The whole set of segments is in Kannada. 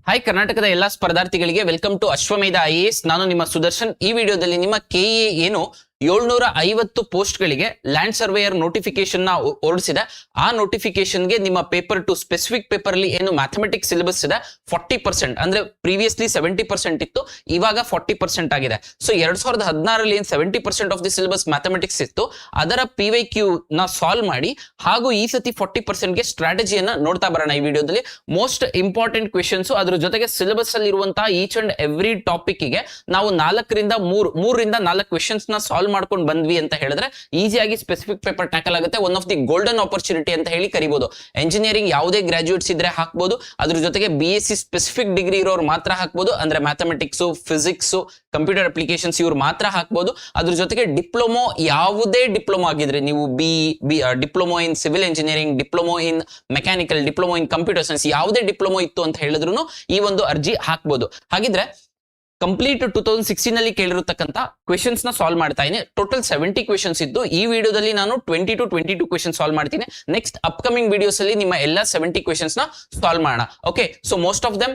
ಹಾಯ್ ಕರ್ನಾಟಕದ ಎಲ್ಲಾ ಸ್ಪರ್ಧಾರ್ಥಿಗಳಿಗೆ ವೆಲ್ಕಮ್ ಟು ಅಶ್ವಮೇಧ IAS. ನಾನು ನಿಮ್ಮ ಸುದರ್ಶನ್. ಈ ವಿಡಿಯೋದಲ್ಲಿ ನಿಮ್ಮ KA ಏನು 750 ಪೋಸ್ಟ್ ಗಳಿಗೆ ಲ್ಯಾಂಡ್ ಸರ್ವೇಯರ್ ನೋಟಿಫಿಕೇಶನ್ ನ ಹೊರಡಿಸಿದೆ. ಆ ನೋಟಿಫಿಕೇಶನ್ ಗೆ ನಿಮ್ಮ ಪೇಪರ್ ಟು ಸ್ಪೆಸಿಫಿಕ್ ಪೇಪರ್ ಅಲ್ಲಿ ಏನು ಮ್ಯಾಥಮೆಟಿಕ್ಸ್ ಸಿಲೆಬಸ್ ಇದೆ 40%, ಅಂದ್ರೆ ಪ್ರೀವಿಯಸ್ಲಿ 70% ಇತ್ತು, ಇವಾಗ 40% ಆಗಿದೆ. ಸೊ 2016 ಏನ್ 70% ಆಫ್ ದಿ ಸಿಲೆಬಸ್ ಮ್ಯಾಥಮೆಟಿಕ್ಸ್ ಇತ್ತು, ಅದರ PYQ ನ ಸಾಲ್ವ್ ಮಾಡಿ ಹಾಗೂ ಈ ಸತಿ 40% ಗೆ ಸ್ಟ್ರಾಟಜಿಯನ್ನ ನೋಡ್ತಾ ಬರೋಣ ಈ ವಿಡಿಯೋದಲ್ಲಿ. ಮೋಸ್ಟ್ ಇಂಪಾರ್ಟೆಂಟ್ ಕ್ವೆಶನ್ಸ್, ಅದ್ರ ಜೊತೆಗೆ ಸಿಲೆಬಸ್ ಅಲ್ಲಿ ಇರುವಂತಹ ಈಚ್ ಅಂಡ್ ಎವ್ರಿ ಟಾಪಿಕ್ ಗೆ ನಾವು 3ರಿಂದ 4 ಕ್ವೆಶನ್ಸ್ ನ ಸಾಲ್ವ್ ಮಾಡ್ಕೊಂಡು ಬಂದ್ವಿ ಅಂತ ಹೇಳಿದ್ರೆ ಈಸಿಯಾಗಿ ಸ್ಪೆಸಿಫಿಕ್ ಪೇಪರ್ ಟ್ಯಾಕಲ್ ಆಗುತ್ತೆ. One of the golden opportunity ಅಂತ ಹೇಳಿ ಕರಿಬಹುದು. ಎಂಜಿನಿಯರಿಂಗ್ ಯಾವುದೇ ಗ್ರಾಜುಯೇಟ್ಸ್ ಇದ್ರೆ ಹಾಕ್ಬಹುದು, ಅದ್ರ ಜೊತೆಗೆ BSc ಸ್ಪೆಸಿಫಿಕ್ ಡಿಗ್ರಿ ಇರೋರು ಮಾತ್ರ ಹಾಕ್ಬಹುದು, ಅಂದ್ರೆ ಮ್ಯಾಥಮೆಟಿಕ್ಸ್, ಫಿಸಿಕ್ಸ್, ಕಂಪ್ಯೂಟರ್ ಅಪ್ಲಿಕೇಶನ್ಸ್ ಇವ್ರು ಮಾತ್ರ ಹಾಕ್ಬಹುದು. ಅದ್ರ ಜೊತೆಗೆ ಡಿಪ್ಲೊಮೊ, ಯಾವುದೇ ಡಿಪ್ಲೊಮೊ ಆಗಿದ್ರೆ ನೀವು diploma in civil engineering, diploma in mechanical, diploma in computer science, ಯಾವುದೇ ಡಿಪ್ಲೊಮೊ ಇತ್ತು ಅಂತ ಹೇಳಿದ್ರು ಈ ಒಂದು ಅರ್ಜಿ ಹಾಕ್ಬಹುದು. ಹಾಗಿದ್ರೆ ಕಂಪ್ಲೀಟ್ 2016 ಅಲ್ಲಿ ಕೇಳಿರತಕ್ಕಂತ ಕ್ವೆಶನ್ಸ್ ನ ಸಾಲ್ವ್ ಮಾಡ್ತಾ ಇದ್ದೀನಿ. ಟೋಟಲ್ 70 ಕ್ವೆಶನ್ಸ್ ಇದ್ದು ಈ ವಿಡಿಯೋದಲ್ಲಿ ನಾನು 22 ಕ್ವೆಶನ್ ಸಾಲ್ವ್ ಮಾಡ್ತೀನಿ. ನೆಕ್ಸ್ಟ್ ಅಪ್ಕಮಿಂಗ್ ವಿಡಿಯೋಸ್ ಅಲ್ಲಿ ನಿಮ್ಮ ಎಲ್ಲಾ 70 ಕ್ವೆಶನ್ಸ್ ನ ಸಾಲ್ವ್ ಮಾಡೋಣ. Okay, so most of them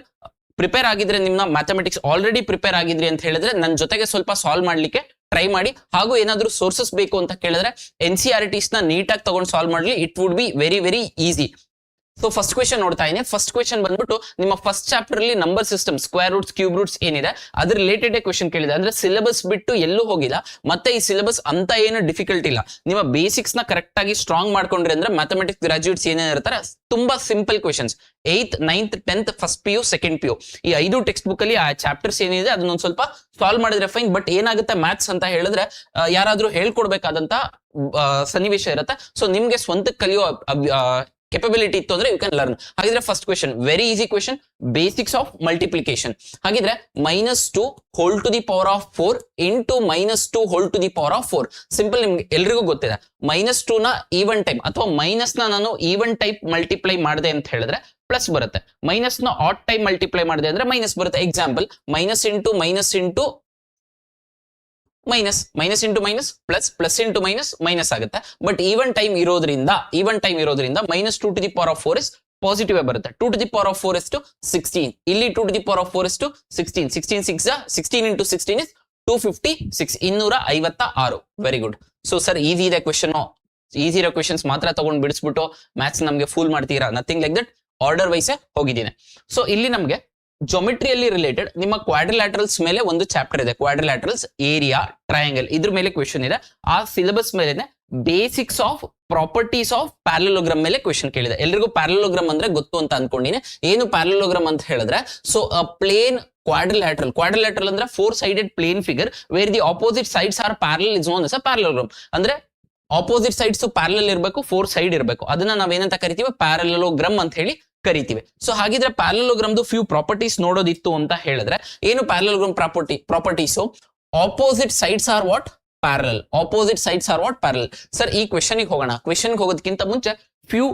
prepare ಆಗಿದ್ರೆ, ನಿಮ್ಮ ಮ್ಯಾಥಮೆಟಿಕ್ಸ್ ಆಲ್ರೆಡಿ ಪ್ರಿಪೇರ್ ಆಗಿದ್ರಿ ಅಂತ ಹೇಳಿದ್ರೆ ನನ್ನ ಜೊತೆಗೆ ಸ್ವಲ್ಪ ಸಾಲ್ವ್ ಮಾಡ್ಲಿಕ್ಕೆ ಟ್ರೈ ಮಾಡಿ. ಹಾಗೂ ಏನಾದ್ರೂ ಸೋರ್ಸಸ್ ಬೇಕು ಅಂತ ಕೇಳಿದ್ರೆ NCERTs ನ ನೀಟಾಗಿ ತಗೊಂಡು ಸಾಲ್ವ್ ಮಾಡಲಿ. It would be very very easy. So first question ನೋಡ್ತಾ ಇದ್ದೀನಿ. ಫಸ್ಟ್ ಕ್ವೆಶನ್ ಬಂದ್ಬಿಟ್ಟು ನಿಮ್ಮ ಫಸ್ಟ್ ಚಾಪ್ಟರ್ ಅಲ್ಲಿ number system, square roots, cube roots ಏನಿದೆ ಅದ್ರ ರಿಲೇಟೆಡ್ ಕ್ವೆಶನ್ ಕೇಳಿದೆ. ಅಂದ್ರೆ ಸಿಲೆಬಸ್ ಬಿಟ್ಟು ಎಲ್ಲೂ ಹೋಗಿಲ್ಲ, ಮತ್ತೆ ಈ ಸಿಲೆಬಸ್ ಅಂತ ಏನು ಡಿಫಿಕಲ್ಟ್ ಇಲ್ಲ. ನಿಮ್ಮ ಬೇಸಿಕ್ಸ್ ನ ಕರೆಕ್ಟ್ ಆಗಿ ಸ್ಟ್ರಾಂಗ್ ಮಾಡ್ಕೊಂಡ್ರಿ ಅಂದ್ರೆ ಮ್ಯಾಥಮೆಟಿಕ್ಸ್ ಗ್ರಾಜುಯೇಟ್ಸ್ ಏನೇನ್ ಇರ್ತಾರೆ ತುಂಬಾ simple questions. 8th, 9th, 10th, first PU, second PU ಈ 5 ಟೆಕ್ಸ್ಟ್ ಬುಕ್ ಅಲ್ಲಿ ಆ ಚಾಪ್ಟರ್ಸ್ ಏನಿದೆ ಅದನ್ನೊಂದು ಸ್ವಲ್ಪ ಸಾಲ್ವ್ ಮಾಡಿದ್ರೆ ಫೈನ್. ಬಟ್ ಏನಾಗುತ್ತೆ ಮ್ಯಾಥ್ಸ್ ಅಂತ ಹೇಳಿದ್ರೆ ಯಾರಾದ್ರೂ ಹೇಳ್ಕೊಡ್ಬೇಕಾದಂತ ಸನ್ನಿವೇಶ ಇರುತ್ತೆ. ಸೊ ನಿಮ್ಗೆ ಸ್ವಂತಕ್ಕೆ ಕಲಿಯೋ ಕೆಪಬಿಲಿಟಿ ಇತ್ತು ಅಂದ್ರೆ ಯು ಕ್ಯಾನ್ ಲರ್ನ್. ಹಾಗಿದ್ರೆ first question very easy question, basics of multiplication. ಹಾಗಿದ್ರೆ -2 whole to the power of 4 into -2 whole to the power of 4. Simple, ನಿಮ್ಗೆ ಎಲ್ರಿಗೂ ಗೊತ್ತಿದೆ. -2 ನ ಈವನ್ ಟೈಪ್ ಅಥವಾ ಮೈನಸ್ ನ ನಾನು ಈವನ್ ಟೈಪ್ ಮಲ್ಟಿಪ್ಲೈ ಮಾಡಿದೆ ಅಂತ ಹೇಳಿದ್ರೆ ಪ್ಲಸ್ ಬರುತ್ತೆ. ಮೈನಸ್ ನ ಆಡ್ ಟೈಪ್ ಮಲ್ಟಿಪ್ಲೈ ಮಾಡಿದೆ ಅಂದ್ರೆ ಮೈನಸ್ ಬರುತ್ತೆ. Example, minus into minus into minus plus, plus into minus ಆಗುತ್ತೆ. ಬಟ್ ಈವನ್ ಟೈಮ್ ಇರೋದ್ರಿಂದ -2 to the power of 4 is positive ಬರುತ್ತೆ. 2 ಟು ದಿ ಪವರ್ ಆಫ್ 4 ಎಷ್ಟು 16. ಇಲ್ಲಿ 2 ಟು ದಿ ಪವರ್ ಆಫ್ 4 ಎಷ್ಟು 16. 16 into 16 is 256, 256. Very good. So sir easy ಇದೆ ಕ್ವೆಶನ್, ಈಸಿ ಇರೋ ಕ್ವೆಶನ್ಸ್ ಮಾತ್ರ ತಗೊಂಡು ಬಿಡಿಸ್ಬಿಟ್ಟು ಮ್ಯಾಥ್ಸ್ ನಮ್ಗೆ ಫೂಲ್ ಮಾಡ್ತೀರಾ? Nothing like that. ಆರ್ಡರ್ ವೈಸೇ ಹೋಗಿದ್ದೀನಿ. ಸೊ ಇಲ್ಲಿ ನಮ್ಗೆ ಜೊಮೆಟ್ರಿಯಲ್ಲಿ ರಿಲೇಟೆಡ್ ನಿಮ್ಮ ಕ್ವಾಡ್ರಿಲ್ಯಾಟರಲ್ಸ್ ಮೇಲೆ ಒಂದು ಚಾಪ್ಟರ್ ಇದೆ. ಕ್ವಾಡ್ರಿಲ್ಯಾಟರಲ್ಸ್, ಏರಿಯಾ, ಟ್ರಯಾಂಗಲ್, ಇದ್ರ ಮೇಲೆ ಕ್ವೆಶನ್ ಇದೆ. ಆ ಸಿಲೆಬಸ್ ಮೇಲೆ basics of properties of parallelogram ಮೇಲೆ ಕ್ವೆಶನ್ ಕೇಳಿದೆ. ಎಲ್ರಿಗೂ ಪ್ಯಾರಲೋಗ್ರಾಮ್ ಅಂದ್ರೆ ಗೊತ್ತು ಅಂತ ಅನ್ಕೊಂಡಿನಿ. ಏನು ಪ್ಯಾರಲೋಗ್ರಾಮ್ ಅಂತ ಹೇಳಿದ್ರೆ, ಸೊ ಪ್ಲೇನ್ ಕ್ವಾಡ್ರಿಲ್ಯಾಟರಲ್ ಅಂದ್ರೆ 4-sided plane figure where the opposite sides are parallel is known as a parallelogram. ಅಂದ್ರೆ ಆಪೋಸಿಟ್ ಸೈಡ್ಸ್ ಪ್ಯಾರಲಲ್ ಇರಬೇಕು, 4 ಸೈಡ್ ಇರಬೇಕು. ಅದನ್ನ ನಾವೇನಂತ ಕರಿತೀವಿ? ಪ್ಯಾರಲೋಗ್ರಾಮ್ ಅಂತ ಹೇಳಿ ಕರಿತೀವಿ. ಸೊ ಹಾಗಿದ್ರೆ ಪ್ಯಾರಲೋಗ್ರಾಮ್ದು ಫ್ಯೂ ಪ್ರಾಪರ್ಟೀಸ್ ನೋಡೋದಿತ್ತು ಅಂತ ಹೇಳಿದ್ರೆ ಏನು parallelogram properties? Opposite sides R what? Parallel. Opposite sides R what? Parallel. Sir ಈ ಕ್ವೆಶನ್ ಹೋಗೋಣ. ಕ್ವೆಶನ್ ಹೋಗೋದಕ್ಕಿಂತ ಮುಂಚೆ few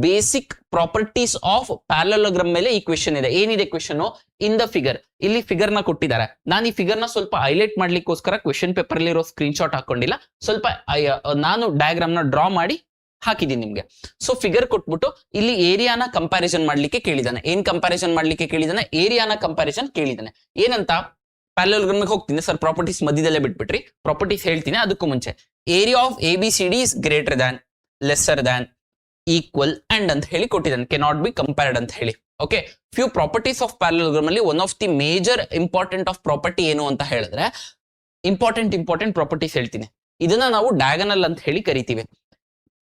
basic properties of parallelogram ಮೇಲೆ ಈ ಕ್ವೆಶನ್ ಇದೆ. ಏನಿದೆ ಕ್ವೆಶನ್? ಇನ್ ದ ಫಿಗರ್, ಇಲ್ಲಿ ಫಿಗರ್ ನ ಕೊಟ್ಟಿದ್ದಾರೆ. ನಾನು ಈ ಫಿಗರ್ ನ ಸ್ವಲ್ಪ ಹೈಲೈಟ್ ಮಾಡ್ಲಿಕ್ಕೋಸ್ಕರ ಕ್ವೆಶನ್ ಪೇಪರ್ ಅಲ್ಲಿ ಇರೋ ಸ್ಕ್ರೀನ್ ಶಾಟ್ ಹಾಕೊಂಡಿಲ್ಲ, ಸ್ವಲ್ಪ ನಾನು ಡಯಾಗ್ರಾಮ್ ನ ಡ್ರಾ ಮಾಡಿ ಹಾಕಿದೀನಿ ನಿಮ್ಗೆ. ಸೊ ಫಿಗರ್ ಕೊಟ್ಬಿಟ್ಟು ಇಲ್ಲಿ ಏರಿಯಾನ ಕಂಪ್ಯಾರಿಸನ್ ಮಾಡ್ಲಿಕ್ಕೆ ಕೇಳಿದಾನೆ. ಏನ್ ಕಂಪ್ಯಾರಿಸನ್ ಮಾಡ್ಲಿಕ್ಕೆ ಕೇಳಿದಾನೆ? ಏರಿಯಾನ ಕಂಪ್ಯಾರಿಸನ್ ಕೇಳಿದಾನೆ. ಏನಂತ? ಪ್ಯಾರಲೋಗ್ರಾಮ್ ಹೋಗ್ತೀನಿ ಸರ್, ಪ್ರಾಪರ್ಟೀಸ್ ಮಧ್ಯದಲ್ಲೇ ಬಿಟ್ಬಿಟ್ರಿ. ಪ್ರಾಪರ್ಟೀಸ್ ಹೇಳ್ತೀನಿ. ಅದಕ್ಕೂ ಮುಂಚೆ area of ABCD is greater than, lesser than, equal and ಅಂತ ಹೇಳಿ ಕೊಟ್ಟಿದ್ದಾನೆ. ಕೆನಾಟ್ ಬಿ ಕಂಪೇರ್ಡ್ ಅಂತ ಹೇಳಿ. Okay, few properties of parallelogram ಅಲ್ಲಿ one of the major important of property ಏನು ಅಂತ ಹೇಳಿದ್ರೆ, ಇಂಪಾರ್ಟೆಂಟ್ ಪ್ರಾಪರ್ಟೀಸ್ ಹೇಳ್ತೀನಿ. ಇದನ್ನ ನಾವು ಡಯಾಗನಲ್ ಅಂತ ಹೇಳಿ ಕರಿತೀವಿ.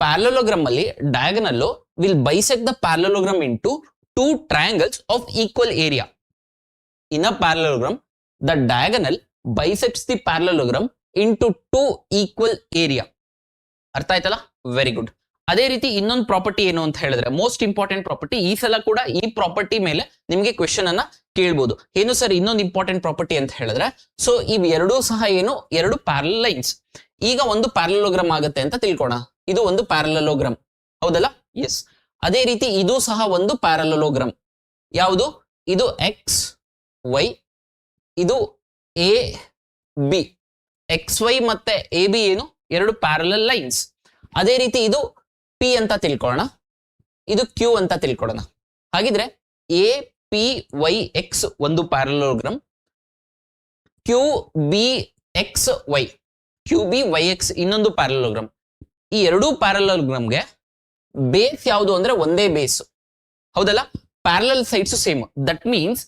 ಪ್ಯಾರಲೋಗ್ರಾಮ್ ಅಲ್ಲಿ diagonal will bisect the parallelogram into 2 triangles of equal area. In a parallelogram, the diagonal bisects the parallelogram into 2 equal area. ಅರ್ಥ ಆಯ್ತಲ್ಲ? Very good. ಅದೇ ರೀತಿ ಇನ್ನೊಂದು ಪ್ರಾಪರ್ಟಿ ಏನು ಅಂತ ಹೇಳಿದ್ರೆ, ಮೋಸ್ಟ್ ಇಂಪಾರ್ಟೆಂಟ್ ಪ್ರಾಪರ್ಟಿ. ಈ ಸಲ ಕೂಡ ಈ ಪ್ರಾಪರ್ಟಿ ಮೇಲೆ ನಿಮಗೆ ಕ್ವೆಶನ್ ಅನ್ನ ಕೇಳ್ಬೋದು. ಏನು ಸರ್ ಇನ್ನೊಂದು ಇಂಪಾರ್ಟೆಂಟ್ ಪ್ರಾಪರ್ಟಿ ಅಂತ ಹೇಳಿದ್ರೆ, ಸೊ ಇವ್ ಎರಡೂ ಸಹ ಏನು, 2 ಪ್ಯಾರಲಲ್ ಲೈನ್ಸ್. ಈಗ ಒಂದು ಪ್ಯಾರಲೋಗ್ರಾಮ್ ಆಗುತ್ತೆ ಅಂತ ತಿಳ್ಕೋಣ. ಇದು ಒಂದು ಪ್ಯಾರಲೋಗ್ರಾಮ್, ಹೌದಲ್ಲ? ಎಸ್. ಅದೇ ರೀತಿ ಇದು ಸಹ ಒಂದು ಪ್ಯಾರಲೋಗ್ರಾಮ್. ಯಾವುದು? ಇದು XY, ಇದು AB. XY ಮತ್ತೆ AB ಏನು? 2 ಪ್ಯಾರಲಲ್ ಲೈನ್ಸ್. ಅದೇ ರೀತಿ ಇದು P ಅಂತ ತಿಳ್ಕೊಳ್ಳೋಣ, ಇದು Q ಅಂತ ತಿಳ್ಕೊಳ್ಳೋಣ. ಹಾಗಿದ್ರೆ ಪಿ ವೈ ಎಕ್ಸ್ ಒಂದು parallelogram, Q B X Y, Q B Y X ಇನ್ನೊಂದು ಪ್ಯಾರಲೋಗ್ರಾಮ್. ಈ ಎರಡೂ ಪ್ಯಾರಲೋಗ್ರಾಮ್ಗೆ ಬೇಸ್ ಯಾವುದು ಅಂದ್ರೆ ಒಂದೇ ಬೇಸ್, ಹೌದಲ್ಲ? Parallel sides same. That means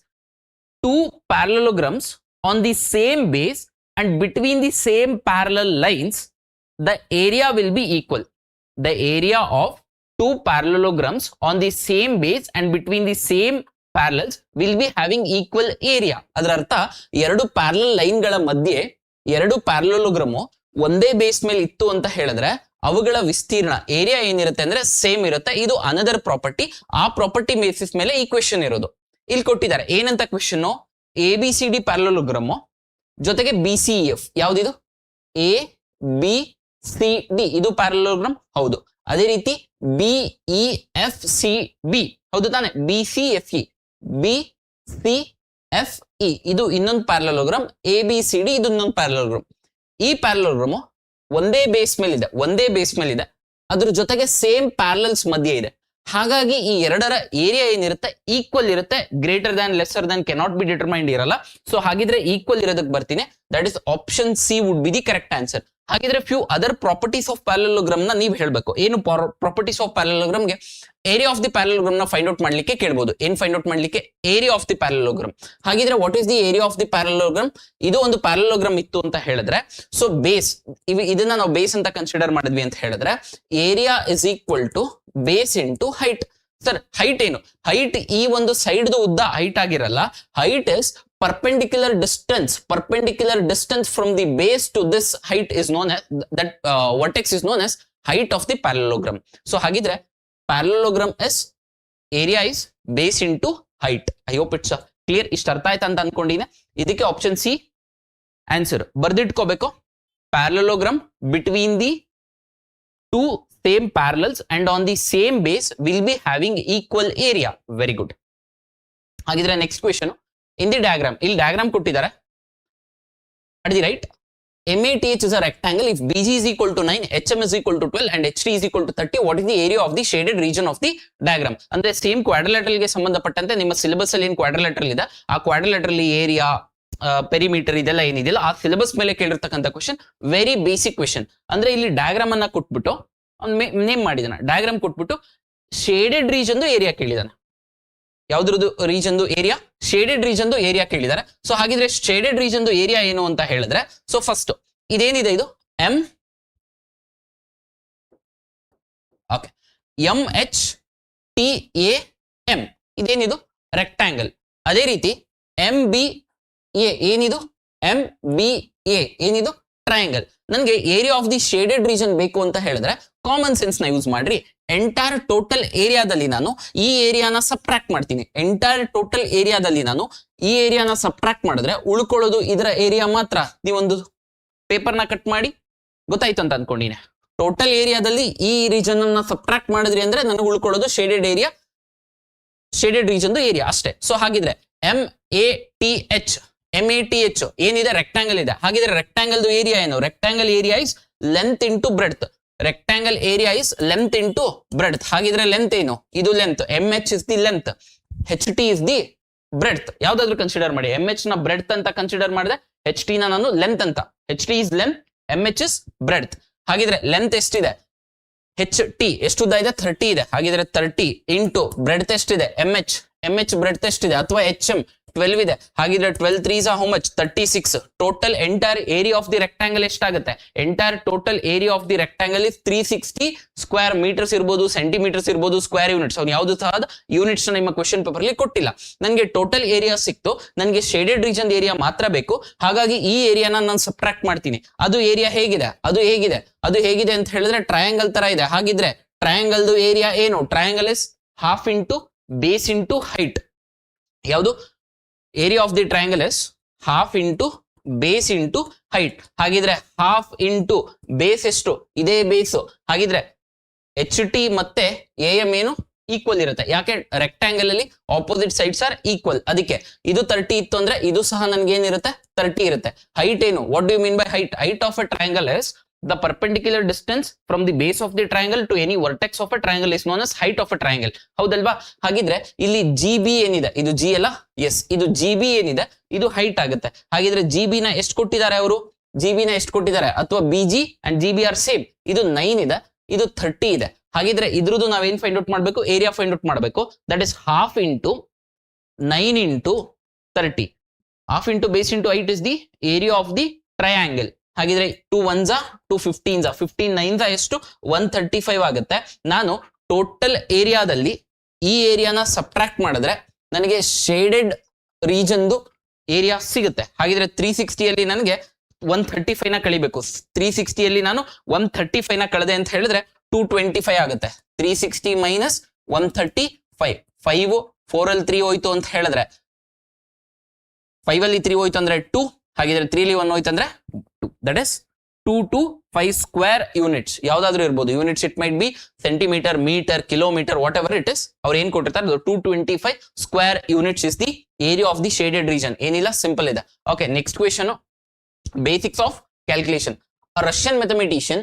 two parallelograms on the same base and between the same parallel lines the area will be equal. The area of two parallelograms on the same base and between the same parallels will be having equal area. ಅದರ ಅರ್ಥ ಎರಡು ಪ್ಯಾರಲಲ್ ಲೈನ್ ಗಳ ಮಧ್ಯೆ ಎರಡು ಪ್ಯಾರಲೋಗ್ರಾಮ್ ಒಂದೇ ಬೇಸ್ ಮೇಲೆ ಇತ್ತು ಅಂತ ಹೇಳಿದ್ರೆ ಅವುಗಳ ವಿಸ್ತೀರ್ಣ ಏರಿಯಾ ಏನಿರುತ್ತೆ ಅಂದ್ರೆ ಸೇಮ್ ಇರುತ್ತೆ. ಇದು ಅನದರ್ ಪ್ರಾಪರ್ಟಿ. ಆ ಪ್ರಾಪರ್ಟಿ ಬೇಸಿಸ್ ಮೇಲೆ ಈ ಕ್ವೆಶ್ಚನ್ ಇರೋದು. ಇಲ್ಲಿ ಕೊಟ್ಟಿದ್ದಾರೆ ಏನಂತ question, A B C D parallelogram ಜೊತೆಗೆ ಬಿ ಸಿ ಎಫ್, ಯಾವ್ದಿದು ಎ ಬಿ ಸಿ ಡಿ ಇದು ಪ್ಯಾರಲೋಗ್ರಾಮ್, ಹೌದು. ಅದೇ ರೀತಿ B E F C B, ಹೌದು ತಾನೆ? B C F E, B C F E ಇದು ಇನ್ನೊಂದು parallelogram, A B C D ಇದು ಇನ್ನೊಂದು ಪ್ಯಾರಲೋಗ್ರಾಮ್. ಈ ಪ್ಯಾರಲೋಗ್ರಾಮ್ ಒಂದೇ ಬೇಸ್ ಮೇಲಿದೆ, ಅದ್ರ ಜೊತೆಗೆ ಸೇಮ್ ಪ್ಯಾರಲಲ್ಸ್ ಮಧ್ಯೆ ಇದೆ. ಹಾಗಾಗಿ ಈ ಎರಡರ ಏರಿಯಾ ಏನಿರುತ್ತೆ ಈಕ್ವಲ್ ಇರುತ್ತೆ. Greater than lesser than cannot be determined ಇರಲ್ಲ. ಸೊ ಹಾಗಿದ್ರೆ ಈಕ್ವಲ್ ಇರೋದಕ್ಕೆ ಬರ್ತೀನಿ. That is option C would be the correct answer. ಹಾಗಿದ್ರೆ few other properties of parallelogram ನ ನೀವು ಹೇಳ್ಬೇಕು. ಏನು ಪ್ರಾಪರ್ಟೀಸ್ ಆಫ್ ಪ್ಯಾರಲೋಗ್ರಾಮ್ಗೆ ಏರಿಯಾ ಆಫ್ ದಿ ಪ್ಯಾರಲೋಗ್ರಾಮ್ ನ ಫೈಂಡ್ ಔಟ್ ಮಾಡ್ಲಿಕ್ಕೆ ಕೇಳಬಹುದು. ಏನ್ ಫೈಂಡ್ ಔಟ್ ಮಾಡ್ಲಿಕ್ಕೆ? Area of the parallelogram. ಹಾಗಿದ್ರೆ what is the area of the parallelogram? ಇದು ಒಂದು ಪ್ಯಾರಲೋಗ್ರಾಮ್ ಇತ್ತು ಅಂತ ಹೇಳಿದ್ರೆ, ಸೊ ಬೇಸ್ ಇದನ್ನ ನಾವು ಬೇಸ್ ಅಂತ ಕನ್ಸಿಡರ್ ಮಾಡಿದ್ವಿ ಅಂತ ಹೇಳಿದ್ರೆ, area is equal to base into height. Sir height ಏನು? ಹೈಟ್ ಈ ಒಂದು ಸೈಡ್ ಉದ್ದ ಹೈಟ್ ಆಗಿರಲ್ಲ. Height is perpendicular distance from the base to this height is known as that vertex is known as height of the parallelogram. So ಹಾಗಿದ್ರೆ parallelogram is area is base into height. I hope it's clear. ಇಷ್ಟ ಅರ್ಥ ಆಯ್ತಾ ಅಂತ ಅನ್ಕೊಂಡಿದ್ದೀನಿ. ಇದಕ್ಕೆ ಆಪ್ಷನ್ ಸಿ ಆನ್ಸರ್ ಬರ್ದಿಟ್ಕೋಬೇಕು. parallelogram between the two same parallels and on the same base will be having equal area. Very good. ಹಾಗಿದ್ರೆ next question in the diagram. ಇಲ್ಲಿ ಡಯಾಗ್ರಾಮ್ ಕೊಟ್ಟಿದ್ದಾರೆ at the right. MATH is a rectangle if BG is equal to 9, HM is equal to 12 and HT is equal to 30. What is the area of the shaded region of the diagram? ಅಂದ್ರೆ ಸೇಮ್ ಕ್ವಾಡ್ರಿಲೇಟರಲ್ ಗೆ ಸಂಬಂಧಪಟ್ಟಂತೆ ನಿಮ್ಮ ಸಿಲೆಬಸ್ ಅಲ್ಲಿ ಏನು ಕ್ವಾಡ್ರಿಲೇಟರಲ್ ಇದೆ, ಆ ಕ್ವಾಡ್ರಿಲೇಟರಲ್ ಏರಿಯಾ ಪೆರಿಮೀಟರ್ ಇದೆಲ್ಲ ಏನಿದೆಯಲ್ಲ ಆ ಸಿಲೆಬಸ್ ಮೇಲೆ ಕೇಳಿರ್ತಕ್ಕಂಥ ಕ್ವೆಶ್ಚನ್. Very basic question. ಅಂದ್ರೆ ಇಲ್ಲಿ ಡಯಾಗ್ರಾಮ್ ಅನ್ನ ಕೊಟ್ಬಿಟ್ಟು ನೇಮ್ ಮಾಡಿದಾನೆ. ಡಯಾಗ್ರಾಮ್ ಕೊಟ್ಬಿಟ್ಟು ಶೇಡೆಡ್ ರೀಜನ್ ಏರಿಯಾ ಕೇಳಿದಾನೆ. ಯಾವ್ದ್ರದ್ದು region area? Shaded region area ಕೇಳಿದ್ದಾರೆ. ಸೊ ಹಾಗಿದ್ರೆ ಶೇಡೆಡ್ ರೀಜನ್ ಏರಿಯಾ ಏನು ಅಂತ ಹೇಳಿದ್ರೆ, ಸೊ ಫಸ್ಟ್ ಇದೇನಿದೆ ಇದು M okay M H T A M ಇದೇನಿದು ರೆಕ್ಟಾಂಗಲ್. ಅದೇ ರೀತಿ ಎಂ ಬಿ ಎ ಏನಿದು ಎಂ ಬಿ ಎ ಏನಿದು ಟ್ರಯಾಂಗಲ್. ನನಗೆ area of the shaded region ಬೇಕು ಅಂತ ಹೇಳಿದ್ರೆ ಕಾಮನ್ ಸೆನ್ಸ್ ನ ಯೂಸ್ ಮಾಡ್ರಿ. ಎಂಟೈರ್ ಟೋಟಲ್ ಏರಿಯಾದಲ್ಲಿ ನಾನು ಈ ಏರಿಯಾನ ಸಬ್ಟ್ರಾಕ್ಟ್ ಮಾಡ್ತೀನಿ. ಎಂಟೈರ್ ಟೋಟಲ್ ಏರಿಯಾದಲ್ಲಿ ನಾನು ಈ ಏರಿಯಾನ ಸಬ್ಟ್ರಾಕ್ಟ್ ಮಾಡಿದ್ರೆ ಉಳ್ಕೊಳ್ಳೋದು ಇದರ ಏರಿಯಾ ಮಾತ್ರ. ನೀವೊಂದು ಪೇಪರ್ನ ಕಟ್ ಮಾಡಿ, ಗೊತ್ತಾಯ್ತು ಅಂತ ಅನ್ಕೊಂಡಿನಿ. ಟೋಟಲ್ ಏರಿಯಾದಲ್ಲಿ ಈ ರೀಜನ್ ಅನ್ನ ಸಬ್ಟ್ರಾಕ್ಟ್ ಮಾಡಿದ್ರಿ ಅಂದ್ರೆ ನನಗೆ ಉಳ್ಕೊಳ್ಳೋದು shaded area, shaded region area ಅಷ್ಟೇ. ಸೊ ಹಾಗಿದ್ರೆ MATH ಏನಿದೆ ರೆಕ್ಟಾಂಗಲ್ ಇದೆ. ಹಾಗಿದ್ರೆ ರೆಕ್ಟಾಂಗಲ್ ಏರಿಯಾ ಏನು? Rectangle area is length into breadth. Rectangle area is length into breadth. ಹಾಗಿದ್ರೆ ಲೆಂತ್ ಏನು? ಇದು length. MH is the length, HT is the breadth. ಯಾವ್ದಾದ್ರು ಕನ್ಸಿಡರ್ ಮಾಡಿ. MH ನ ಬ್ರೆಡ್ತ್ ಅಂತ ಕನ್ಸಿಡರ್ ಮಾಡಿದೆ, HT ನ ನಾನು ಲೆಂತ್ ಅಂತ. HT is length, MH is breadth. ಹಾಗಿದ್ರೆ ಲೆಂತ್ ಎಷ್ಟಿದೆ? HT ಎಷ್ಟು ಉದ್ದ ಇದೆ? 30 ಇದೆ. ಹಾಗಿದ್ರೆ 30 ಇಂಟು ಬ್ರೆಡ್ತ್ ಎಷ್ಟಿದೆ? MH ಬ್ರೆಡ್ತ್ ಎಷ್ಟಿದೆ? ಅಥವಾ HM 12 ಇದೆ. ಹಾಗಿದ್ರೆ 12 3s how much? 36. Total entire area of the rectangle ಎಷ್ಟಾಗುತ್ತೆ? Entire total area of the rectangle is 360 square metres ಇರ್ಬೋದು, ಸೆಂಟಿಮೀಟರ್ಸ್ ಇರ್ಬೋದು, ಸ್ಕ್ವೇರ್ ಯೂನಿಟ್ಸ್. ಅವ್ನು ಯಾವ್ದು ಸಹ ಯೂನಿಟ್ಸ್ ನಿಮ್ಮ ಕ್ವೆಶ್ಚನ್ ಪೇಪರ್ ಅಲ್ಲಿ ಕೊಟ್ಟಿಲ್ಲ. ನನಗೆ ಟೋಟಲ್ ಏರಿಯಾ ಸಿಕ್ತು, ನನಗೆ ಶೇಡೆಡ್ ರೀಜನ್ ಏರಿಯಾ ಮಾತ್ರ ಬೇಕು. ಹಾಗಾಗಿ ಈ ಏರಿಯಾನ ನಾನು ಸಬ್ಟ್ರಾಕ್ಟ್ ಮಾಡ್ತೀನಿ. ಅದು ಏರಿಯಾ ಹೇಗಿದೆ? ಅದು ಹೇಗಿದೆ ಅಂತ ಹೇಳಿದ್ರೆ ಟ್ರಯಾಂಗಲ್ ತರ ಇದೆ. ಹಾಗಿದ್ರೆ ಟ್ರಯಾಂಗಲ್ದು ಏರಿಯಾ ಏನು? Triangle is half into base into height. ಯಾವುದು? Area of the triangle is half into base into height. ಹಾಗಿದ್ರೆ ಹಾಫ್ ಇಂಟು ಬೇಸ್ ಎಷ್ಟು? ಇದೇ ಬೇಸ್. ಹಾಗಿದ್ರೆ HT ಮತ್ತೆ AM ಏನು? ಈಕ್ವಲ್ ಇರುತ್ತೆ. ಯಾಕೆ? ರೆಕ್ಟಾಂಗಲ್ ಅಲ್ಲಿ ಆಪೋಸಿಟ್ ಸೈಡ್ಸ್ ಆರ್ ಈಕ್ವಲ್. ಅದಕ್ಕೆ ಇದು 30 ಇತ್ತು ಅಂದ್ರೆ ಇದು ಸಹ ನನ್ಗೆ ಏನಿರುತ್ತೆ? 30 ಇರುತ್ತೆ. ಹೈಟ್ ಏನು? What do you mean by height? Height of a triangle is the perpendicular distance from the base of the triangle to any vertex of a triangle is known as height of a triangle. ಹೌದಲ್ವಾ? ಹಾಗಿದ್ರೆ ಇಲ್ಲಿ ಜಿ ಬಿ ಏನಿದೆ, ಇದು ಜಿ ಅಲ್ಲ, ಎಸ್, ಇದು ಜಿ ಬಿ ಏನಿದೆ ಇದು ಹೈಟ್ ಆಗುತ್ತೆ. ಹಾಗಿದ್ರೆ ಜಿ ಬಿ ನ ಎಷ್ಟು ಕೊಟ್ಟಿದ್ದಾರೆ ಅವರು? ಜಿ ಬಿ ನ ಎಷ್ಟು ಕೊಟ್ಟಿದ್ದಾರೆ? ಅಥವಾ B G and G B are same. ಇದು 9 ಇದೆ, ಇದು 30 ಇದೆ. ಹಾಗಿದ್ರೆ ಇದ್ರದ್ದು ನಾವೇನ್ ಫೈಂಡ್ ಔಟ್ ಮಾಡಬೇಕು? ಏರಿಯಾ ಫೈಂಡ್ ಔಟ್ ಮಾಡಬೇಕು. That is half into 9 into 30. Half into base into height is the area of the triangle. ಹಾಗಿದ್ರೆ 2 1s 2 15s 15 9s ಎಷ್ಟು? 135 ಆಗುತ್ತೆ. ನಾನು ಟೋಟಲ್ ಏರಿಯಾದಲ್ಲಿ ಈ ಏರಿಯಾನ ಸಬ್ಟ್ರಾಕ್ಟ್ ಮಾಡಿದ್ರೆ ನನಗೆ ಶೇಡೆಡ್ ರೀಜನ್ದು ಏರಿಯಾ ಸಿಗುತ್ತೆ. ಹಾಗಿದ್ರೆ 360 ಅಲ್ಲಿ ನನಗೆ 135 ನ ಕಳಿಬೇಕು. 360 ಅಲ್ಲಿ ನಾನು 135 ನ ಕಳೆದೆ ಅಂತ ಹೇಳಿದ್ರೆ 225 ಆಗುತ್ತೆ. 360 ಮೈನಸ್ 135, 5 4 ಅಲ್ಲಿ 3 ಹೋಯ್ತು ಅಂತ ಹೇಳಿದ್ರೆ 5 ಅಲ್ಲಿ 3 ಹೋಯ್ತು ಅಂದ್ರೆ 2. ಹಾಗಿದ್ರೆ 3 ಅಲ್ಲಿ 1 ಹೋಯ್ತು ಅಂದ್ರೆ 2. That is 2 to 5 square units. ಯಾವ್ದಾದ್ರು ಇರ್ಬೋದು units. It might be centimetre, metre, kilometre, whatever it is. ಅವ್ರು ಏನ್ ಕೊಟ್ಟಿರ್ತಾರೆ 225 square units is the area of the shaded region. ಏನಿಲ್ಲ, ಸಿಂಪಲ್ ಇದೆ. Okay, next question, basics of calculation. A Russian mathematician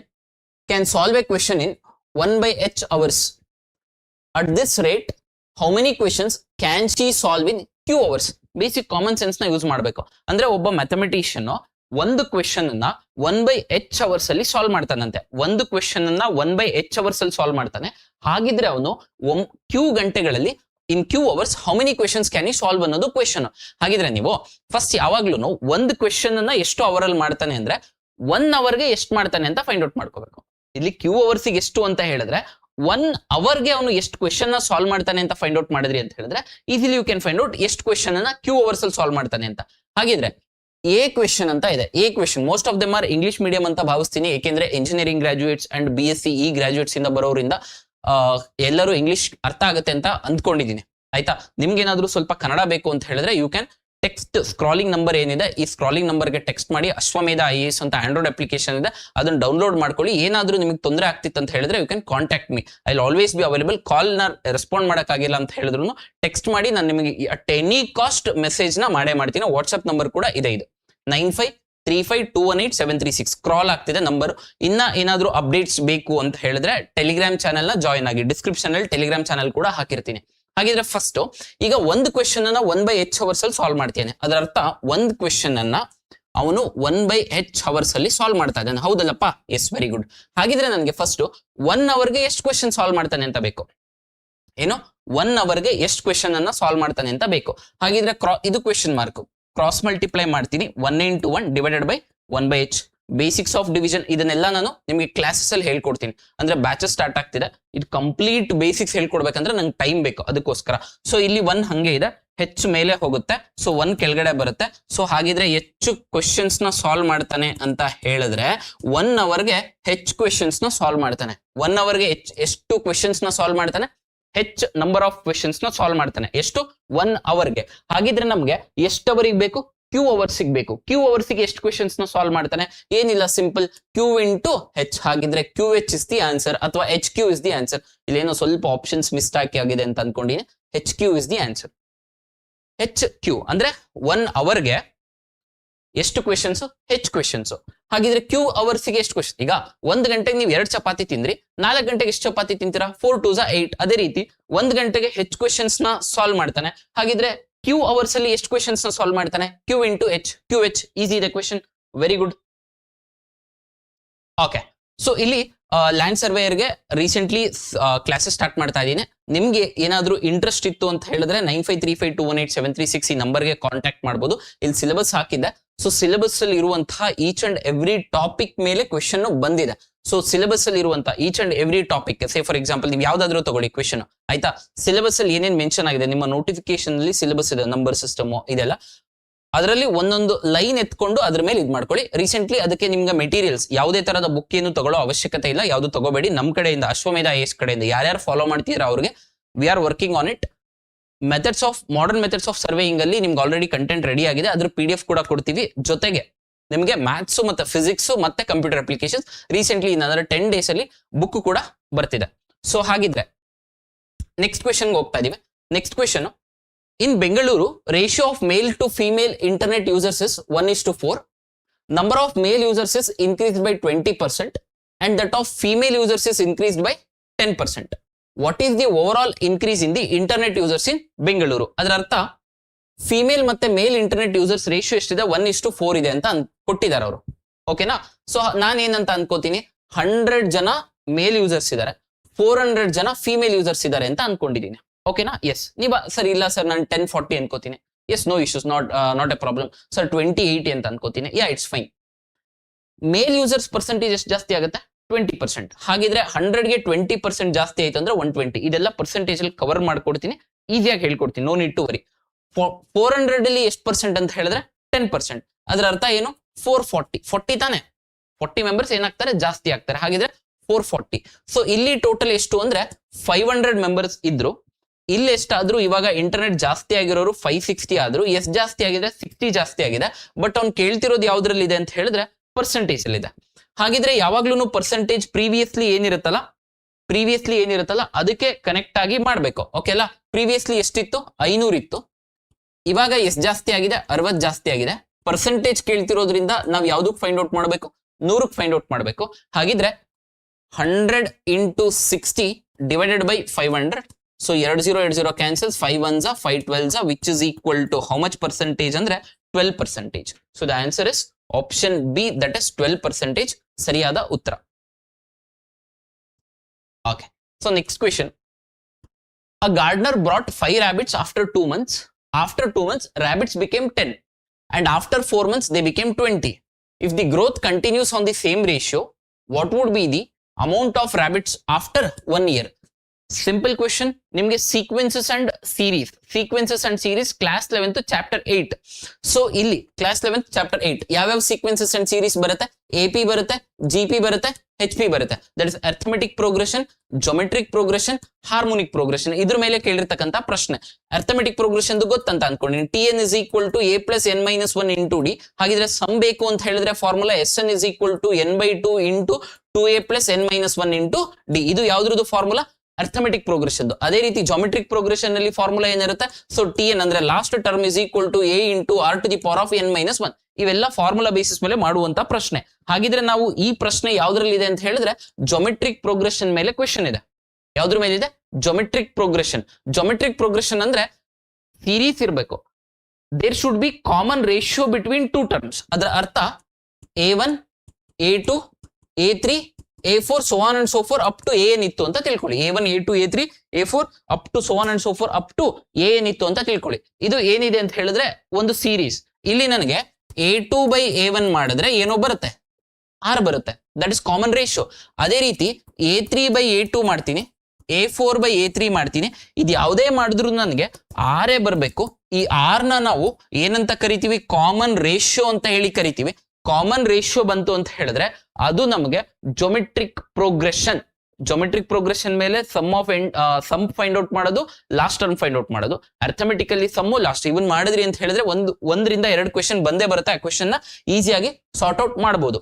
can solve a question in 1/h hours. At this rate, how many questions can she solve in q hours? Basic common sense ನ ಯೂಸ್ ಮಾಡಬೇಕು. ಅಂದ್ರೆ ಒಬ್ಬ ಮ್ಯಾಥಮೆಟಿಷಿಯನ್ ಒಂದು ಕ್ವೆಶನ್ ಅನ್ನ 1/h ಅವರ್ಸ್ ಅಲ್ಲಿ ಸಾಲ್ವ್ ಮಾಡ್ತಾನಂತೆ. ಒಂದು ಕ್ವೆಶನ್ ಅನ್ನ 1/h ಅವರ್ಸ್ ಅಲ್ಲಿ ಸಾಲ್ವ್ ಮಾಡ್ತಾನೆ. ಹಾಗಿದ್ರೆ ಅವನು ಕ್ಯೂ ಗಂಟೆಗಳಲ್ಲಿ in Q hours how many questions can I solve ಅನ್ನೋದು ಕ್ವೆಶನ್. ಹಾಗಿದ್ರೆ ನೀವು ಫಸ್ಟ್ ಯಾವಾಗ್ಲೂ ಒಂದು ಕ್ವೆಶನ್ ಅನ್ನ ಎಷ್ಟು ಅವರ್ ಅಲ್ಲಿ ಮಾಡ್ತಾನೆ ಅಂದ್ರೆ 1 ಅವರ್ಗೆ ಎಷ್ಟು ಮಾಡ್ತಾನೆ ಅಂತ ಫೈಂಡ್ ಔಟ್ ಮಾಡ್ಕೋಬೇಕು. ಇಲ್ಲಿ ಕ್ಯೂ ಅವರ್ಸಿಗೆ ಎಷ್ಟು ಅಂತ ಹೇಳಿದ್ರೆ 1 ಅವರ್ಗೆ ಅವನು ಎಷ್ಟು ಕ್ವೆಶನ್ ನ ಸಾಲ್ವ್ ಮಾಡ್ತಾನೆ ಅಂತ ಫೈಂಡ್ ಔಟ್ ಮಾಡಿದ್ರಿ ಅಂತ ಹೇಳಿದ್ರೆ easily you can find out ಎಷ್ಟು ಕ್ವೆಶನ್ ಅನ್ನ ಕ್ಯೂ ಅವರ್ಸ್ ಅಲ್ಲಿ ಸಾಲ್ವ್ ಮಾಡ್ತಾನೆ ಅಂತ. ಹಾಗಿದ್ರೆ ಎ ಕ್ವೆಶನ್ ಅಂತ ಇದೆ. A question most of them are English medium ಅಂತ ಭಾವಿಸ್ತೀನಿ. ಏಕೆಂದ್ರೆ ಇಂಜಿನಿಯರಿಂಗ್ ಗ್ರಾಜುಯೇಟ್ಸ್ ಅಂಡ್ BSc ಈ ಗ್ರಾಜುಯೇಟ್ಸ್ ಇಂದ ಬರೋರಿಂದ ಎಲ್ಲರೂ ಇಂಗ್ಲಿಷ್ ಅರ್ಥ ಆಗುತ್ತೆ ಅಂತ ಅಂದ್ಕೊಂಡಿದ್ದೀನಿ. ಆಯ್ತಾ? ನಿಮ್ಗೆ ಏನಾದ್ರು ಸ್ವಲ್ಪ ಕನ್ನಡ ಬೇಕು ಅಂತ ಹೇಳಿದ್ರೆ you can text scrolling number ಏನಿದೆ ಈ ಸ್ಕ್ರಾಲಿಂಗ್ ನಂಬರ್ಗೆ ಟೆಕ್ಸ್ಟ್ ಮಾಡಿ. ಅಶ್ವಮೇಧ IAS ಅಂತ ಆಂಡ್ರಾಯ್ಡ್ ಅಪ್ಲಿಕೇಶನ್ ಇದೆ, ಅದನ್ನ ಡೌನ್ಲೋಡ್ ಮಾಡ್ಕೊಳ್ಳಿ. ಏನಾದ್ರೂ ನಿಮಗೆ ತೊಂದರೆ ಆಗ್ತಿತ್ತು ಅಂತ ಹೇಳಿದ್ರೆ you can contact me, I will always be available. Call ನ ರೆಸ್ಪಾಂಡ್ ಮಾಡಕ್ಕಾಗಿಲ್ಲ ಅಂತ ಹೇಳಿದ್ರು ಟೆಕ್ಸ್ಟ್ ಮಾಡಿ, ನಾನು ನಿಮಗೆ ಅಟ್ ಎನಿ ಕಾಸ್ಟ್ ಮೆಸೇಜ್ ನ ಮಾಡೇ ಮಾಡ್ತೀನಿ. ವಾಟ್ಸ್ಆಪ್ ನಂಬರ್ ಕೂಡ ಇದೆ, ಇದು 9535218736 ಸ್ಕ್ರಾಲ್ ಆಗ್ತಿದೆ ನಂಬರ್. ಇನ್ನ ಏನಾದ್ರೂ ಅಪ್ಡೇಟ್ಸ್ ಬೇಕು ಅಂತ ಹೇಳಿದ್ರೆ ಟೆಲಿಗ್ರಾಮ್ ಚಾನೆಲ್ ನ ಜಾಯಿನ್ ಆಗಿ, ಡಿಸ್ಕ್ರಿಪ್ಷನ್ ಅಲ್ಲಿ ಟೆಲಿಗ್ರಾಮ್ ಚಾನೆಲ್ ಕೂಡ ಹಾಕಿರ್ತೀನಿ. ಹಾಗಿದ್ರೆ ಫಸ್ಟ್ ಈಗ ಒಂದು ಕ್ವೆಶನ್ ಅನ್ನ 1/h ಅವರ್ಸ್ ಅಲ್ಲಿ ಸಾಲ್ವ್ ಮಾಡ್ತೇನೆ. ಅದರ ಅರ್ಥ ಒಂದು ಕ್ವೆಶನ್ ಅನ್ನ ಅವನು 1/h ಅವರ್ಸ್ ಅಲ್ಲಿ ಸಾಲ್ವ್ ಮಾಡ್ತಾ ಇದ್ದಾನೆ. ಹೌದಲ್ಲಪ್ಪ? Yes, very good. ಹಾಗಿದ್ರೆ ನನಗೆ ಫಸ್ಟ್ 1 ಅವರ್ಗೆ ಎಷ್ಟು ಕ್ವೆಶನ್ ಸಾಲ್ವ್ ಮಾಡ್ತಾನೆ ಅಂತ ಬೇಕು. ಏನು 1 ಅವರ್ಗೆ ಎಷ್ಟು ಕ್ವೆಶನ್ ಅನ್ನ ಸಾಲ್ವ್ ಮಾಡ್ತಾನೆ ಅಂತ ಬೇಕು. ಹಾಗಿದ್ರೆ ಇದು ಕ್ವೆಶನ್ ಮಾರ್ಕ್ ಕ್ರಾಸ್ ಮಲ್ಟಿಪ್ಲೈ ಮಾಡ್ತೀನಿ. 1 into 1 divided by 1/h. Basics of division ಇದನ್ನೆಲ್ಲ ನಾನು ನಿಮಗೆ ಕ್ಲಾಸಸ್ ಅಲ್ಲಿ ಹೇಳ್ಕೊಡ್ತೀನಿ. ಅಂದ್ರೆ ಬ್ಯಾಚಸ್ ಸ್ಟಾರ್ಟ್ ಆಗ್ತಿದೆ, ಇದು ಕಂಪ್ಲೀಟ್ ಬೇಸಿಕ್ಸ್ ಹೇಳ್ಕೊಡ್ಬೇಕಂದ್ರೆ ನಂಗೆ ಟೈಮ್ ಬೇಕು, ಅದಕ್ಕೋಸ್ಕರ. ಸೊ ಇಲ್ಲಿ 1 ಹಂಗೆ ಇದೆ, ಹೆಚ್ಚು ಮೇಲೆ ಹೋಗುತ್ತೆ, ಸೊ 1 ಕೆಳಗಡೆ ಬರುತ್ತೆ. ಸೊ ಹಾಗಿದ್ರೆ ಹೆಚ್ಚು ಕ್ವೆಶನ್ಸ್ ನ ಸಾಲ್ವ್ ಮಾಡ್ತಾನೆ ಅಂತ ಹೇಳಿದ್ರೆ 1 ಅವರ್ಗೆ ಹೆಚ್ಚು ಕ್ವೆಶನ್ಸ್ ನ ಸಾಲ್ವ್ ಮಾಡ್ತಾನೆ. 1 ಅವರ್ಗೆ ಎಷ್ಟು ಕ್ವೆಶನ್ಸ್ ನ ಸಾಲ್ವ್ ಮಾಡ್ತಾನೆ? ಹೆಚ್ಚು ನಂಬರ್ ಆಫ್ ಕ್ವೆಶನ್ಸ್ ನ ಸಾಲ್ವ್ ಮಾಡ್ತಾನೆ. ಎಷ್ಟು? 1 ಅವರ್ಗೆ. ಹಾಗಿದ್ರೆ ನಮ್ಗೆ ಎಷ್ಟು ಅವರಿಗೆ ಬೇಕು? ಕ್ಯೂ ಅವರ್ಸ್ ಸಿಗ್ಬೇಕು. ಕ್ಯೂ ಅವರ್ಸಿಗೆ ಎಷ್ಟು ಕ್ವೆಶನ್ಸ್ ನ ಸಾಲ್ವ್ ಮಾಡ್ತಾನೆ? ಏನಿಲ್ಲ, ಸಿಂಪಲ್ ಕ್ಯೂ ಇಂಟು ಹೆಚ್. ಹಾಗಿದ್ರೆ QH ಇಸ್ ದಿ ಆನ್ಸರ್ ಅಥವಾ HQ ಇಸ್ ದಿ ಆನ್ಸರ್. ಇಲ್ಲೇನೋ ಸ್ವಲ್ಪ ಆಪ್ಷನ್ಸ್ ಮಿಸ್ಟೇಕ್ ಆಗಿದೆ ಅಂತ ಅನ್ಕೊಂಡಿನಿ. HQ is the answer. HQ ಅಂದ್ರೆ 1 ಅವರ್ಗೆ ಎಷ್ಟು ಕ್ವೆಶನ್ಸ್? ಹೆಚ್ಚು ಕ್ವೆಶನ್ಸ್. ಹಾಗಿದ್ರೆ ಕ್ಯೂ ಅವರ್ಸಿಗೆ ಎಷ್ಟು ಕ್ವೆಶನ್? ಈಗ 1 ಗಂಟೆಗೆ ನೀವು 2 ಚಪಾತಿ ತಿಂದ್ರಿ, 4 ಗಂಟೆಗೆ ಎಷ್ಟು ಚಪಾತಿ ತಿಂತೀರಾ? 4 2s 8. ಅದೇ ರೀತಿ 1 ಗಂಟೆಗೆ ಹೆಚ್ಚು ಕ್ವೆಶನ್ಸ್ ನ ಸಾಲ್ವ್ ಮಾಡ್ತಾನೆ. ಹಾಗಿದ್ರೆ ಕ್ಯೂ ಅವರ್ಸ್ ಅಲ್ಲಿ ಎಷ್ಟು ಕ್ವೆಶನ್ಸ್ ನ ಸಾಲ್ವ್ ಮಾಡ್ತಾನೆ? Q into H. QH easy ಇದೆ question, very good. Okay, so ಇಲ್ಲಿ ಲ್ಯಾಂಡ್ ಸರ್ವೇಯರ್ಗೆ ರೀಸೆಂಟ್ಲಿ ಕ್ಲಾಸಸ್ ಸ್ಟಾರ್ಟ್ ಮಾಡ್ತಾ ಇದ್ದೀನಿ. ನಿಮ್ಗೆ ಏನಾದ್ರೂ ಇಂಟ್ರೆಸ್ಟ್ ಇತ್ತು ಅಂತ ಹೇಳಿದ್ರೆ 9535218736 ಈ ನಂಬರ್ಗೆ ಕಾಂಟ್ಯಾಕ್ಟ್ ಮಾಡಬಹುದು. ಇಲ್ಲಿ ಸಿಲೆಬಸ್ ಹಾಕಿದ್ದೆ. ಸೊ ಸಿಲೆಬಸ್ ಅಲ್ಲಿ ಇರುವಂತಹ ಈಚ್ ಅಂಡ್ ಎವ್ರಿ ಟಾಪಿಕ್ ಮೇಲೆ ಕ್ವೆಶನ್ ಬಂದಿದೆ. ಸೊ ಸಿಲೆಬಸ್ ಅಲ್ಲಿ ಇರುವಂತಹ each and every topic, say for example ನೀವು ಯಾವ್ದಾದ್ರು ತಗೊಳ್ಳಿ ಕ್ವೆಶನ್, ಆಯ್ತಾ? ಸಿಲೆಬಸ್ ಅಲ್ಲಿ ಏನೇನ್ ಮೆನ್ಷನ್ ಆಗಿದೆ ನಿಮ್ಮ ನೋಟಿಫಿಕೇಶನ್ ಅಲ್ಲಿ ಸಿಲೆಬಸ್ ಇದೆ, ನಂಬರ್ ಸಿಸ್ಟಮ್ ಇದೆಲ್ಲ, ಅದರಲ್ಲಿ ಒಂದೊಂದು ಲೈನ್ ಎತ್ಕೊಂಡು ಅದ್ರ ಮೇಲೆ ಇದು ಮಾಡ್ಕೊಳ್ಳಿ. ರೀಸೆಂಟ್ಲಿ ಅದಕ್ಕೆ ನಿಮ್ಗೆ ಮೆಟೀರಿಯಲ್ಸ್ ಯಾವುದೇ ತರದ ಬುಕ್ ಏನು ತಗೊಳ್ಳೋ ಅವಶ್ಯಕತೆ ಇಲ್ಲ, ಯಾವ್ದು ತಗೋಬೇಡಿ. ನಮ್ಮ ಕಡೆಯಿಂದ ಅಶ್ವಮೇಧ IAS ಕಡೆಯಿಂದ ಯಾರ್ಯಾರು ಫಾಲೋ ಮಾಡ್ತೀರಾ ಅವ್ರಿಗೆ we are working on it. Modern methods of surveying ಅಲ್ಲಿ ನಿಮ್ಗೆ ಆಲ್ರೆಡಿ ಕಂಟೆಂಟ್ ರೆಡಿ ಆಗಿದೆ, ಅದ್ರ PDF ಕೂಡ ಕೊಡ್ತೀವಿ. ಜೊತೆಗೆ ನಿಮಗೆ ಮ್ಯಾಥ್ಸ್ ಮತ್ತೆ ಫಿಸಿಕ್ಸ್ ಮತ್ತೆ ಕಂಪ್ಯೂಟರ್ ಅಪ್ಲಿಕೇಶನ್ಸ್ ರೀಸೆಂಟ್ಲಿ ಇನ್ನೊಂದು 10 days ಅಲ್ಲಿ ಬುಕ್ ಕೂಡ ಬರ್ತಿದೆ. ಸೊ ಹಾಗಿದ್ರೆ ನೆಕ್ಸ್ಟ್ ಕ್ವೆಶನ್ ಹೋಗ್ತಾ ಇದೀವಿ. Next question, in Bengaluru ratio of male to female internet users is 1:4. Number of male users is increased by 20% and that of female users is increased by 10%. What is the overall increase in the internet users in Bengaluru? ಅದರ ಅರ್ಥ ಫಿಮೇಲ್ ಮತ್ತೆ ಮೇಲ್ ಇಂಟರ್ನೆಟ್ ಯೂಸರ್ಸ್ ರೇಷಿಯೋ ಎಷ್ಟಿದೆ 1:4 ಇದೆ ಅಂತ ಕೊಟ್ಟಿದ್ದಾರೆ ಅವರು. ಓಕೆನಾ? ಸೊ ನಾನು ಏನಂತ ಅನ್ಕೋತೀನಿ, 100 ಜನ ಮೇಲ್ ಯೂಸರ್ಸ್ ಇದ್ದಾರೆ, 400 ಜನ ಫಿಮೇಲ್ ಯೂಸರ್ಸ್ ಇದ್ದಾರೆ ಅಂತ ಅನ್ಕೊಂಡಿದ್ದೀನಿ. ಓಕೆನಾ? ಎಸ್. ನೀವ ಸರ್ ಇಲ್ಲ ಸರ್ ನಾನು 1040 ಅನ್ಕೋತೀನಿ. Yes, no issues, not a problem. Sir 2080 ಅಂತ ಅನ್ಕೋತೀನಿ. Yeah, it's fine. Male users percentage ಎಷ್ಟು ಜಾಸ್ತಿ ಆಗುತ್ತೆ? 20%. ಹಾಗಿದ್ರೆ 100ಗೆ 20% ಜಾಸ್ತಿ ಆಯ್ತು ಅಂದ್ರೆ 120. ಇದೆಲ್ಲ ಪರ್ಸೆಂಟೇಜ್ ಅಲ್ಲಿ ಕವರ್ ಮಾಡ್ಕೊಡ್ತೀನಿ, ಈಸಿಯಾಗಿ ಹೇಳ್ಕೊಡ್ತೀನಿ, ನೋ ನೀಡ್ ಟು ವರಿ. 400 ಅಲ್ಲಿ ಎಷ್ಟು ಪರ್ಸೆಂಟ್ ಅಂತ ಹೇಳಿದ್ರೆ 10%. ಅದರ ಅರ್ಥ ಏನು? 440 ತಾನೆ. 40 ಮೆಂಬರ್ಸ್ ಏನಾಗ್ತಾರೆ? ಜಾಸ್ತಿ ಆಗ್ತಾರೆ. ಹಾಗಿದ್ರೆ 440. ಸೊ ಇಲ್ಲಿ ಟೋಟಲ್ ಎಷ್ಟು ಅಂದ್ರೆ 500 ಮೆಂಬರ್ಸ್ ಇದ್ರು. ಇಲ್ಲಿ ಎಷ್ಟಾದ್ರೂ ಇವಾಗ ಇಂಟರ್ನೆಟ್ ಜಾಸ್ತಿ ಆಗಿರೋರು 560 ಆದ್ರು. ಎಷ್ಟು ಜಾಸ್ತಿ ಆಗಿದೆ? 60 ಜಾಸ್ತಿ ಆಗಿದೆ. ಬಟ್ ಅವ್ನು ಕೇಳ್ತಿರೋದು ಯಾವ್ದ್ರಲ್ಲಿ ಇದೆ ಅಂತ ಹೇಳಿದ್ರೆ ಪರ್ಸೆಂಟೇಜ್ ಅಲ್ಲಿ ಇದೆ. ಹಾಗಿದ್ರೆ ಯಾವಾಗ್ಲೂ ಪರ್ಸೆಂಟೇಜ್ ಪ್ರೀವಿಯಸ್ಲಿ ಏನಿರುತ್ತಲ್ಲ ಅದಕ್ಕೆ ಕನೆಕ್ಟ್ ಆಗಿ ಮಾಡ್ಬೇಕು. ಓಕೆ ಅಲ್ಲ? ಪ್ರೀವಿಯಸ್ಲಿ ಎಷ್ಟಿತ್ತು? 500 ಇತ್ತು. ಇವಾಗ ಎಷ್ಟು ಜಾಸ್ತಿ ಆಗಿದೆ? 60 ಜಾಸ್ತಿ ಆಗಿದೆ. ಪರ್ಸೆಂಟೇಜ್ ಕೇಳ್ತಿರೋದ್ರಿಂದ ನಾವು ಯಾವ್ದಕ್ಕೆ ಫೈಂಡ್ ಔಟ್ ಮಾಡಬೇಕು? 100ಕ್ಕೆ ಫೈಂಡ್ ಔಟ್ ಮಾಡಬೇಕು. ಹಾಗಿದ್ರೆ 100 into 60 divided by 500. So 20 cancels, 5 1s 5 12s, which is equal to how much percentage ಅಂದ್ರೆ 12%. So the answer is option B, that is 12% ಸರಿಯಾದ ಉತ್ತರ. Okay, so next question. A gardener brought 5 rabbits after 2 months. After 2 months, rabbits became 10. And after 4 months, they became 20. If the growth continues on the same ratio, what would be the amount of rabbits after 1 year? Simple question. ನಿಮಗೆ sequences and series class 11th chapter 8. So ಇಲ್ಲಿ ಕ್ಲಾಸ್ 11th ಚಾಪ್ಟರ್ 8 ಯಾವ್ಯಾವ ಸೀಕ್ವೆನ್ಸಸ್ ಅಂಡ್ ಸೀರೀಸ್ ಬರುತ್ತೆ? AP ಬರುತ್ತೆ, GP ಬರುತ್ತೆ, HP ಬರುತ್ತೆ. That is arithmetic progression, geometric progression, harmonic progression. ಇದ್ರ ಮೇಲೆ ಕೇಳಿರ್ತಕ್ಕಂಥ ಪ್ರಶ್ನೆ. ಅರ್ಥಮೆಟಿಕ್ ಪ್ರೋಗ್ರೆಷನ್ ಗೊತ್ತಂತ ಅನ್ಕೊಂಡಿನಿ. TN is equal to A plus N minus 1 into D. ಹಾಗಿದ್ರೆ ಸಮ್ ಬೇಕು ಅಂತ ಹೇಳಿದ್ರೆ formula SN is equal to N/2 into 2A plus N minus 1 into D. ಇದು ಯಾವ್ದ್ರದ್ದು ಫಾರ್ಮುಲಾ? Arithmetic progression. ಅದೇ ರೀತಿ ಜಾಮೆಟ್ರಿಕ್ ಪ್ರೋಗ್ರೆಷನ್ ನಲ್ಲಿ ಫಾರ್ಮುಲಾ ಏನಿರುತ್ತೆ? ಸೊ TN ಅಂದ್ರೆ last term is equal to A into R to the power of N minus 1. ಇವೆಲ್ಲ ಫಾರ್ಮುಲಾ ಬೇಸಿಸ್ ಮೇಲೆ ಮಾಡುವಂತ ಪ್ರಶ್ನೆ. ಹಾಗಿದ್ರೆ ನಾವು ಈ ಪ್ರಶ್ನೆ ಯಾವ್ದ್ರಲ್ಲಿ ಇದೆ ಅಂತ ಹೇಳಿದ್ರೆ ಜೊಮೆಟ್ರಿಕ್ ಪ್ರೋಗ್ರೆಷನ್ ಮೇಲೆ ಕ್ವೆಶ್ಚನ್ ಇದೆ. ಯಾವ್ದ್ರ ಮೇಲೆ ಇದೆ? Geometric progression. ಜೊಮೆಟ್ರಿಕ್ ಪ್ರೋಗ್ರೆಷನ್ ಅಂದ್ರೆ ಸೀರೀಸ್ ಇರಬೇಕು. There should be common ratio between 2 terms. ಅದರ ಅರ್ಥ A1, A2, A3, A4 so on and so forth up to AN ಇತ್ತು ಅಂತ ತಿಳ್ಕೊಳ್ಳಿ. A1, A2, A3, A4 up to so on and so forth up to AN ಇತ್ತು ಅಂತ ತಿಳ್ಕೊಳ್ಳಿ. ಇದು ಏನಿದೆ ಅಂತ ಹೇಳಿದ್ರೆ ಒಂದು ಸೀರೀಸ್. ಇಲ್ಲಿ ನನಗೆ A2 by A1 ಮಾಡಿದ್ರೆ ಏನೋ ಬರುತ್ತೆ? R ಬರುತ್ತೆ. That is common ratio. ಅದೇ ರೀತಿ A3 by A2 ಮಾಡ್ತೀನಿ, A4 by A3 ಮಾಡ್ತೀನಿ. ಇದು ಯಾವುದೇ ಮಾಡಿದ್ರು ನನಗೆ R ಬರಬೇಕು. ಈ R ನ ನಾವು ಏನಂತ ಕರಿತೀವಿ? ಕಾಮನ್ ರೇಷಿಯೋ ಅಂತ ಹೇಳಿ ಕರಿತೀವಿ. ಕಾಮನ್ ರೇಷಿಯೋ ಬಂತು ಅಂತ ಹೇಳಿದ್ರೆ ಅದು ನಮಗೆ ಜೊಮೆಟ್ರಿಕ್ ಪ್ರೋಗ್ರೆಷನ್ ಮೇಲೆ ಸಮ್ ಫೈಂಡ್ ಔಟ್ ಮಾಡೋದು, ಲಾಸ್ಟ್ ಟರ್ಮ್ ಫೈಂಡ್ ಔಟ್ ಮಾಡೋದು. ಅರ್ಥಮೆಟಿಕಲಿ ಸಮ್ಮು ಲಾಸ್ಟ್ ಇವನ್ ಮಾಡಿದ್ರಿ ಅಂತ ಹೇಳಿದ್ರೆ 1ರಿಂದ 2 ಕ್ವೆಶ್ಚನ್ ಬಂದೇ ಬರುತ್ತೆ. ಆ ಕ್ವೆಶ್ಚನ್ ನ ಈಸಿಯಾಗಿ ಸಾರ್ಟ್ ಔಟ್ ಮಾಡಬಹುದು.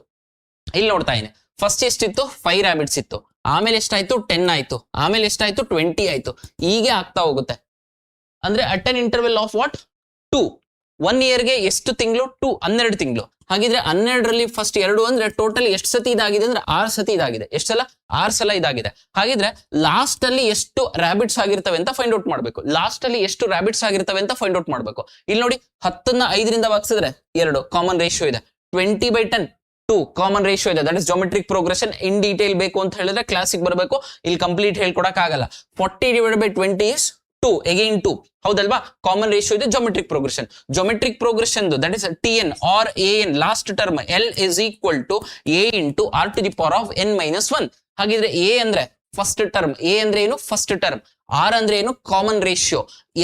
ಇಲ್ಲಿ ನೋಡ್ತಾ ಇದ್ದೀನಿ, ಫಸ್ಟ್ ಎಷ್ಟಿತ್ತು? 5 ರ್ಯಾಬಿಟ್ಸ್ ಇತ್ತು. ಆಮೇಲೆ ಎಷ್ಟಾಯ್ತು? 10 ಆಯ್ತು. ಆಮೇಲೆ ಎಷ್ಟಾಯ್ತು? 20 ಆಯ್ತು. ಹೀಗೆ ಆಗ್ತಾ ಹೋಗುತ್ತೆ. ಅಂದ್ರೆ at an interval of what? 2. 1 ಇಯರ್ಗೆ ಎಷ್ಟು ತಿಂಗಳು? 12 ತಿಂಗಳು. ಹಾಗಿದ್ರೆ 12ರಲ್ಲಿ ಫಸ್ಟ್ 2 ಅಂದ್ರೆ ಟೋಟಲ್ ಎಷ್ಟು ಸತಿ ಇದಾಗಿದೆ ಅಂದ್ರೆ 6 ಸತಿ ಇದಾಗಿದೆ. ಎಷ್ಟು ಸಲ? 6 ಸಲ ಇದಾಗಿದೆ. ಹಾಗಿದ್ರೆ ಲಾಸ್ಟ್ ಅಲ್ಲಿ ಎಷ್ಟು ರ್ಯಾಬಿಟ್ಸ್ ಆಗಿರ್ತವೆ ಅಂತ ಫೈಂಡ್ ಔಟ್ ಮಾಡ್ಬೇಕು. ಇಲ್ಲಿ ನೋಡಿ, 10ನ್ನ 5ರಿಂದ ಭಾಗಿಸಿದ್ರೆ 2 ಕಾಮನ್ ರೇಷಿಯೋ ಇದೆ. 20 by 10 2 ಕಾಮನ್ ರೇಷಿಯೋ ಇದೆ. That is geometric progression. In detail ಬೇಕು ಅಂತ ಹೇಳಿದ್ರೆ ಕ್ಲಾಸಿಗೆ ಬರಬೇಕು. ಇಲ್ಲಿ ಕಂಪ್ಲೀಟ್ ಹೇಳ್ಕೊಡಕ್ ಆಗಲ್ಲ. 40 divided by 20 is 2 again 2. ಹೌದಲ್ವಾ? ಕಾಮನ್ ರೇಷಿಯೋ ಇದೆ geometric progression. That is TN or AN last term L is equal to A into R to the power of N minus 1. ಹಾಗಿದ್ರೆ A ಅಂದ್ರೆ ಫಸ್ಟ್ ಟರ್ಮ್, A ಅಂದ್ರೆ ಏನು? First term. R ಅಂದ್ರೆ ಏನು? Common ratio.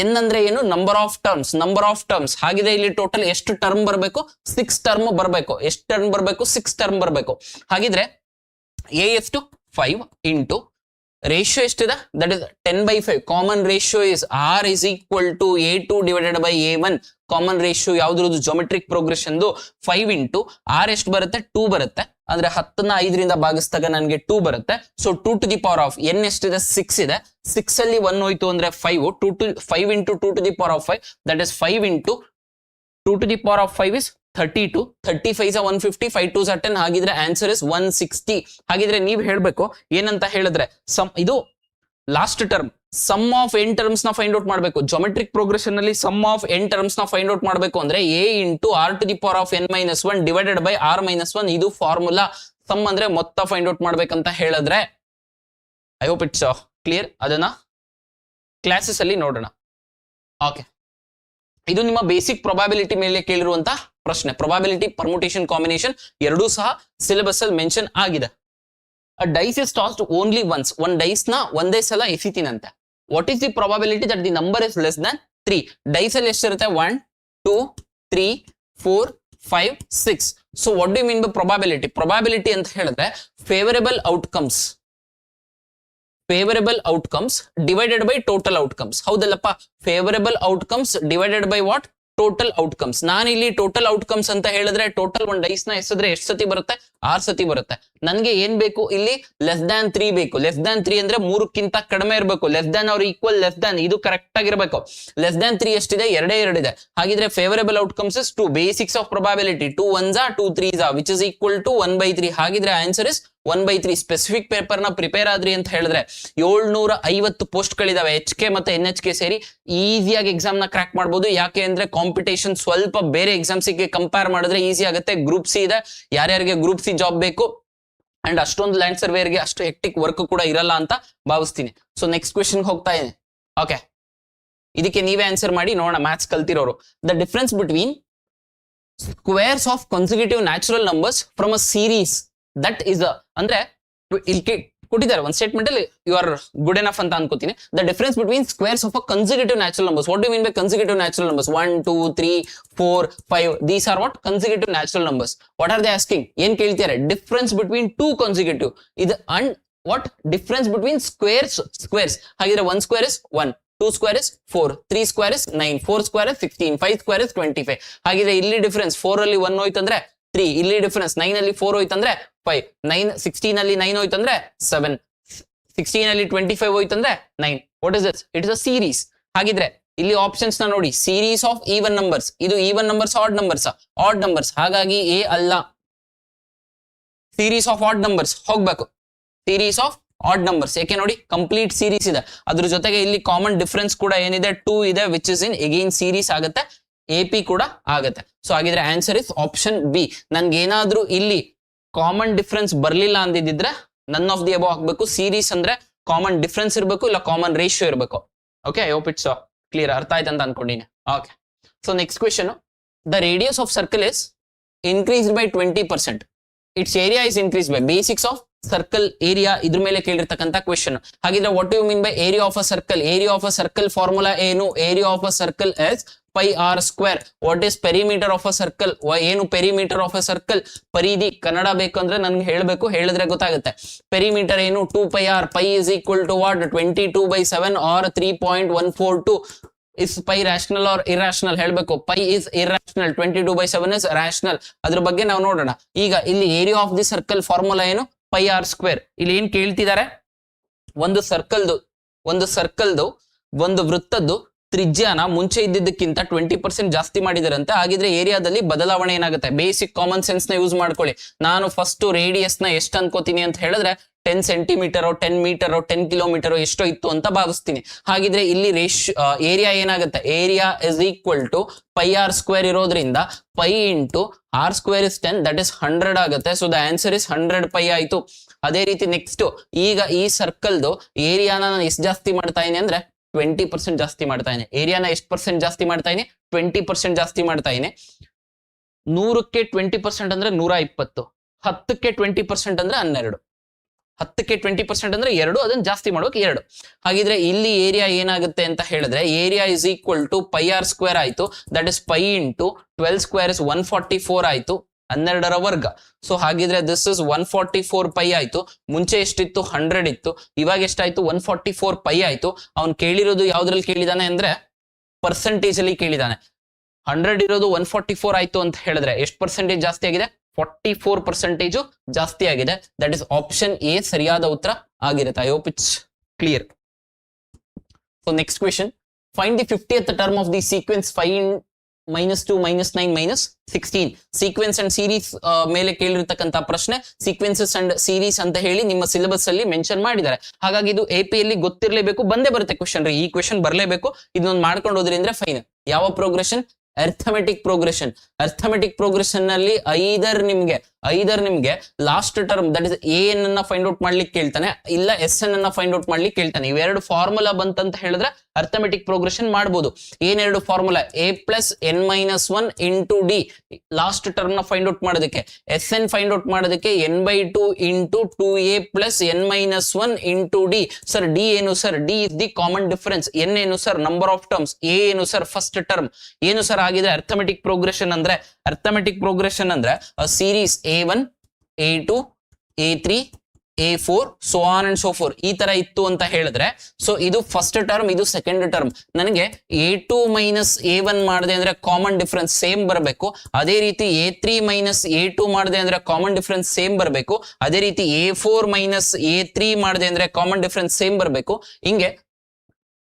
N ಅಂದ್ರೆ ಏನು? Number of terms. ಹಾಗಿದ್ರೆ ಇಲ್ಲಿ ಟೋಟಲ್ ಎಷ್ಟು ಟರ್ಮ್ ಬರಬೇಕು? 6 ಟರ್ಮ್ ಬರಬೇಕು. ಎಷ್ಟು ಟರ್ಮ್ ಬರಬೇಕು? 6 ಟರ್ಮ್ ಬರಬೇಕು. ಹಾಗಿದ್ರೆ A ಎಷ್ಟು? 5 into ರೇಷಿಯೋ ಎಷ್ಟಿದೆ? That is 10 by 5. Common ratio is R is equal to A2 divided by A1. Common ratio ಯಾವ್ದ್ರದ್ದು? Geometric progression. 5 into R ಎಷ್ಟು ಬರುತ್ತೆ? 2 ಬರುತ್ತೆ. ಅಂದ್ರೆ 10ನ್ನ 5ರಿಂದ ಭಾಗಿಸಿದಾಗ ನನಗೆ 2 ಬರುತ್ತೆ. So 2 to the power of N ಎಷ್ಟಿದೆ? 6 ಇದೆ. 6 ಅಲ್ಲಿ 1 ಹೋಯ್ತು ಅಂದ್ರೆ 5. 5 into 2 to the power of 5. That is 5 into 2 to the power of 5 is 32, 35 150, 5 2 10, ಹಾಗಿದ್ರೆ ಆನ್ಸರ್ ಇಸ್ 160. ಹಾಗಿದ್ರೆ ನೀವ್ ಹೇಳ್ಬೇಕು ಏನಂತ ಹೇಳಿದ್ರೆ ಇದು last term sum of N terms ನ ಫೈಂಡ್ ಔಟ್ ಮಾಡಬೇಕು. ಜೊಮೆಟ್ರಿಕ್ ಪ್ರೋಗ್ರೆಷನ್ ಅಲ್ಲಿ ಸಮ್ ಆಫ್ ಎನ್ ಟರ್ಮ್ಸ್ ನ ಫೈಂಡ್ ಔಟ್ ಮಾಡಬೇಕು ಅಂದ್ರೆ a into R to the power of n-1 divided by r-1 ಇದು ಫಾರ್ಮುಲಾ. ಸಮ್ ಅಂದ್ರೆ ಮೊತ್ತ ಫೈಂಡ್ ಔಟ್ ಮಾಡ್ಬೇಕಂತ ಹೇಳಿದ್ರೆ ಐ ಹೋಪ್ ಇಟ್ಸ್ ಕ್ಲಿಯರ್. ಅದನ್ನ ಕ್ಲಾಸಸ್ ಅಲ್ಲಿ ನೋಡೋಣ. ಓಕೆ, ಇದು ನಿಮ್ಮ ಬೇಸಿಕ್ ಪ್ರೊಬಾಬಿಲಿಟಿ ಮೇಲೆ ಕೇಳಿರುವಂತ ಪ್ರಶ್ನೆ. ಪ್ರೊಬಾಬಿಲಿಟಿ, ಪರ್ಮುಟೇಷನ್, ಕಾಂಬಿನೇಷನ್ ಎರಡೂ ಸಹ ಸಿಲೆಬಸ್ ಅಲ್ಲಿ ಮೆನ್ಷನ್ ಆಗಿದೆ. A dice is tossed only once. ಒಂದ್ ಡೈಸ್ ನ ಒಂದೇ ಸಲ ಎಸಿತೀನಂತೆ. What is the probability that the number is less than 3? Dice ಅಲ್ಲಿ ಎಷ್ಟಿರುತ್ತೆ? 1 2 3 4 5 6. So what do you mean by probability? Probability ಅಂತ ಹೇಳಿದ್ರೆ favourable outcomes divided by total outcomes. ಹೌದಲ್ಲಪ್ಪ? Favourable outcomes divided by what? Total outcomes. ನಾನು ಇಲ್ಲಿ ಟೋಟಲ್ ಔಟ್ಕಮ್ಸ್ ಅಂತ ಹೇಳಿದ್ರೆ ಟೋಟಲ್ ಒಂದ್ ಡೈಸ್ ನ ಎಸಿದ್ರೆ ಎಷ್ಟು ಸತಿ ಬರುತ್ತೆ? 6 ಸತಿ ಬರುತ್ತೆ. ನನ್ಗೆ ಏನ್ ಬೇಕು ಇಲ್ಲಿ? ಲೆಸ್ ದ್ಯಾನ್ 3 ಬೇಕು. ಲೆಸ್ ದ್ಯಾನ್ 3 ಅಂದ್ರೆ 3ಕ್ಕಿಂತ ಕಡಿಮೆ ಇರಬೇಕು. Less than or equal less than ಇದು ಕರೆಕ್ಟ್ ಆಗಿರ್ಬೇಕು. ಲೆಸ್ ದ್ಯಾನ್ 3 ಎಷ್ಟಿದೆ? 2 ಇದೆ. ಹಾಗಿದ್ರೆ favourable outcomes is 2. Basics of probability 2 1s 2 3s which is equal to 1/3. ಹಾಗಿದ್ರೆ ಆನ್ಸರ್ ಇಸ್ 1/3. ಸ್ಪೆಸಿಫಿಕ್ ಪೇಪರ್ ನ ಪ್ರಿಪೇರ್ ಆದ್ರಿ ಅಂತ ಹೇಳಿದ್ರೆ 750 ಪೋಸ್ಟ್ ಗಳಿದಾವೆ HK ಮತ್ತೆ NHK ಸೇರಿ. ಈಸಿಯಾಗಿ ಎಕ್ಸಾಮ್ ನ ಕ್ರಾಕ್ ಮಾಡಬಹುದು. ಯಾಕೆ ಅಂದ್ರೆ ಕಾಂಪಿಟೇಷನ್ ಸ್ವಲ್ಪ ಬೇರೆ ಎಕ್ಸಾಮ್ಸ್ ಗೆ ಕಂಪೇರ್ ಮಾಡಿದ್ರೆ ಈಸಿ ಆಗುತ್ತೆ. ಗ್ರೂಪ್ ಸಿ ಇದೆ, ಯಾರ್ಯಾರಿಗೆ ಗ್ರೂಪ್ ಸಿ ಜಾಬ್ ಬೇಕು ಅಂಡ್ ಅಷ್ಟೊಂದು ಲ್ಯಾಂಡ್ ಸರ್ವೇರ್ಗೆ ಅಷ್ಟು ಹೆಕ್ಟಿಕ್ ವರ್ಕ್ ಕೂಡ ಇರಲ್ಲ ಅಂತ ಭಾವಿಸ್ತೀನಿ. ಸೊ ನೆಕ್ಸ್ಟ್ ಕ್ವೆಶ್ಚನ್ ಹೋಗ್ತಾ ಇದೆ. ಓಕೆ, ಇದಕ್ಕೆ ನೀವೇ ಆನ್ಸರ್ ಮಾಡಿ ನೋಡೋಣ. ಮ್ಯಾಥ್ಸ್ ಕಲ್ತಿರೋರು. The difference between squares of consecutive natural numbers from a series that is ಅಂದ್ರೆ ಇಲ್ಲಿ ಕೊಟ್ಟಿದ್ದಾರೆ ಒಂದು ಸ್ಟೇಟ್ಮೆಂಟ್ ಅಲ್ಲಿ, ಯು ಆರ್ ಗುಡ್ ಎನಫ್ ಅಂತ ಅನ್ಕೋತೀನಿ. The difference between squares of a consecutive natural numbers. What do you mean by consecutive natural numbers? 1 2 3 4 5 these are what? Consecutive natural numbers. What are they asking? ಏನ್ ಕೇಳ್ತಿದ್ದಾರೆ? ಡಿಫರೆನ್ಸ್ ಬಿಟ್ವೀನ್ 2 ಕಾನ್ಸಿಕ್ಯೂಟಿವ್ ಇದು and what? Difference between squares. ಹಾಗಿದ್ರೆ 1 square is 1, 2 square is 4, 3 square is 9, 4 square is 16, 5 square is 25. ಹಾಗಿದ್ರೆ ಇಲ್ಲಿ ಡಿಫರೆನ್ಸ್ 4 ಅಲ್ಲಿ 1 ಹೋಯ್ತಂದ್ರೆ 3, ಇಲ್ಲಿ ಡಿಫರೆನ್ಸ್ 9 ಅಲ್ಲಿ 4 ಹೋಯ್ತಂದ್ರೆ 5, 9 16 ಅಲ್ಲಿ 9 ಹೋಯ್ತಂದ್ರೆ 7, 16 ಅಲ್ಲಿ 25 ಹೋಯ್ತಂದ್ರೆ 9. What is this? It is a series. ಹಾಗಿದ್ರೆ ಇಲ್ಲಿ ಆಪ್ಷನ್ಸ್ ನ ನೋಡಿ. Series of even numbers. ಇದು even numbers odd numbers? Odd numbers. ಹಾಗಾಗಿ ಎ ಅಲ್ಲ. ಸೀರೀಸ್ ಆಫ್ ಆಡ್ ನಂಬರ್ಸ್ ಹೋಗ್ಬೇಕು. Series of odd numbers. ಯಾಕೆ ನೋಡಿ, ಕಂಪ್ಲೀಟ್ ಸೀರೀಸ್ ಇದೆ. ಅದ್ರ ಜೊತೆಗೆ ಇಲ್ಲಿ ಕಾಮನ್ ಡಿಫರೆನ್ಸ್ ಕೂಡ ಏನಿದೆ? 2 ಇದೆ, which is in again series ಆಗುತ್ತೆ. AP ಕೂಡ ಆಗುತ್ತೆ. ಸೊ ಹಾಗಿದ್ರೆ ಆನ್ಸರ್ ಇಸ್ ಆಪ್ಷನ್ ಬಿ. ನನ್ಗೆ ಏನಾದ್ರೂ ಇಲ್ಲಿ ಕಾಮನ್ ಡಿಫರೆನ್ಸ್ ಬರ್ಲಿಲ್ಲ ಅಂದಿದ್ರೆ ನನ್ ಆಫ್ ದಿ ಅಬೋ ಹಾಕ್ಬೇಕು. ಸೀರೀಸ್ ಅಂದ್ರೆ ಕಾಮನ್ ಡಿಫರೆನ್ಸ್ ಇರಬೇಕು, ಇಲ್ಲ ಕಾಮನ್ ರೇಷಿಯೋ ಇರಬೇಕು. Okay, I hope it's clear. ಅರ್ಥ ಆಯ್ತು ಅಂತ ಅನ್ಕೊಂಡಿನಿ. Okay, so next question. The radius of circle is increased by 20%. Its area is increase by. Basics of circle area ಇದ್ರ ಮೇಲೆ ಕೇಳಿರ್ತಕ್ಕಂಥ ಕ್ವೆಶ್ಚನ್. ಹಾಗಿದ್ರೆ what you mean by area of a circle? Area of a circle formula ಏನು? Area of a circle is pi r square. What is perimeter of a circle? ಏನು ಪೆರಿಮೀಟರ್ ಆಫ್ ಅ ಸರ್ಕಲ್? ಪರಿಧಿ. ಕನ್ನಡ ಬೇಕಂದ್ರೆ ನನ್ಗೆ ಹೇಳ್ಬೇಕು, ಹೇಳಿದ್ರೆ ಗೊತ್ತಾಗುತ್ತೆ. ಪೆರಿಮೀಟರ್ ಏನು? 2 pi r. pi is equal to what? 22/7 or 3.142. Is pi rational or irrational? ಹೇಳ್ಬೇಕು. Pi is irrational, 22/7 is rational. ಅದ್ರ ಬಗ್ಗೆ ನಾವು ನೋಡೋಣ. ಈಗ ಇಲ್ಲಿ area of the circle formula ಏನು? pi r square. ಇಲ್ಲಿ ಏನ್ ಕೇಳ್ತಿದ್ದಾರೆ? ಒಂದು ಸರ್ಕಲ್ದು ಒಂದು ವೃತ್ತದ್ದು ತ್ರಿಜ್ಯನ ಮುಂಚೆ ಇದ್ದಿದ್ದಕ್ಕಿಂತ 20% ಜಾಸ್ತಿ ಮಾಡಿದಾರಂತೆ. ಹಾಗಿದ್ರೆ ಏರಿಯಾದಲ್ಲಿ ಬದಲಾವಣೆ ಏನಾಗುತ್ತೆ? ಬೇಸಿಕ್ ಕಾಮನ್ ಸೆನ್ಸ್ ನ ಯೂಸ್ ಮಾಡ್ಕೊಳ್ಳಿ. ನಾನು ಫಸ್ಟ್ ರೇಡಿಯಸ್ ನ ಎಷ್ಟು ಅನ್ಕೋತೀನಿ ಅಂತ ಹೇಳಿದ್ರೆ 10 ಸೆಂಟಿಮೀಟರ್ 10 ಮೀಟರ್ 10 ಕಿಲೋಮೀಟರ್ ಎಷ್ಟೋ ಇತ್ತು ಅಂತ ಭಾವಿಸ್ತೀನಿ. ಹಾಗಿದ್ರೆ ಇಲ್ಲಿ ಏರಿಯಾ ಏನಾಗುತ್ತೆ? Area is equal to pi r square ಇರೋದ್ರಿಂದ pi into r square is 10, that is 100 ಆಗುತ್ತೆ. So the answer is 100 pi ಆಯ್ತು. ಅದೇ ರೀತಿ ನೆಕ್ಸ್ಟ್, ಈಗ ಈ ಸರ್ಕಲ್ದು ಏರಿಯಾನ ನಾನು ಎಷ್ಟು ಜಾಸ್ತಿ ಮಾಡ್ತಾ ಇದೀನಿ ಅಂದ್ರೆ 20% ಜಾಸ್ತಿ ಮಾಡ್ತಾ ಇದೀನಿ. ಏರಿಯಾನ ಎಷ್ಟು ಪರ್ಸೆಂಟ್ ಜಾಸ್ತಿ ಮಾಡ್ತಾ ಇದೀನಿ? 20% ಜಾಸ್ತಿ ಮಾಡ್ತಾ ಇದೀನಿ. 100ಕ್ಕೆ 20% ಅಂದ್ರೆ 120, 10ಕ್ಕೆ 20% ಅಂದ್ರೆ 12, 10ಕ್ಕೆ 20% ಅಂದ್ರೆ 2, ಅದನ್ನ ಜಾಸ್ತಿ ಮಾಡ್ಬೇಕು 2. ಹಾಗಿದ್ರೆ ಇಲ್ಲಿ ಏರಿಯಾ ಏನಾಗುತ್ತೆ ಅಂತ ಹೇಳಿದ್ರೆ area is equal to pi r square ಆಯ್ತು. That is pi into 12 square is 144 ಆಯ್ತು, 12ರ ವರ್ಗ. ಸೊ ಹಾಗಿದ್ರೆ ದಿಸ್ ಇಸ್ 144 pi ಆಯ್ತು. ಮುಂಚೆ ಎಷ್ಟಿತ್ತು? 100 ಇತ್ತು. ಇವಾಗ ಎಷ್ಟಾಯ್ತು? 144 pi ಆಯ್ತು. ಅವ್ನು ಕೇಳಿರೋದು ಯಾವ್ದ್ರಲ್ಲಿ ಕೇಳಿದಾನೆ ಅಂದ್ರೆ ಪರ್ಸೆಂಟೇಜ್ ಅಲ್ಲಿ ಕೇಳಿದಾನೆ. 100 ಇರೋದು 144 ಆಯ್ತು ಅಂತ ಹೇಳಿದ್ರೆ ಎಷ್ಟು ಪರ್ಸೆಂಟೇಜ್ ಜಾಸ್ತಿ ಆಗಿದೆ? 44% ಜಾಸ್ತಿ ಆಗಿದೆ. ದಟ್ ಇಸ್ ಆಪ್ಷನ್ ಎ ಸರಿಯಾದ ಉತ್ತರ ಆಗಿರುತ್ತೆ. I hope it's clear. So next question. Find the 50th term of the sequence 5 -2 -9 -16 sequence and series ಮೇಲೆ ಕೇಳಿರ್ತಕ್ಕಂಥ ಪ್ರಶ್ನೆ ಸೀಕ್ವೆನ್ಸಸ್ ಅಂಡ್ ಸೀರೀಸ್ ಅಂತ ಹೇಳಿ ನಿಮ್ಮ ಸಿಲೆಬಸ್ ಅಲ್ಲಿ ಮೆನ್ಷನ್ ಮಾಡಿದ್ದಾರೆ. ಹಾಗಾಗಿ ಇದು AP ಯಲ್ಲಿ ಗೊತ್ತಿರಲೇಬೇಕು, ಬಂದೇ ಬರುತ್ತೆ ಕ್ವೆಶನ್ ರೀ. ಈ ಕ್ವೆಶನ್ ಬರಲೇಬೇಕು, ಇದನ್ನೊಂದು ಮಾಡ್ಕೊಂಡು ಹೋದ್ರಿ ಅಂದ್ರೆ ಫೈನ್. ಯಾವ progression? Arithmetic progression. Arithmetic progression ನಲ್ಲಿ ಐದರ್ ನಿಮ್ಗೆ last term that is N ಅನ್ನ ಫೈಂಡ್ ಔಟ್ ಮಾಡ್ಲಿಕ್ಕೆ ಕೇಳ್ತಾನೆ, ಇಲ್ಲ SN ಅನ್ನ ಫೈಂಡ್ ಔಟ್ ಮಾಡ್ಲಿಕ್ಕೆ ಕೇಳ್ತಾನೆ. ಇವೆರಡು ಫಾರ್ಮುಲಾ ಬಂತಂತ ಹೇಳಿದ್ರೆ ಅರ್ಥಮೆಟಿಕ್ ಪ್ರೋಗ್ರೆಷನ್ ಮಾಡ್ಬೋದು. ಏನೆರಡು formula? A+n-1 into D last term ನ ಫೈಂಡ್ ಔಟ್ ಮಾಡೋದಕ್ಕೆ, SN ಫೈಂಡ್ ಔಟ್ ಮಾಡೋದಕ್ಕೆ n/2 into 2a plus n-1 into D. Sir D ಏನು sir? D is the common difference. N ಏನು sir? Number of terms. A ಏನು ಸರ್? First term. ಏನು ಸರ್ ಆಗಿದೆ ಅರ್ಥಮೆಟಿಕ್ ಪ್ರೋಗ್ರೆಷನ್ ಅಂದ್ರೆ? ಅರ್ಥಮೆಟಿಕ್ ಪ್ರೋಗ್ರೆಷನ್ ಅಂದ್ರೆ series A1 A2 A3 A4 so on and so forth ಈ ತರ ಇತ್ತು ಅಂತ ಹೇಳಿದ್ರೆ, ಸೊ ಇದು ಫಸ್ಟ್ ಟರ್ಮ್, ಇದು ಸೆಕೆಂಡ್ ಟರ್ಮ್. ನನಗೆ A2 ಮೈನಸ್ A1 ಮಾಡಿದೆ ಅಂದ್ರೆ ಕಾಮನ್ ಡಿಫರೆನ್ಸ್ ಸೇಮ್ ಬರಬೇಕು. ಅದೇ ರೀತಿ A3 ಮೈನಸ್ A2 ಮಾಡಿದೆ ಅಂದ್ರೆ ಕಾಮನ್ ಡಿಫರೆನ್ಸ್ ಸೇಮ್ ಬರಬೇಕು. ಅದೇ ರೀತಿ A4 ಮೈನಸ್ A3 ಮಾಡಿದೆ ಅಂದ್ರೆ ಕಾಮನ್ ಡಿಫರೆನ್ಸ್ ಸೇಮ್ ಬರಬೇಕು. ಹಿಂಗೆ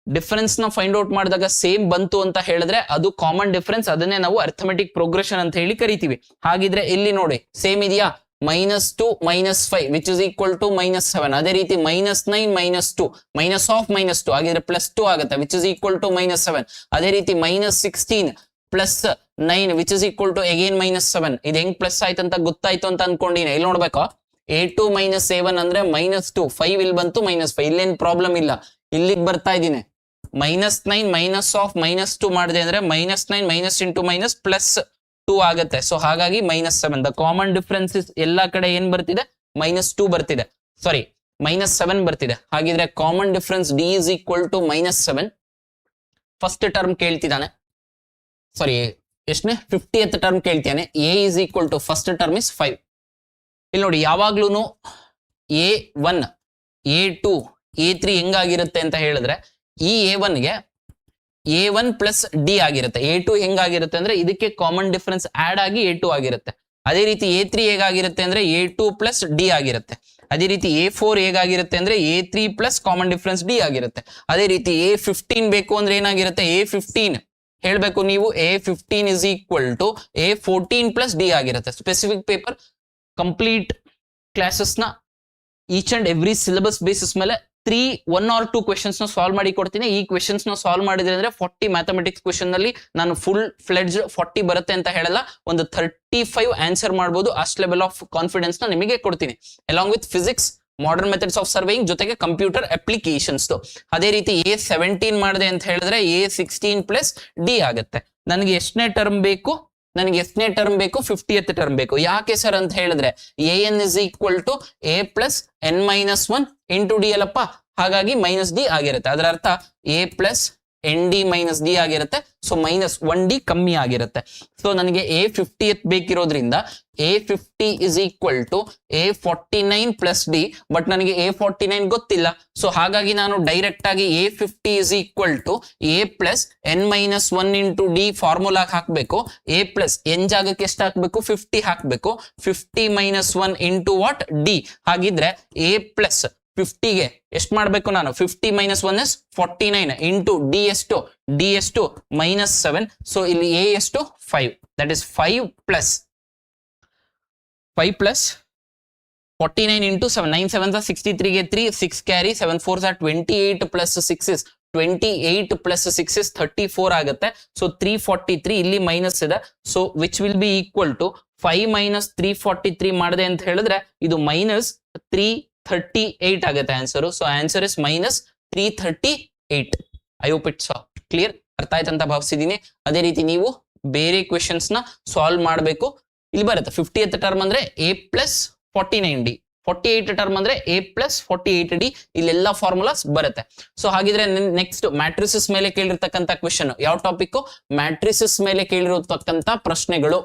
ಡಿಫರೆನ್ಸ್ ನ ಫೈಂಡ್ ಔಟ್ ಮಾಡಿದಾಗ ಸೇಮ್ ಬಂತು ಅಂತ ಹೇಳಿದ್ರೆ ಅದು ಕಾಮನ್ ಡಿಫರೆನ್ಸ್. ಅದನ್ನೇ ನಾವು ಅರ್ಥಮೆಟಿಕ್ ಪ್ರೋಗ್ರೆಷನ್ ಅಂತ ಹೇಳಿ ಕರಿತೀವಿ. ಹಾಗಿದ್ರೆ ಇಲ್ಲಿ ನೋಡಿ ಸೇಮ್ ಇದೆಯಾ? -2 -5 ವಿಚ್ ಇಸ್ ಈಕ್ವಲ್ ಟು -7. ಅದೇ ರೀತಿ -9 -2 ಮೈನಸ್ ಆಫ್ -2 ಆಗಿದ್ರೆ +2 ಆಗುತ್ತೆ ವಿಚ್ ಇಸ್ ಈಕ್ವಲ್ ಟು -7. ಅದೇ ರೀತಿ -16 +9 which is equal to again -7. ಇದು ಹೆಂಗ್ ಪ್ಲಸ್ ಆಯ್ತು ಅಂತ ಗೊತ್ತಾಯ್ತು ಅಂತ ಅನ್ಕೊಂಡಿನಿ. ಇಲ್ಲಿ ನೋಡ್ಬೇಕಾ? A2 A1 ಅಂದ್ರೆ -2, 5 ಇಲ್ಲಿ ಬಂತು -5. ಇಲ್ಲೇನ್ ಪ್ರಾಬ್ಲಮ್ ಇಲ್ಲ, ಇಲ್ಲಿಗೆ ಬರ್ತಾ ಇದ್ದೀನಿ. -9 ಮೈನಸ್ ಆಫ್ -2 ಮಾಡಿದೆ ಅಂದ್ರೆ -9 ಮೈನಸ್ ಇಂಟು ಮೈನಸ್ +2 ಆಗುತ್ತೆ. ಸೊ ಹಾಗಾಗಿ -7. ದ ಕಾಮನ್ ಡಿಫರೆನ್ಸ್ ಎಲ್ಲಾ ಕಡೆ ಏನ್ ಬರ್ತಿದೆ? -2 ಬರ್ತಿದೆ, ಸಾರಿ -7 ಬರ್ತಿದೆ. ಹಾಗಿದ್ರೆ common difference D is equal to -7. First term ಕೇಳ್ತಿದ್ದಾನೆ, ಸಾರಿ ಎಷ್ಟನೇ 50th ಟರ್ಮ್ ಕೇಳ್ತಾನೆ. A is equal to first term is 5. ಇಲ್ಲಿ ನೋಡಿ ಯಾವಾಗ್ಲೂ A1 A2 A3 ಹೆಂಗಾಗಿರುತ್ತೆ ಅಂತ ಹೇಳಿದ್ರೆ, ಈ A1ಗೆ A1 ಪ್ಲಸ್ ಡಿ ಆಗಿರುತ್ತೆ. A2 ಹೆಂಗಾಗಿರುತ್ತೆ ಅಂದ್ರೆ ಇದಕ್ಕೆ ಕಾಮನ್ ಡಿಫರೆನ್ಸ್ ಆಡ್ ಆಗಿ A2 ಆಗಿರುತ್ತೆ. ಅದೇ ರೀತಿ A3 ಹೇಗಾಗಿರುತ್ತೆ ಅಂದ್ರೆ A2 ಪ್ಲಸ್ ಡಿ ಆಗಿರುತ್ತೆ. ಅದೇ ರೀತಿ A4 ಹೇಗಾಗಿರುತ್ತೆ ಅಂದ್ರೆ A3 plus common difference D ಆಗಿರುತ್ತೆ. ಅದೇ ರೀತಿ A15 ಬೇಕು ಅಂದ್ರೆ ಏನಾಗಿರುತ್ತೆ? A15 ಹೇಳ್ಬೇಕು ನೀವು. A15 is equal to A14 plus D ಆಗಿರುತ್ತೆ. ಸ್ಪೆಸಿಫಿಕ್ ಪೇಪರ್ ಕಂಪ್ಲೀಟ್ ಕ್ಲಾಸಸ್ ನ each and every syllabus basis ಮೇಲೆ 1 or 2 ಕ್ವೆಶನ್ಸ್ ನ ಸಾಲ್ವ್ ಮಾಡಿ ಕೊಡ್ತೀನಿ. ಈ ಕ್ವೆಶನ್ಸ್ ನ ಸಾಲ್ವ್ ಮಾಡಿದ್ರೆ ಅಂದ್ರೆ 40 ಮ್ಯಾಥಮೆಟಿಕ್ಸ್ ಕ್ವೆಶನ್ ನಲ್ಲಿ ನಾನು ಫುಲ್ ಫ್ಲೆಡ್ಜ್ 40 ಬರುತ್ತೆ ಅಂತ ಹೇಳಲ್ಲ, ಒಂದು 35 ಆನ್ಸರ್ ಮಾಡಬಹುದು. ಅಷ್ಟು ಲೆವೆಲ್ ಆಫ್ ಕಾನ್ಫಿಡೆನ್ಸ್ ನ ನಿಮಗೆ ಕೊಡ್ತೀನಿ. Along with physics, modern methods of surveying ಜೊತೆಗೆ ಕಂಪ್ಯೂಟರ್ ಅಪ್ಲಿಕೇಶನ್ಸ್. ಅದೇ ರೀತಿ A17 ಮಾಡಿದೆ ಅಂತ ಹೇಳಿದ್ರೆ A16 ಪ್ಲಸ್ ಡಿ ಆಗುತ್ತೆ. ನನಗೆ ಎಷ್ಟನೇ ಟರ್ಮ್ ಬೇಕು? 50th ಟರ್ಮ್ ಬೇಕು. ಯಾಕೆ ಸರ್ ಅಂತ ಹೇಳಿದ್ರೆ AN is equal to A plus n-1 into D ಅಲ್ಲಪ್ಪ. ಹಾಗಾಗಿ -D ಆಗಿರುತ್ತೆ. ಅದರ ಅರ್ಥ A ಪ್ಲಸ್ ND - D ಆಗಿರುತ್ತೆ. ಸೊ -1D ಕಮ್ಮಿ ಆಗಿರುತ್ತೆ. ಸೊ ನನಗೆ A50th ಬೇಕಿರೋದ್ರಿಂದ A50 is equal to A49 plus D. But ನನಗೆ A49 ಗೊತ್ತಿಲ್ಲ. ಸೊ ಹಾಗಾಗಿ ನಾನು ಡೈರೆಕ್ಟ್ ಆಗಿ A50 is equal to A plus n-1 into D formula ಹಾಕ್ಬೇಕು. A ಪ್ಲಸ್ n ಜಾಗಕ್ಕೆ ಎಷ್ಟು ಹಾಕ್ಬೇಕು? 50 ಹಾಕ್ಬೇಕು. 50 - 1 ಇಂಟು ವಾಟ್? ಡಿ. ಹಾಗಿದ್ರೆ A ಪ್ಲಸ್ 50ಗೆ ಎಷ್ಟು ಮಾಡ್ಬೇಕು ನಾನು? 50 - 1 ಇಸ್ 49 ಇಂಟು ಡಿ ಎಷ್ಟು? ಡಿ ಎಷ್ಟು? -7. ಸೊ ಇಲ್ಲಿ A ಎಷ್ಟು? 5. That is 5 plus 49 into 7. 9 7 63ಗೆ 3, 6 carry, 7 4 28 plus 6 is 28 plus 6 is 34 ಆಗುತ್ತೆ. ಸೊ 343 ಇಲ್ಲಿ ಮೈನಸ್ ಇದೆ. So which will be equal to 5 minus 343 ಮಾಡಿದೆ ಅಂತ ಹೇಳಿದ್ರೆ ಇದು -338 ಆಗುತ್ತೆ answer. So answer is -338. I hope it's clear, ಅರ್ಥ ಆಯ್ತು ಅಂತ ಭಾವಿಸಿದೀನಿ. ಅದೇ ರೀತಿ ನೀವು ಬೇರೆ ಕ್ವೆಶನ್ಸ್ ನ ಸಾಲ್ವ್ ಮಾಡಬೇಕು. ಇಲ್ಲಿ ಬರುತ್ತೆ 50th ಟರ್ಮ್ ಅಂದ್ರೆ A ಪ್ಲಸ್ 49D, 48 ಟರ್ಮ್ ಅಂದ್ರೆ A ಪ್ಲಸ್ 48D. ಇಲ್ಲೆಲ್ಲ ಫಾರ್ಮುಲಾಸ್ ಬರುತ್ತೆ. ಸೊ ಹಾಗಿದ್ರೆ ನೆಕ್ಸ್ಟ್ ಮ್ಯಾಟ್ರಿಸಸ್ ಮೇಲೆ ಕೇಳಿರ್ತಕ್ಕಂಥ ಕ್ವೆಶನ್ ಯಾವ ಟಾಪಿಕ್? ಮ್ಯಾಟ್ರಿಸಸ್ ಮೇಲೆ ಕೇಳಿರತಕ್ಕಂಥ ಪ್ರಶ್ನೆಗಳು.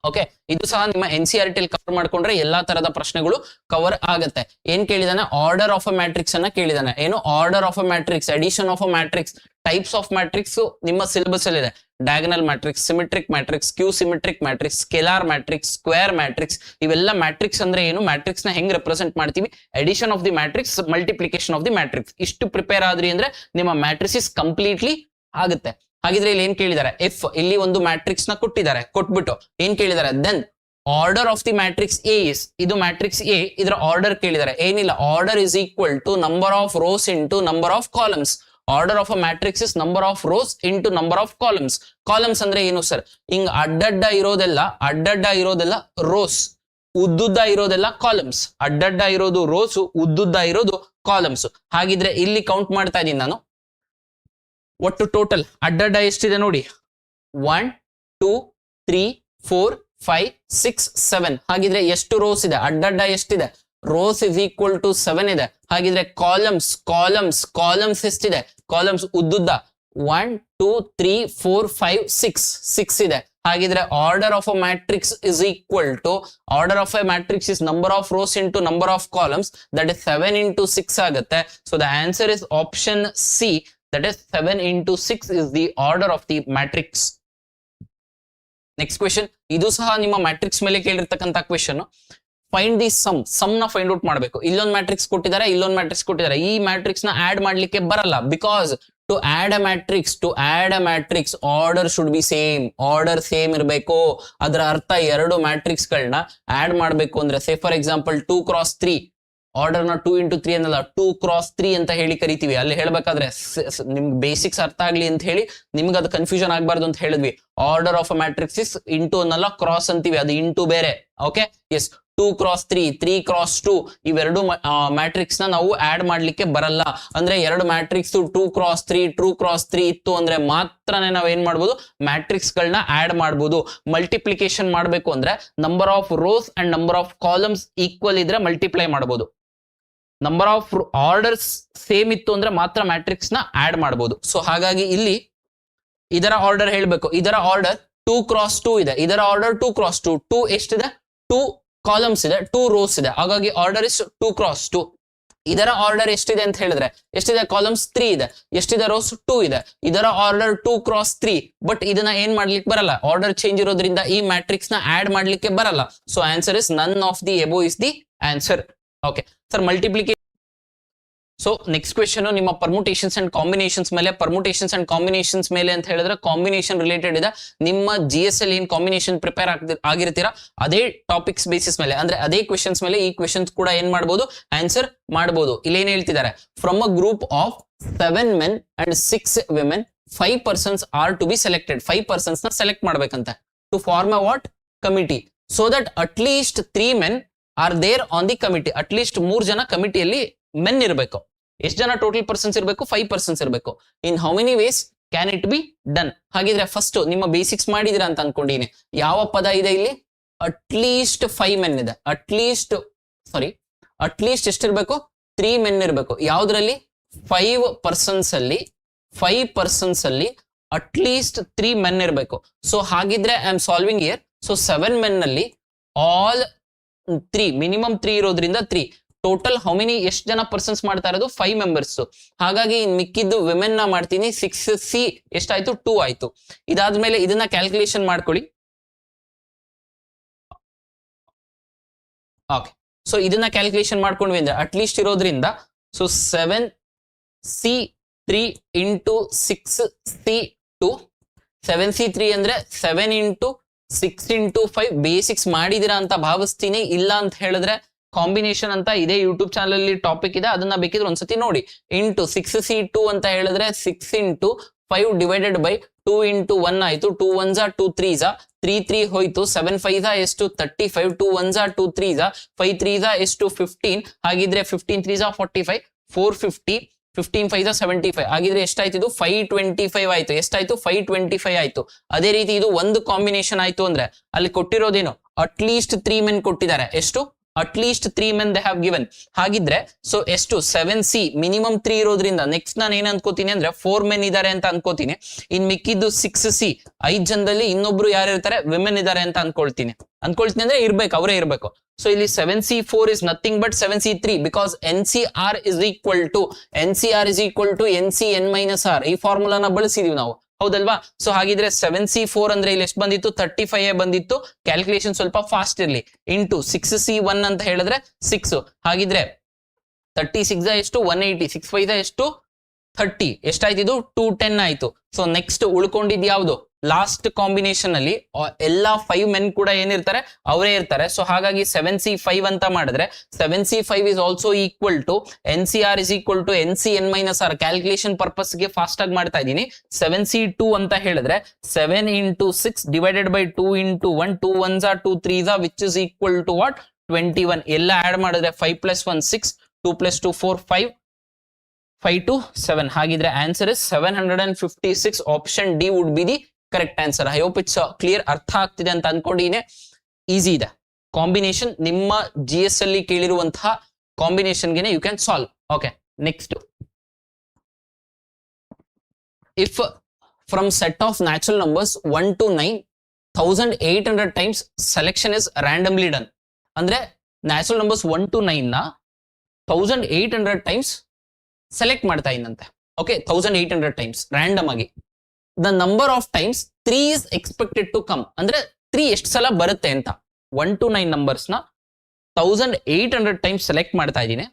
ಓಕೆ, ಇದು ಸಹ ನಿಮ್ಮ NCERT ಕವರ್ ಮಾಡ್ಕೊಂಡ್ರೆ ಎಲ್ಲಾ ತರದ ಪ್ರಶ್ನೆಗಳು ಕವರ್ ಆಗುತ್ತೆ. ಏನ್ ಕೇಳಿದಾನೆ? ಆರ್ಡರ್ ಆಫ್ ಅ ಮ್ಯಾಟ್ರಿಕ್ಸ್ ಅನ್ನ ಕೇಳಿದಾನೆ. ಏನು? Order of a matrix, addition of a matrix, types of matrix ನಿಮ್ಮ ಸಿಲೆಬಸ್ ಅಲ್ಲಿ ಇದೆ. Diagonal matrix, symmetric matrix, skew symmetric matrix, scalar matrix, square matrix. ಇವೆಲ್ಲ ಮ್ಯಾಟ್ರಿಕ್ಸ್ ಅಂದ್ರೆ ಏನು? ಮ್ಯಾಟ್ರಿಕ್ಸ್ ನ ಹೆಂಗ್ ರೆಪ್ರೆಸೆಂಟ್ ಮಾಡ್ತೀವಿ? Addition of the matrix, multiplication of the matrix. ಇಷ್ಟು ಪ್ರಿಪೇರ್ ಆದ್ರಿ ಅಂದ್ರೆ ನಿಮ್ಮ ಮ್ಯಾಟ್ರಿಸಸ್ ಕಂಪ್ಲೀಟ್ಲಿ ಆಗುತ್ತೆ. ಹಾಗಿದ್ರೆ ಇಲ್ಲಿ ಏನ್ ಕೇಳಿದ್ದಾರೆ, ಎಫ್ ಇಲ್ಲಿ ಒಂದು ಮ್ಯಾಟ್ರಿಕ್ಸ್ ನ ಕೊಟ್ಟಿದ್ದಾರೆ, ಕೊಟ್ಬಿಟ್ಟು ಏನ್ ಕೇಳಿದ್ದಾರೆ, then order of the matrix A is, ಇದು ಮ್ಯಾಟ್ರಿಕ್ಸ್ ಎ, ಇದರ ಆರ್ಡರ್ ಕೇಳಿದ್ದಾರೆ. ಏನಿಲ್ಲ, order is equal to number of rows into number of columns. Order of a matrix is number of rows into number of columns. Columns ಅಂದ್ರೆ ಏನು ಸರ್, ಹಿಂಗ್ ಅಡ್ಡಡ್ಡ ಇರೋದೆಲ್ಲ ರೋಸ್, ಉದ್ದುದ್ದ ಇರೋದೆಲ್ಲ ಕಾಲಮ್ಸ್. ಅಡ್ಡಡ್ಡ ಇರೋದು ರೋಸ್, ಉದ್ದುದ್ದ ಇರೋದು ಕಾಲಮ್ಸ್. ಹಾಗಿದ್ರೆ ಇಲ್ಲಿ ಕೌಂಟ್ ಮಾಡ್ತಾ ಇದ್ದೀನಿ ನಾನು, ಒಟ್ಟು ಟೋಟಲ್ ಅಡ್ಡಡ್ಡ ಎಷ್ಟಿದೆ ನೋಡಿ, 1 2 3 4 5 6 7. ಹಾಗಿದ್ರೆ ಎಷ್ಟು ರೋಸ್ ಇದೆ, ಅಡ್ಡಡ್ಡ ಎಷ್ಟಿದೆ, ರೋಸ್ ಇಸ್ ಈಕ್ವಲ್ ಟು 7 ಇದೆ. ಹಾಗಿದ್ರೆ ಕಾಲಮ್ಸ್ ಎಷ್ಟಿದೆ, ಕಾಲಮ್ಸ್ ಉದ್ದುದ್ದ 1 2 3 4 5 6 ಇದೆ. ಹಾಗಿದ್ರೆ order of a matrix is equal to, order of A matrix is number of rows into number of columns, that is 7 into 6 ಆಗುತ್ತೆ. So the answer is option C, that is 7 into 6 is the order of the matrix. Next question, ಇದು ಸಹ ನಿಮ್ಮ ಮ್ಯಾಟ್ರಿಕ್ಸ್ ಮೇಲೆ ಕೇಳಿರ್ತಕ್ಕಂಥ ಕ್ವೆಶನ್. ಫೈಂಡ್ ದಿ ಸಮ್ ನ ಫೈಂಡ್ ಔಟ್ ಮಾಡಬೇಕು. ಇಲ್ಲೊಂದು ಮ್ಯಾಟ್ರಿಕ್ಸ್ ಕೊಟ್ಟಿದ್ದಾರೆ, ಇಲ್ಲೊಂದು ಮ್ಯಾಟ್ರಿಕ್ಸ್ ಕೊಟ್ಟಿದ್ದಾರೆ. ಈ ಮ್ಯಾಟ್ರಿಕ್ಸ್ ನ ಆಡ್ ಮಾಡ್ಲಿಕ್ಕೆ ಬರಲ್ಲ, because to add a matrix order should be same, order same ಇರಬೇಕು. ಅದರ ಅರ್ಥ ಎರಡು ಮ್ಯಾಟ್ರಿಕ್ಸ್ ಗಳನ್ನ ಆಡ್ ಮಾಡಬೇಕು ಅಂದ್ರೆ, say for example 2 x 3, order ನ 2 into 3 ಅನ್ನಲ್ಲ, 2 x 3 ಅಂತ ಹೇಳಿ ಕರಿತೀವಿ. ಅಲ್ಲಿ ಹೇಳ್ಬೇಕಾದ್ರೆ ನಿಮ್ಗೆ ಬೇಸಿಕ್ಸ್ ಅರ್ಥ ಆಗ್ಲಿ ಅಂತ ಹೇಳಿ, ನಿಮ್ಗೆ ಅದು ಕನ್ಫ್ಯೂಷನ್ ಆಗ್ಬಾರ್ದು ಅಂತ ಹೇಳಿದ್ವಿ. Order of a matrix is into ಅನ್ನಲ್ಲ, ಕ್ರಾಸ್ ಅಂತೀವಿ, ಅದು ಇಂಟು ಬೇರೆ. ಓಕೆ, ಎಸ್, 2 x 3, 3 x 2 ಇವೆರಡು ಮ್ಯಾಟ್ರಿಕ್ಸ್ ನ ನಾವು ಆಡ್ ಮಾಡ್ಲಿಕ್ಕೆ ಬರಲ್ಲ. ಅಂದ್ರೆ ಎರಡು ಮ್ಯಾಟ್ರಿಕ್ಸ್ 2 x 3 2 x 3 ಇತ್ತು ಅಂದ್ರೆ ಮಾತ್ರನೇ ನಾವ್ ಏನ್ ಮಾಡ್ಬೋದು, ಮ್ಯಾಟ್ರಿಕ್ಸ್ ಗಳನ್ನ ಆಡ್ ಮಾಡ್ಬೋದು. ಮಲ್ಟಿಪ್ಲಿಕೇಶನ್ ಮಾಡ್ಬೇಕು ಅಂದ್ರೆ number of rows and number of columns equal ಇದ್ರೆ ಮಲ್ಟಿಪ್ಲೈ ಮಾಡಬಹುದು. ನಂಬರ್ ಆಫ್ ಆರ್ಡರ್ಸ್ ಸೇಮ್ ಇತ್ತು ಅಂದ್ರೆ ಮಾತ್ರ ಮ್ಯಾಟ್ರಿಕ್ಸ್ ನ ಆಡ್ ಮಾಡಬಹುದು. ಸೊ ಹಾಗಾಗಿ ಇಲ್ಲಿ ಇದರ ಆರ್ಡರ್ ಹೇಳ್ಬೇಕು. ಇದರ ಆರ್ಡರ್ 2 x 2 ಇದೆ, ಇದರ ಆರ್ಡರ್ 2 x 2. 2 ಎಷ್ಟಿದೆ, 2 ಕಾಲಮ್ಸ್ ಇದೆ, 2 ರೋಸ್ ಇದೆ. ಹಾಗಾಗಿ ಆರ್ಡರ್ ಇಸ್ 2 x 2. ಇದರ ಆರ್ಡರ್ ಎಷ್ಟಿದೆ ಅಂತ ಹೇಳಿದ್ರೆ, ಎಷ್ಟಿದೆ, ಕಾಲಮ್ಸ್ 3 ಇದೆ, ಎಷ್ಟಿದೆ, ರೋಸ್ 2 ಇದೆ. ಇದರ ಆರ್ಡರ್ 2 x 3. ಬಟ್ ಇದನ್ನ ಏನ್ ಮಾಡ್ಲಿಕ್ಕೆ ಬರಲ್ಲ, ಆರ್ಡರ್ ಚೇಂಜ್ ಇರೋದ್ರಿಂದ ಈ ಮ್ಯಾಟ್ರಿಕ್ಸ್ ನ ಆಡ್ ಮಾಡ್ಲಿಕ್ಕೆ ಬರಲ್ಲ. So answer is none of the above is the answer. Okay sir, multiplication. So next question ನಿಮ್ಮ ಪರ್ಮುಟೇಷನ್ಸ್ ಅಂಡ್ ಕಾಂಬಿನೇಷನ್ಸ್ ಮೇಲೆ ಅಂತ ಹೇಳಿದ್ರೆ, ಕಾಂಬಿನೇಷನ್ ರಿಲೇಟೆಡ್ ಇದೆ. ನಿಮ್ಮ GSL ಏನ್ ಕಾಂಬಿನೇಷನ್ ಪ್ರಿಪೇರ್ ಆಗಿರ್ತೀರಾ ಅದೇ ಟಾಪಿಕ್ಸ್ ಬೇಸಿಸ್ ಮೇಲೆ, ಅಂದ್ರೆ ಅದೇ ಕ್ವೆಶನ್ಸ್ ಮೇಲೆ ಈ ಕ್ವೆಶನ್ಸ್ ಕೂಡ ಏನ್ ಮಾಡಬಹುದು, ಆನ್ಸರ್ ಮಾಡಬಹುದು. ಇಲ್ಲಿ ಏನ್ ಹೇಳ್ತಿದ್ದಾರೆ, from a group of 7 men and 6 women 5 persons are to be selected. 5 persons ನ ಸೆಲೆಕ್ಟ್ ಮಾಡ್ಬೇಕಂತ, to form a what, committee, so that at least 3 men are there on the committee. At least 3 ಜನ ಕಮಿಟಿಯಲ್ಲಿ ಮೆನ್ ಇರಬೇಕು. ಎಷ್ಟು ಜನ ಟೋಟಲ್ ಪರ್ಸನ್ಸ್ ಇರಬೇಕು, 5 persons ಇರಬೇಕು. In how many ways can it be done? ಹಾಗಿದ್ರೆ ಫಸ್ಟ್ ನಿಮ್ಮ ಬೇಸಿಕ್ಸ್ ಮಾಡಿದಿರಾ ಅಂತ ಅನ್ಕೊಂಡಿನಿ. ಯಾವ ಪದ ಇದೆ ಇಲ್ಲಿ, ಅಟ್ ಲೀಸ್ಟ್ 5 men ಇದೆ. ಅಟ್ ಲೀಸ್ಟ್ ಎಷ್ಟಿರ್ಬೇಕು, 3 men ಇರಬೇಕು. ಯಾವ್ದ್ರಲ್ಲಿ, 5 persons ಅಲ್ಲಿ ಅಟ್ ಲೀಸ್ಟ್ 3 men ಇರಬೇಕು. ಸೊ ಹಾಗಿದ್ರೆ I am solving here. So 7 men ನಲ್ಲಿ ಆಲ್ 3, ಮಿನಿಮಮ್ 3 ಇರೋದ್ರಿಂದ 3. ಟೋಟಲ್ ಹೌ ಮೆನಿ, ಎಷ್ಟು ಜನ ಪರ್ಸನ್ಸ್ ಮಾಡ್ತಾ ಇರೋದು, 5 members. ಹಾಗಾಗಿ ಮಿಕ್ಕಿದ್ದು ವಿಮೆನ್ ನ ಮಾಡ್ತೀನಿ. 6C ಎಷ್ಟಾಯ್ತು, 2 ಆಯ್ತು. ಇದಾದ್ಮೇಲೆ ಇದನ್ನ ಕ್ಯಾಲ್ಕುಲೇಷನ್ ಮಾಡ್ಕೊಳ್ಳಿ. ಓಕೆ, ಸೊ ಇದನ್ನ ಕ್ಯಾಲ್ಕುಲೇಷನ್ ಮಾಡ್ಕೊಂಡ್ವಿ ಅಂದ್ರೆ ಅಟ್ ಲೀಸ್ಟ್ ಇರೋದ್ರಿಂದ, so 7C3 into 6C2, 7C3 ಅಂದ್ರೆ 7 into 6 into 5. ಬೇಸಿಕ್ಸ್ ಮಾಡಿದಿರಾ ಅಂತ ಭಾವಿಸ್ತೀನಿ. ಇಲ್ಲ ಅಂತ ಹೇಳಿದ್ರೆ ಕಾಂಬಿನೇಷನ್ ಅಂತ ಇದೆ ಯೂಟ್ಯೂಬ್ ಚಾನಲ್ ಅಲ್ಲಿ ಟಾಪಿಕ್ ಇದೆ, ಅದನ್ನ ಬೇಕಿದ್ರೆ ಒಂದ್ಸತಿ ನೋಡಿ. ಇಂಟು 6C2 ಅಂತ ಹೇಳಿದ್ರೆ 6 into 5 ಡಿವೈಡೆಡ್ ಬೈ 2 into 1 ಆಯ್ತು. 2 1s 2 3s 3 ಹೋಯ್ತು. 7 5s ಎಷ್ಟು, 35. 2 1s 2 3s 5 3s ಎಷ್ಟು, 15. ಹಾಗಿದ್ರೆ 15 3s 45, 450, 15 5s 75. ಹಾಗಿದ್ರೆ ಎಷ್ಟಾಯ್ತು, ಇದು 525 ಆಯ್ತು. ಎಷ್ಟಾಯ್ತು, 525 ಆಯ್ತು. ಅದೇ ರೀತಿ ಇದು ಒಂದು ಕಾಂಬಿನೇಷನ್ ಆಯ್ತು ಅಂದ್ರೆ ಅಲ್ಲಿ ಕೊಟ್ಟಿರೋದೇನು, ಅಟ್ ಲೀಸ್ಟ್ 3 men ಕೊಟ್ಟಿದ್ದಾರೆ. ಎಷ್ಟು, at least 3 men they have given. ಹಾಗಿದ್ರೆ ಸೊ ಎಷ್ಟು, 7C ಮಿನಿಮಮ್ 3 ಇರೋದ್ರಿಂದ ನೆಕ್ಸ್ಟ್ ನಾನು ಏನ್ ಅನ್ಕೋತೀನಿ ಅಂದ್ರೆ 4 men ಇದಾರೆ ಅಂತ ಅನ್ಕೋತೀನಿ. ಇನ್ ಮಿಕ್ಕಿದ್ದು 6C, 5 ಜನದಲ್ಲಿ ಇನ್ನೊಬ್ರು ಯಾರು ಇರ್ತಾರೆ, ವಿಮೆನ್ ಇದಾರೆ ಅಂತ ಅನ್ಕೊಳ್ತೀನಿ ಅಂದ್ರೆ ಇರ್ಬೇಕು, ಅವರೇ ಇರ್ಬೇಕು. ಸೊ ಇಲ್ಲಿ 7C4 is nothing but 7C3, because NCR is equal to NCN-R. ಈ ಫಾರ್ಮುಲಾನ ಬಳಸಿದೀವಿ ನಾವು, ಹೌದಲ್ವಾ? ಸೊ ಹಾಗಿದ್ರೆ 7C4 ಅಂದ್ರೆ ಇಲ್ಲಿ ಎಷ್ಟು ಬಂದಿತ್ತು, 35 ಬಂದಿತ್ತು. ಕ್ಯಾಲ್ಕುಲೇಷನ್ ಸ್ವಲ್ಪ ಫಾಸ್ಟ್ ಇರ್ಲಿ. ಇಂಟು 6C1 ಅಂತ ಹೇಳಿದ್ರೆ 6. ಹಾಗಿದ್ರೆ 36 ಎಷ್ಟು, 180. 6 5 ಎಷ್ಟು, 30 ಎಷ್ಟಾಯ್ತು ಇದು 210 ಆಯ್ತು. ಸೊ ನೆಕ್ಸ್ಟ್ ಉಳ್ಕೊಂಡಿದ್ ಯಾವ್ದು ಲಾಸ್ಟ್ ಕಾಂಬಿನೇಷನ್ ಅಲ್ಲಿ ಎಲ್ಲಾ 5 ಮೆನ್ ಕೂಡ ಏನಿರ್ತಾರೆ ಅವರೇ ಇರ್ತಾರೆ. ಸೊ ಹಾಗಾಗಿ 7C5 ಅಂತ ಮಾಡಿದ್ರೆ 7C5 is also equal to NCR is equal to NCN-R. Calculation purpose ಗೆ ಫಾಸ್ಟ್ ಆಗಿ ಮಾಡ್ತಾ ಇದ್ದೀನಿ. 7C2 ಅಂತ ಹೇಳಿದ್ರೆ 7 into 6 divided by 2 into 1, 2 1s are 2 3s are, which is equal to what 21. ಎಲ್ಲ ಆಡ್ ಮಾಡಿದ್ರೆ 5 plus 1 6, 2 plus 2 4 5, 5 to 7. ಹಾಗಿದ್ರೆ answer is 756. Option D would be the correct answer. I hope it's clear, ಅರ್ಥ ಆಗ್ತಿದೆ ಅಂತ ಅನ್ಕೊಂಡಿನೇ. ಈಸಿ ಇದೆ ಕಾಂಬಿನೇಷನ್, ನಿಮ್ಮ GS ಅಲ್ಲಿ ಕೇಳಿರುವಂತಹ ಕಾಂಬಿನೇಷನ್ಗೆನೆ you can solve. Okay, next, if from set of natural numbers 1 to 9 1800 times selection is randomly done. ಅಂದ್ರೆ ನ್ಯಾಚುರಲ್ ನಂಬರ್ಸ್ 1 to 9 ನ 1800 ಟೈಮ್ಸ್ ಸೆಲೆಕ್ಟ್ ಮಾಡ್ತಾ ಇದ್ದಂತೆ. ಓಕೆ, 1800 ಟೈಮ್ಸ್ ರ್ಯಾಂಡಮ್ ಆಗಿ. The number of times 3 is expected to come. ಅಂದ್ರೆ 3 ಎಷ್ಟು ಸಲ ಬರುತ್ತೆ ಅಂತ. 1 to 9 ನಂಬರ್ಸ್ ನ 1800 ಟೈಮ್ಸ್ ಸೆಲೆಕ್ಟ್ ಮಾಡ್ತಾ ಇದ್ದೀನಿ.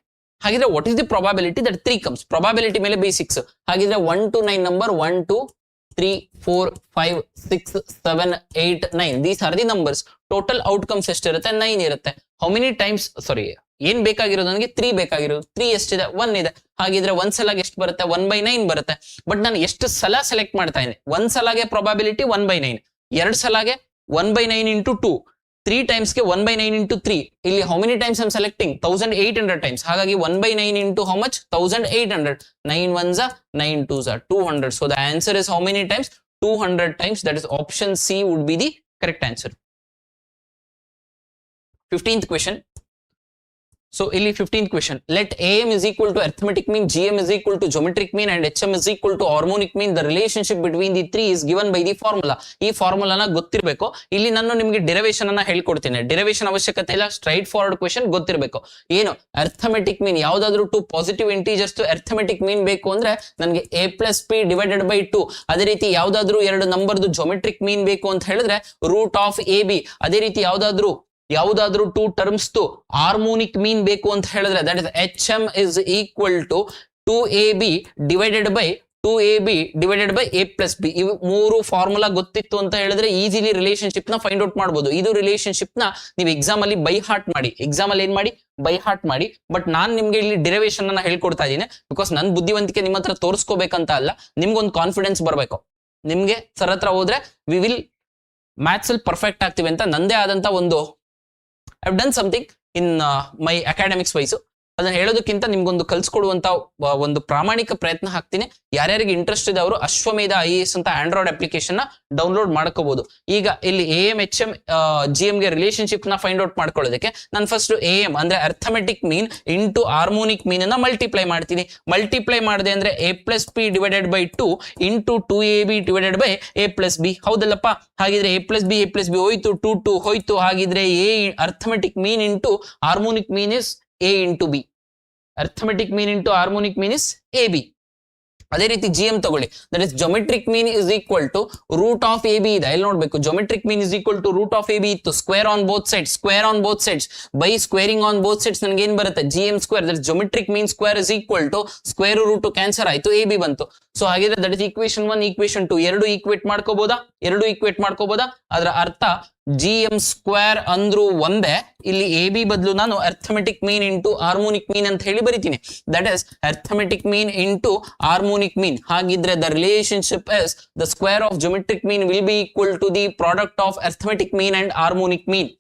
ಹಾಗಿದ್ರೆ what is the probability that 3 comes? Probability ಮೇಲೆ ಬೇಸಿಕ್ಸ್. ಹಾಗಿದ್ರೆ 1 to 9 number 1 2 3 4 5 6 7 8 9 these are the numbers. Total outcomes ಎಷ್ಟಿರುತ್ತೆ? 9 ಇರುತ್ತೆ. ಹೌ ಮೆನಿ ಟೈಮ್ಸ್, ಸಾರಿ, ಏನ್ ಬೇಕಾಗಿರೋದು ನನಗೆ 3 ಬೇಕಾಗಿರೋದು. 3 ಎಷ್ಟಿದೆ? 1 ಇದೆ. ಹಾಗಿದ್ರೆ ಒಂದ್ ಸಲಾಗ ಎಷ್ಟು ಬರುತ್ತೆ? 1/9 ಬರುತ್ತೆ. ಬಟ್ ನಾನು ಎಷ್ಟು ಸಲ ಸೆಲೆಕ್ಟ್ ಮಾಡ್ತಾ ಇದ್ದೀನಿ? ಒಂದ್ ಸಲಾಗೆ ಪ್ರಾಬಬಿಲಿಟಿ 1/9, ಎರಡ್ ಸಲಾಗೆ 1/9 into 2, 3 ಟೈಮ್ಸ್ಗೆ 1/9 into 3. ಇಲ್ಲಿ how many times I'm selecting? 1800 times. ಹಾಗಾಗಿ 1/9 into how much? 1800. 9 1s are 9 2s are 200. So the answer is how many times? 200 times. That is option C would be the correct answer. 15th question. So ಇಲ್ಲಿ 15th question. Let AM is equal to arithmetic mean, GM is equal to geometric mean and HM is equal to harmonic mean. The relationship between the three is given by the formula. ಈ ಫಾರ್ಮುಲಾನ ಗೊತ್ತಿರಬೇಕು. ಇಲ್ಲಿ ನಾನು ನಿಮಗೆ ಡೆರಿವೇಶನ್ ಅನ್ನ ಹೇಳ್ಕೊಡ್ತೀನಿ. ಡೆರಿವೇಶನ್ ಅವಶ್ಯಕತೆ ಇಲ್ಲ, ಸ್ಟ್ರೈಟ್ ಫಾರ್ವರ್ಡ್ ಕ್ವೆಶ್ಚನ್ ಗೊತ್ತಿರಬೇಕು. ಏನು ಅರ್ಥಮೆಟಿಕ್ ಮೀನ್? ಯಾವ್ದಾದ್ರು 2 ಪಾಸಿಟಿವ್ ಇಂಟೀಜರ್ಸ್ ಅರ್ಥಮೆಟಿಕ್ ಮೀನ್ ಬೇಕು ಅಂದ್ರೆ ನನಗೆ A plus P divided by 2. ಅದೇ ರೀತಿ ಯಾವ್ದಾದ್ರು 2 ನಂಬರ್ದು ಜೊಮೆಟ್ರಿಕ್ ಮೀನ್ ಬೇಕು ಅಂತ ಹೇಳಿದ್ರೆ ರೂಟ್ ಆಫ್ AB. ಅದೇ ರೀತಿ ಯಾವ್ದಾದ್ರು 2 ಟರ್ಮ್ಸ್ ಹಾರ್ಮೋನಿಕ್ ಮೀನ್ ಬೇಕು ಅಂತ ಹೇಳಿದ್ರೆ that is HM is equal to 2AB divided by 2AB divided by A plus B. ಇವು 3 ಫಾರ್ಮುಲಾ ಗೊತ್ತಿತ್ತು ಅಂತ ಹೇಳಿದ್ರೆ ಈಸಿಲಿ ರಿಲೇಶನ್ಶಿಪ್ ನ ಫೈಂಡ್ ಔಟ್ ಮಾಡಬಹುದು. ಇದು ರಿಲೇಶನ್ಶಿಪ್ ನ ನೀವು ಎಕ್ಸಾಮ್ ಅಲ್ಲಿ ಬೈ ಹಾರ್ಟ್ ಮಾಡಿ. ಎಕ್ಸಾಮ್ ಅಲ್ಲಿ ಏನ್ ಮಾಡಿ? ಬೈ ಹಾರ್ಟ್ ಮಾಡಿ. ಬಟ್ ನಾನ್ ನಿಮ್ಗೆ ಇಲ್ಲಿ ಡೆರಿವೇಶನ್ ಅನ್ನ ಹೇಳ್ಕೊಡ್ತಾ ಇದ್ದೀನಿ. ಬಿಕಾಸ್ ನನ್ ಬುದ್ಧಿವಂತಿಕೆ ನಿಮ್ಮ ಹತ್ರ ತೋರಿಸ್ಕೋಬೇಕಂತ ಅಲ್ಲ, ನಿಮ್ಗೊಂದು ಕಾನ್ಫಿಡೆನ್ಸ್ ಬರಬೇಕು. ನಿಮ್ಗೆ ಸರ್ ಹತ್ರ ಹೋದ್ರೆ ವಿ ವಿಲ್ ಮ್ಯಾಥ್ಸ್ ಅಲ್ಲಿ ಪರ್ಫೆಕ್ಟ್ ಆಗ್ತೀವಿ ಅಂತ ನಂದೇ ಆದಂತ ಒಂದು I've done something in my academics wise. ಅದನ್ನ ಹೇಳೋದಕ್ಕಿಂತ ನಿಮ್ಗೊಂದು ಕಲ್ಸ್ಕೊಡುವಂತ ಒಂದು ಪ್ರಾಮಾಣಿಕ ಪ್ರಯತ್ನ ಹಾಕ್ತೀನಿ. ಯಾರ್ಯಾರಿಗೆ ಇಂಟ್ರೆಸ್ಟ್ ಇದೆ ಅವರು ಅಶ್ವಮೇಧ IAS ಅಂತ ಆಂಡ್ರಾಯ್ಡ್ ಅಪ್ಲಿಕೇಶನ್ ನ ಡೌನ್ಲೋಡ್ ಮಾಡ್ಕೋಬಹುದು. ಈಗ ಇಲ್ಲಿ AM HM GM ಗೆ ರಿಲೇಶನ್ಶಿಪ್ ನ ಫೈಂಡ್ ಔಟ್ ಮಾಡ್ಕೊಳ್ಳೋದಕ್ಕೆ ನಾನು ಫಸ್ಟ್ AM ಅಂದ್ರೆ ಅರ್ಥಮೆಟಿಕ್ ಮೀನ್ ಇಂಟು ಹಾರ್ಮೋನಿಕ್ ಮೀನ್ ಅನ್ನ ಮಲ್ಟಿಪ್ಲೈ ಮಾಡ್ತೀನಿ. ಮಲ್ಟಿಪ್ಲೈ ಮಾಡಿದೆ ಅಂದ್ರೆ A plus P divided by 2 into 2AB divided by A plus B. ಹೌದಲ್ಲಪ್ಪ? ಹಾಗಿದ್ರೆ A plus B ಹೋಯ್ತು, 2 ಹೋಯ್ತು. ಹಾಗಿದ್ರೆ A arithmetic mean into harmonic mean is A into B. Arithmetic mean into harmonic mean is AB. ಅದೇ ರೀತಿ GM ತಗೊಳ್ಳಿ. That is geometric mean is equal to root of AB ಇದೆ. ಇಲ್ಲಿ ನೋಡ್ಬೇಕು, geometric mean is equal to root of AB ಇತ್ತು. Square on both sides, square on both sides by squaring on both sides ನನಗೆ ಏನ್ ಬರುತ್ತೆ? GM square. That is geometric mean square is equal to square root cancel ಆಯ್ತು, AB ಬಂತು. ಸೊ ಹಾಗಿದ್ರೆ ದಟ್ ಇಸ್ ಈಕ್ವೇಶನ್ 1 ಈಕ್ವೇಶನ್ 2 ಎರಡು ಈಕ್ವೇಟ್ ಮಾಡ್ಕೋಬಹುದಾ? ಅದರ ಅರ್ಥ GM ಸ್ಕ್ವೇರ್ ಅಂದ್ರೂ ಒಂದೇ. ಇಲ್ಲಿ AB ಬದಲು ನಾನು arithmetic mean into harmonic mean ಅಂತ ಹೇಳಿ ಬರಿತೀನಿ. That is arithmetic mean into harmonic mean. ಹಾಗಿದ್ರೆ the relationship is the square of geometric mean will be equal to the product of arithmetic mean and harmonic mean.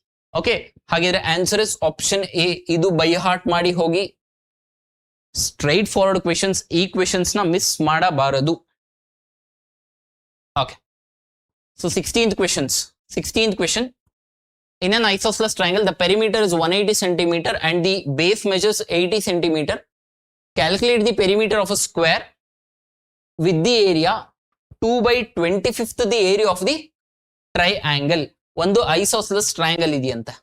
Okay, ಹಾಗಿದ್ರೆ ಆನ್ಸರ್ ಇಸ್ ಆಪ್ಷನ್ A. ಇದು ಬೈ ಹಾರ್ಟ್ ಮಾಡಿ ಹೋಗಿ. ಸ್ಟ್ರೈಟ್ ಫಾರ್ವರ್ಡ್ ಕ್ವೆಶನ್ಸ್, ಈ ಕ್ವೆಶನ್ಸ್ ನ ಮಿಸ್ ಮಾಡಬಾರದು. Okay, so 16th question. In an isosceles triangle, the perimeter is 180 centimeter and the base measures 80 centimeter. Calculate the perimeter of a square with the area 2/25 the area of the triangle. ಒಂದು ಐಸೋಸೆಲಸ್ ಟ್ರಯಾಂಗಲ್ ಇದೆಯಂತೆ.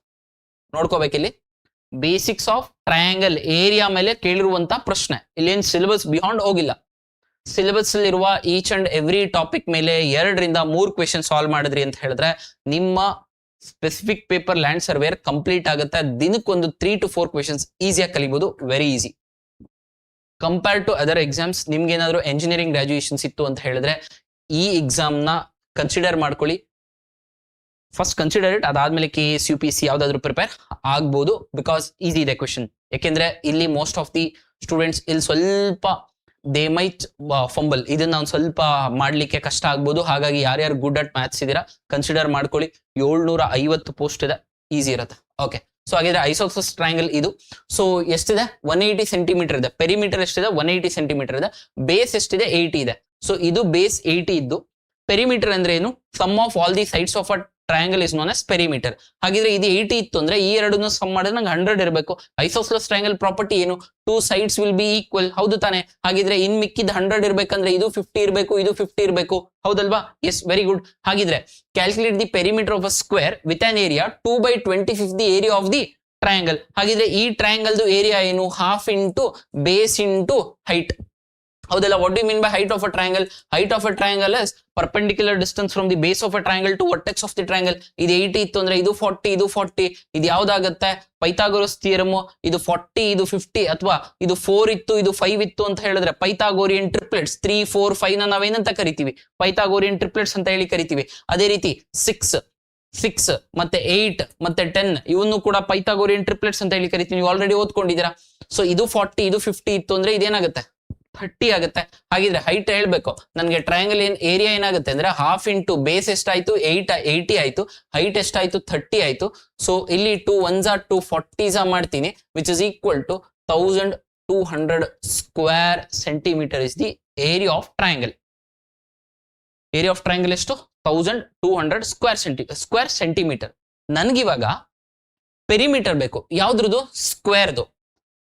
ನೋಡ್ಕೋಬೇಕಿಲ್ಲಿ ಬೇಸಿಕ್ಸ್ ಆಫ್ ಟ್ರಯಾಂಗಲ್ ಏರಿಯಾ ಮೇಲೆ ಕೇಳಿರುವಂತ ಪ್ರಶ್ನೆ. ಇಲ್ಲೇನ್ ಸಿಲೆಬಸ್ ಬಿಯಾಂಡ್ ಹೋಗಿಲ್ಲ. ಸಿಲೆಬಸ್ ಅಲ್ಲಿರುವ ಈಚ್ ಅಂಡ್ ಎವ್ರಿ ಟಾಪಿಕ್ ಮೇಲೆ 2 ರಿಂದ 3 ಕ್ವೆಶನ್ ಸಾಲ್ವ್ ಮಾಡಿದ್ರಿ ಅಂತ ಹೇಳಿದ್ರೆ ನಿಮ್ಮ specific paper land surveyor complete ಆಗುತ್ತೆ. ದಿನಕ್ಕೊಂದು 3 to 4 ಕ್ವೆಶನ್ಸ್ ಈಸಿಯಾಗಿ ಕಲಿಬಹುದು. Very easy. Compare to other exams ನಿಮ್ಗೆ ಏನಾದ್ರು ಎಂಜಿನಿಯರಿಂಗ್ ಗ್ರಾಜುಯೇಷನ್ಸ್ ಇತ್ತು ಅಂತ ಹೇಳಿದ್ರೆ ಈ ಎಕ್ಸಾಮ್ ನ ಕನ್ಸಿಡರ್ ಮಾಡ್ಕೊಳ್ಳಿ. ಫಸ್ಟ್ ಕನ್ಸಿಡರ್ ಇಟ್, ಅದಾದ್ಮೇಲೆ KS UPSC ಯಾವ್ದಾದ್ರು ಪ್ರಿಪೇರ್ ಆಗ್ಬೋದು, ಬಿಕಾಸ್ ಈಸಿ ಇದೆ ಕ್ವೆಶನ್. ಯಾಕೆಂದ್ರೆ ಇಲ್ಲಿ ಮೋಸ್ಟ್ ಆಫ್ ದಿ ಸ್ಟೂಡೆಂಟ್ಸ್ ಇಲ್ಲಿ ಸ್ವಲ್ಪ ದೇ ಮೈಟ್ ಫಂಬಲ್, ಇದನ್ನ ಒಂದ್ ಸ್ವಲ್ಪ ಮಾಡ್ಲಿಕ್ಕೆ ಕಷ್ಟ ಆಗ್ಬೋದು. ಹಾಗಾಗಿ ಯಾರ್ಯಾರು ಗುಡ್ ಅಟ್ ಮ್ಯಾಥ್ಸ್ ಇದೀರಾ ಕನ್ಸಿಡರ್ ಮಾಡ್ಕೊಳ್ಳಿ. 750 ಪೋಸ್ಟ್ ಇದೆ, ಈಸಿ ಇರುತ್ತೆ. ಓಕೆ, ಸೊ ಹಾಗಿದ್ರೆ ಐಸೋಸೆಲೆಸ್ ಟ್ರಯಾಂಗಲ್ ಇದು. ಸೊ ಎಷ್ಟಿದೆ? 180 ಸೆಂಟಿಮೀಟರ್ ಇದೆ. ಪೆರಿಮೀಟರ್ ಎಷ್ಟಿದೆ? 180 ಸೆಂಟಿಮೀಟರ್ ಇದೆ. ಬೇಸ್ ಎಷ್ಟಿದೆ? 80 ಇದೆ. ಸೊ ಇದು ಬೇಸ್ 80 ಇದ್ದು, ಪೆರಿಮೀಟರ್ ಅಂದ್ರೆ ಏನು? Sum of all the sides of a triangle is known as perimeter. ಹಾಗಿದ್ರೆ ಇದು 80 ಇತ್ತು ಅಂದ್ರೆ ಈ ಎರಡನ್ನು ಸಮ್ ಮಾಡಿದ್ರೆ ನಂಗೆ 100 ಇರಬೇಕು. ಐಸೋಸೆಲೆಸ್ ಟ್ರಯಾಂಗಲ್ ಪ್ರಾಪರ್ಟಿ ಏನು? 2 sides ವಿಲ್ ಬಿ ಈಕ್ವಲ್, ಹೌದು ತಾನೆ? ಹಾಗಿದ್ರೆ ಇನ್ ಮಿಕ್ಕಿದ 100 ಇರ್ಬೇಕಂದ್ರೆ ಇದು 50 ಇರಬೇಕು, ಇದು 50 ಇರಬೇಕು, ಹೌದಲ್ವಾ? Yes, very good. ಹಾಗಿದ್ರೆ calculate the perimeter of a square with an area 2/25 the area of the triangle. ಹಾಗಿದ್ರೆ ಈ ಟ್ರಯಾಂಗಲ್ ಏರಿಯಾ ಏನು? Half into base into height, ಹೌದಲ್ಲ? What do you mean by height of a triangle? Height of a triangle is perpendicular distance from the base of a triangle to vertex of the triangle. ಇದು 80 ಇತ್ತು ಅಂದ್ರೆ ಇದು 40, ಇದು 40. ಇದು ಯಾವ್ದಾಗತ್ತೆ? Pythagoras theorem. ಇದು 40, ಇದು 50, ಅಥವಾ ಇದು 4 ಇತ್ತು, ಇದು 5 ಇತ್ತು ಅಂತ ಹೇಳಿದ್ರೆ ಪೈಥಾಗೋರಿಯನ್ ಟ್ರಿಪ್ಲೆಟ್ಸ್ 3, 4, 5 ನ ನಾವೇನಂತ ಕರಿತೀವಿ? ಪೈಥಾಗೋರಿಯನ್ ಟ್ರಿಪ್ಲೆಟ್ಸ್ ಅಂತ ಹೇಳಿ ಕರಿತೀವಿ. ಅದೇ ರೀತಿ 6 ಮತ್ತೆ 8 ಮತ್ತೆ 10 ಇವನ್ನು ಕೂಡ ಪೈಥಾಗೋರಿಯನ್ ಟ್ರಿಪ್ಲೆಟ್ಸ್ ಅಂತ ಹೇಳಿ ಕರಿತೀವಿ. ನೀವು ಆಲ್ರೆಡಿ ಓದ್ಕೊಂಡಿದ್ದೀರಾ. ಸೊ ಇದು 40, ಇದು 50 ಇತ್ತು ಅಂದ್ರೆ ಇದೇನಾಗುತ್ತೆ? 30 ಆಗುತ್ತೆ. ಹಾಗಿದ್ರೆ ಹೈಟ್ ಹೇಳ್ಬೇಕು ನನ್ಗೆ. ಟ್ರಯಾಂಗಲ್ ಏರಿಯಾ ಏನಾಗುತ್ತೆ ಅಂದ್ರೆ ಹಾಫ್ ಇಂಟು ಬೇಸ್ ಎಷ್ಟಾಯ್ತು? 80 ಆಯ್ತು. ಹೈಟ್ ಎಷ್ಟಾಯ್ತು? 30 ಆಯ್ತು. ಸೊ ಇಲ್ಲಿ 2 1s are 2 40s ಮಾಡ್ತೀನಿ, which is equal to 1200 square centimetre is the area of triangle. Area of triangle ಎಷ್ಟು? 1200 ಸ್ಕ್ವೇರ್ ಸೆಂಟಿಮೀಟರ್. ನನ್ಗಿವಾಗ ಪೆರಿಮೀಟರ್ ಬೇಕು. ಯಾವ್ದ್ರದ್ದು? ಸ್ಕ್ವೇರ್ದು.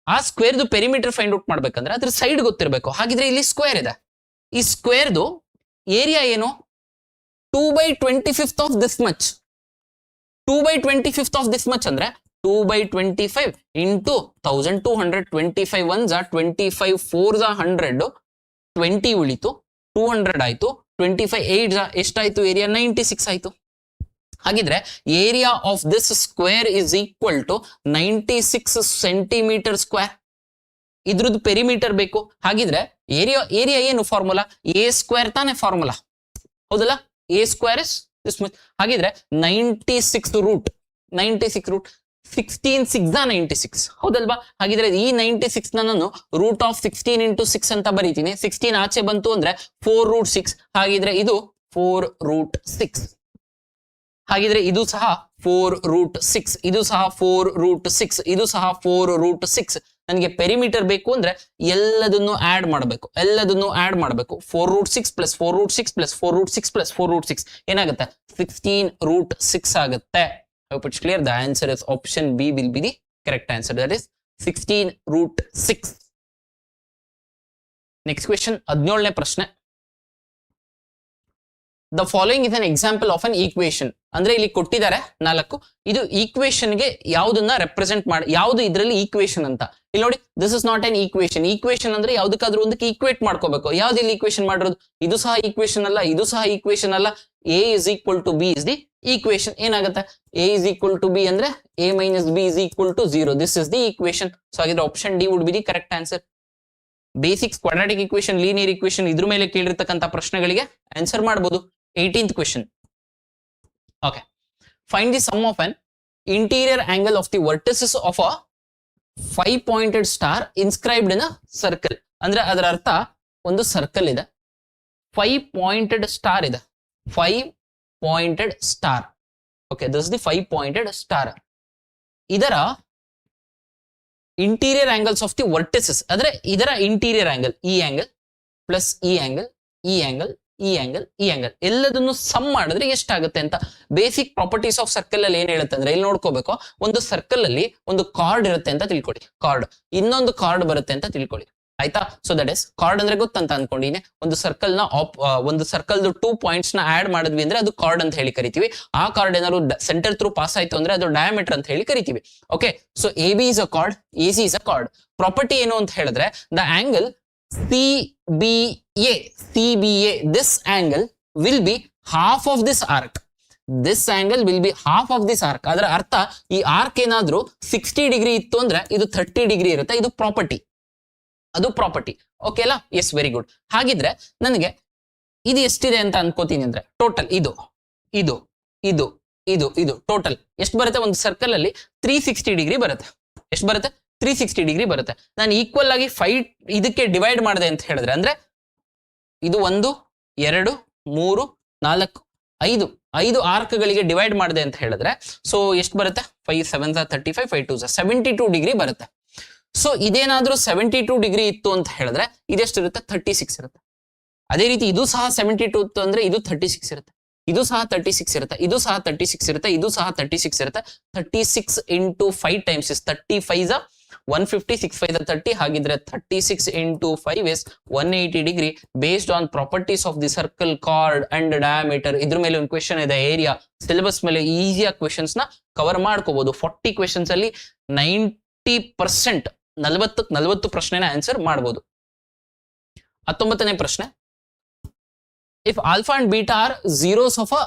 ಆ ಸ್ಕ್ವೇರ್ದು ಪೆರಿಮೀಟರ್ ಫೈಂಡ್ ಔಟ್ ಮಾಡ್ಬೇಕಂದ್ರೆ ಅದ್ರ ಸೈಡ್ ಗೊತ್ತಿರಬೇಕು. ಹಾಗಿದ್ರೆ ಇಲ್ಲಿ ಸ್ಕ್ವೇರ್ ಇದೆ. ಈ ಸ್ಕ್ವೇರ್ದು ಏರಿಯಾ ಏನು? 2/25 of this much. 2/25 of this much ಅಂದ್ರೆ 2/25 into 1200. 25 1s are 25 4s are 100. 20 ಉಳಿತು, 200 ಆಯ್ತು. 25 8s ಎಷ್ಟಾಯ್ತು? ಏರಿಯಾ 96 ಆಯ್ತು. ಹಾಗಿದ್ರೆ area of this square is equal to 96 centimetre square. ಇದ್ರದ್ದು ಪೆರಿಮೀಟರ್ ಬೇಕು. ಹಾಗಿದ್ರೆ ಏರಿಯಾ ಏನು ಫಾರ್ಮುಲಾ? ಎ ಸ್ಕ್ವೇರ್ ತಾನೇ ಫಾರ್ಮುಲಾ, ಹೌದಲ್ಲ? A square is this much. ಹಾಗಿದ್ರೆ 96 ರೂಟ್ 16 6 96, ಹೌದಲ್ವಾ? ಹಾಗಿದ್ರೆ ಈ 96 ನಾನು ರೂಟ್ ಆಫ್ 16 ಇಂಟು 6 ಅಂತ ಬರೀತೀನಿ. 16 ಆಚೆ ಬಂತು ಅಂದ್ರೆ 4√6. ಹಾಗಿದ್ರೆ ಇದು 4√6. ಹಾಗಿದ್ರೆ ಇದು ಸಹ 4√6, ಇದು ಸಹ 4√6, ಇದು ಸಹ 4√6. ನನಗೆ ಪೆರಿಮೀಟರ್ ಬೇಕು ಅಂದ್ರೆ ಎಲ್ಲದನ್ನು ಆಡ್ ಮಾಡಬೇಕು. 4√6 ಪ್ಲಸ್ 4√6 ಪ್ಲಸ್ 4√6 ಪ್ಲಸ್ 4√6 ಏನಾಗುತ್ತೆ? 16√6 ಆಗುತ್ತೆ. I hope it's clear. The answer is option B will be the correct answer. That is 16√6. Next question, 17ನೇ ಪ್ರಶ್ನೆ. The following is an example of an equation. ಅಂದ್ರೆ ಇಲ್ಲಿ ಕೊಟ್ಟಿದ್ದಾರೆ 4. ಇದು ಈಕ್ವೇಶನ್ ಗೆ ಯಾವ್ದನ್ನ ರೆಪ್ರೆಸೆಂಟ್ ಮಾಡಿ, ಯಾವ್ದು ಇದರಲ್ಲಿ ಈಕ್ವೇಶನ್ ಅಂತ. ಇಲ್ಲಿ ನೋಡಿ, this is not an equation. Equation ಅಂದ್ರೆ ಯಾವ್ದಕ್ಕಾದ್ರೂ ಒಂದಕ್ಕೆ ಈಕ್ವೇಟ್ ಮಾಡ್ಕೋಬೇಕು. ಯಾವ್ದು ಇಲ್ಲಿ ಈಕ್ವೇಶನ್ ಮಾಡಿರೋದು? ಇದು ಸಹ ಈಕ್ವೇಶನ್ ಅಲ್ಲ, ಇದು ಸಹ ಈಕ್ವೇಶನ್ ಅಲ್ಲ. A is equal to B is the equation. ಏನಾಗುತ್ತೆ? A is equal to B ಅಂದ್ರೆ A minus B is equal to 0. This is the equation. So ಹಾಗಿದ್ರೆ option D would be the correct answer. Basics, quadratic equation, linear equation ಇದ್ರ ಮೇಲೆ ಕೇಳಿರ್ತಕ್ಕಂಥ ಪ್ರಶ್ನೆಗಳಿಗೆ ಆನ್ಸರ್ ಮಾಡಬಹುದು. 18th question. Okay. Find the sum of an interior angle of the vertices of a 5-pointed star inscribed in a circle. ಅಂದ್ರೆ ಅದರ ಅರ್ಥ ಒಂದು ಸರ್ಕಲ್ ಇದೆ, 5-pointed star ಇದೆ. 5-pointed star. Okay, this is the 5-pointed star. ಇದರ interior angles of the vertices ಅಂದ್ರೆ ಇದರ ಇಂಟೀರಿಯರ್ ಆಂಗಲ್, ಈ ಆಂಗಲ್ ಪ್ಲಸ್ ಈ ಆಂಗಲ್, ಈ ಆಂಗಲ್, ಈ ಆಂಗಲ್, ಈ ಆಂಗಲ್ ಎಲ್ಲದನ್ನು ಸಮ್ ಮಾಡಿದ್ರೆ ಎಷ್ಟಾಗುತ್ತೆ ಅಂತ. ಬೇಸಿಕ್ ಪ್ರಾಪರ್ಟೀಸ್ ಆಫ್ ಸರ್ಕಲ್ ಅಲ್ಲಿ ಏನ್ ಹೇಳುತ್ತೆ ಅಂದ್ರೆ, ಇಲ್ಲಿ ನೋಡ್ಕೋಬೇಕು. ಒಂದು ಸರ್ಕಲ್ ಅಲ್ಲಿ ಒಂದು ಕಾರ್ಡ್ ಇರುತ್ತೆ ಅಂತ ತಿಳ್ಕೊಳ್ಳಿ, ಕಾರ್ಡ್. ಇನ್ನೊಂದು ಕಾರ್ಡ್ ಬರುತ್ತೆ ಅಂತ ತಿಳ್ಕೊಳ್ಳಿ, ಆಯ್ತಾ? ಸೊ ದಟ್ ಇಸ್ ಕಾರ್ಡ್ ಅಂದ್ರೆ ಗೊತ್ತಂತ ಅನ್ಕೊಂಡಿನಿ. ಒಂದು ಸರ್ಕಲ್ ನ ಒಂದು ಸರ್ಕಲ್ 2 ಪಾಯಿಂಟ್ಸ್ ನ ಆಡ್ ಮಾಡಿದ್ವಿ ಅಂದ್ರೆ ಅದು ಕಾರ್ಡ್ ಅಂತ ಹೇಳಿ ಕರಿತೀವಿ. ಆ ಕಾರ್ಡ್ ಏನಾದ್ರು ಸೆಂಟರ್ ಥ್ರೂ ಪಾಸ್ ಆಯ್ತು ಅಂದ್ರೆ ಅದು ಡಯಾಮೀಟರ್ ಅಂತ ಹೇಳಿ ಕರಿತೀವಿ. Okay, so AB is a card, AC is a card. Property ಏನು ಅಂತ ಹೇಳಿದ್ರೆ, the angle CBA, this angle will be half of this arc. This angle will be half of this arc. ಅದರ ಅರ್ಥ ಈ ಆರ್ಕ್ ಏನಾದ್ರೂ 60 ಡಿಗ್ರಿ ಇತ್ತು ಅಂದ್ರೆ ಇದು 30 ಡಿಗ್ರಿ ಇರುತ್ತೆ. ಇದು ಪ್ರಾಪರ್ಟಿ. ಅದು ಪ್ರಾಪರ್ಟಿ. ಓಕೆ ಅಲ್ಲ? Yes, very good. ಹಾಗಿದ್ರೆ ನನಗೆ ಇದು ಎಷ್ಟಿದೆ ಅಂತ ಅನ್ಕೋತೀನಿ ಅಂದ್ರೆ ಟೋಟಲ್ ಇದು ಇದು ಇದು ಇದು ಇದು ಟೋಟಲ್ ಎಷ್ಟು ಬರುತ್ತೆ? ಒಂದು ಸರ್ಕಲ್ ಅಲ್ಲಿ 360 ಡಿಗ್ರಿ ಬರುತ್ತೆ. ಎಷ್ಟು ಬರುತ್ತೆ? 360 ಡಿಗ್ರಿ ಬರುತ್ತೆ. ನಾನು ಈಕ್ವಲ್ ಆಗಿ 5 ಇದಕ್ಕೆ ಡಿವೈಡ್ ಮಾಡಿದೆ ಅಂತ ಹೇಳಿದ್ರೆ ಅಂದ್ರೆ ಇದು 1 2 3 4 5 ಆರ್ಕ್ಗಳಿಗೆ ಡಿವೈಡ್ ಮಾಡಿದೆ ಅಂತ ಹೇಳಿದ್ರೆ ಸೊ ಎಷ್ಟು ಬರುತ್ತೆ? 5 7 35 5 2 72 ಡಿಗ್ರಿ ಬರುತ್ತೆ. ಸೊ ಇದೇನಾದ್ರೂ 72 ಡಿಗ್ರಿ ಇತ್ತು ಅಂತ ಹೇಳಿದ್ರೆ ಇದೆಷ್ಟಿರುತ್ತೆ? 36 ಇರುತ್ತೆ. ಅದೇ ರೀತಿ ಇದು ಸಹ 72 ಇತ್ತು ಅಂದ್ರೆ ಇದು 36 ಇರುತ್ತೆ. ಇದು ಸಹ 36 ಇರುತ್ತೆ. ಇದು ಸಹ 36 ಇರುತ್ತೆ. ಇದು ಸಹ 36 ಇರುತ್ತೆ. 36 ಇಂಟು 5 ಟೈಮ್ಸ್ ಇಸ್ 35 150 6 5 30. ಹಾಗಿದ್ರೆ 36 into 5 is 180 degree based on properties of the circle, card and diameter. ಇದ್ರ ಮೇಲೆ ಒಂದು ಕ್ವೆಶನ್ ಇದೆ, ಏರಿಯಾ. ಸಿಲೆಬಸ್ ಮೇಲೆ ಈಸಿಯಾಗಿ ಕ್ವೆಶನ್ಸ್ ನ ಕವರ್ ಮಾಡ್ಕೋಬಹುದು. 40 ಕ್ವೆಶನ್ಸ್ ಅಲ್ಲಿ 90% 40 ಪ್ರಶ್ನೆನ ಆನ್ಸರ್ ಮಾಡಬಹುದು. 19ನೇ ಪ್ರಶ್ನೆ, if alpha and beta are zeros of a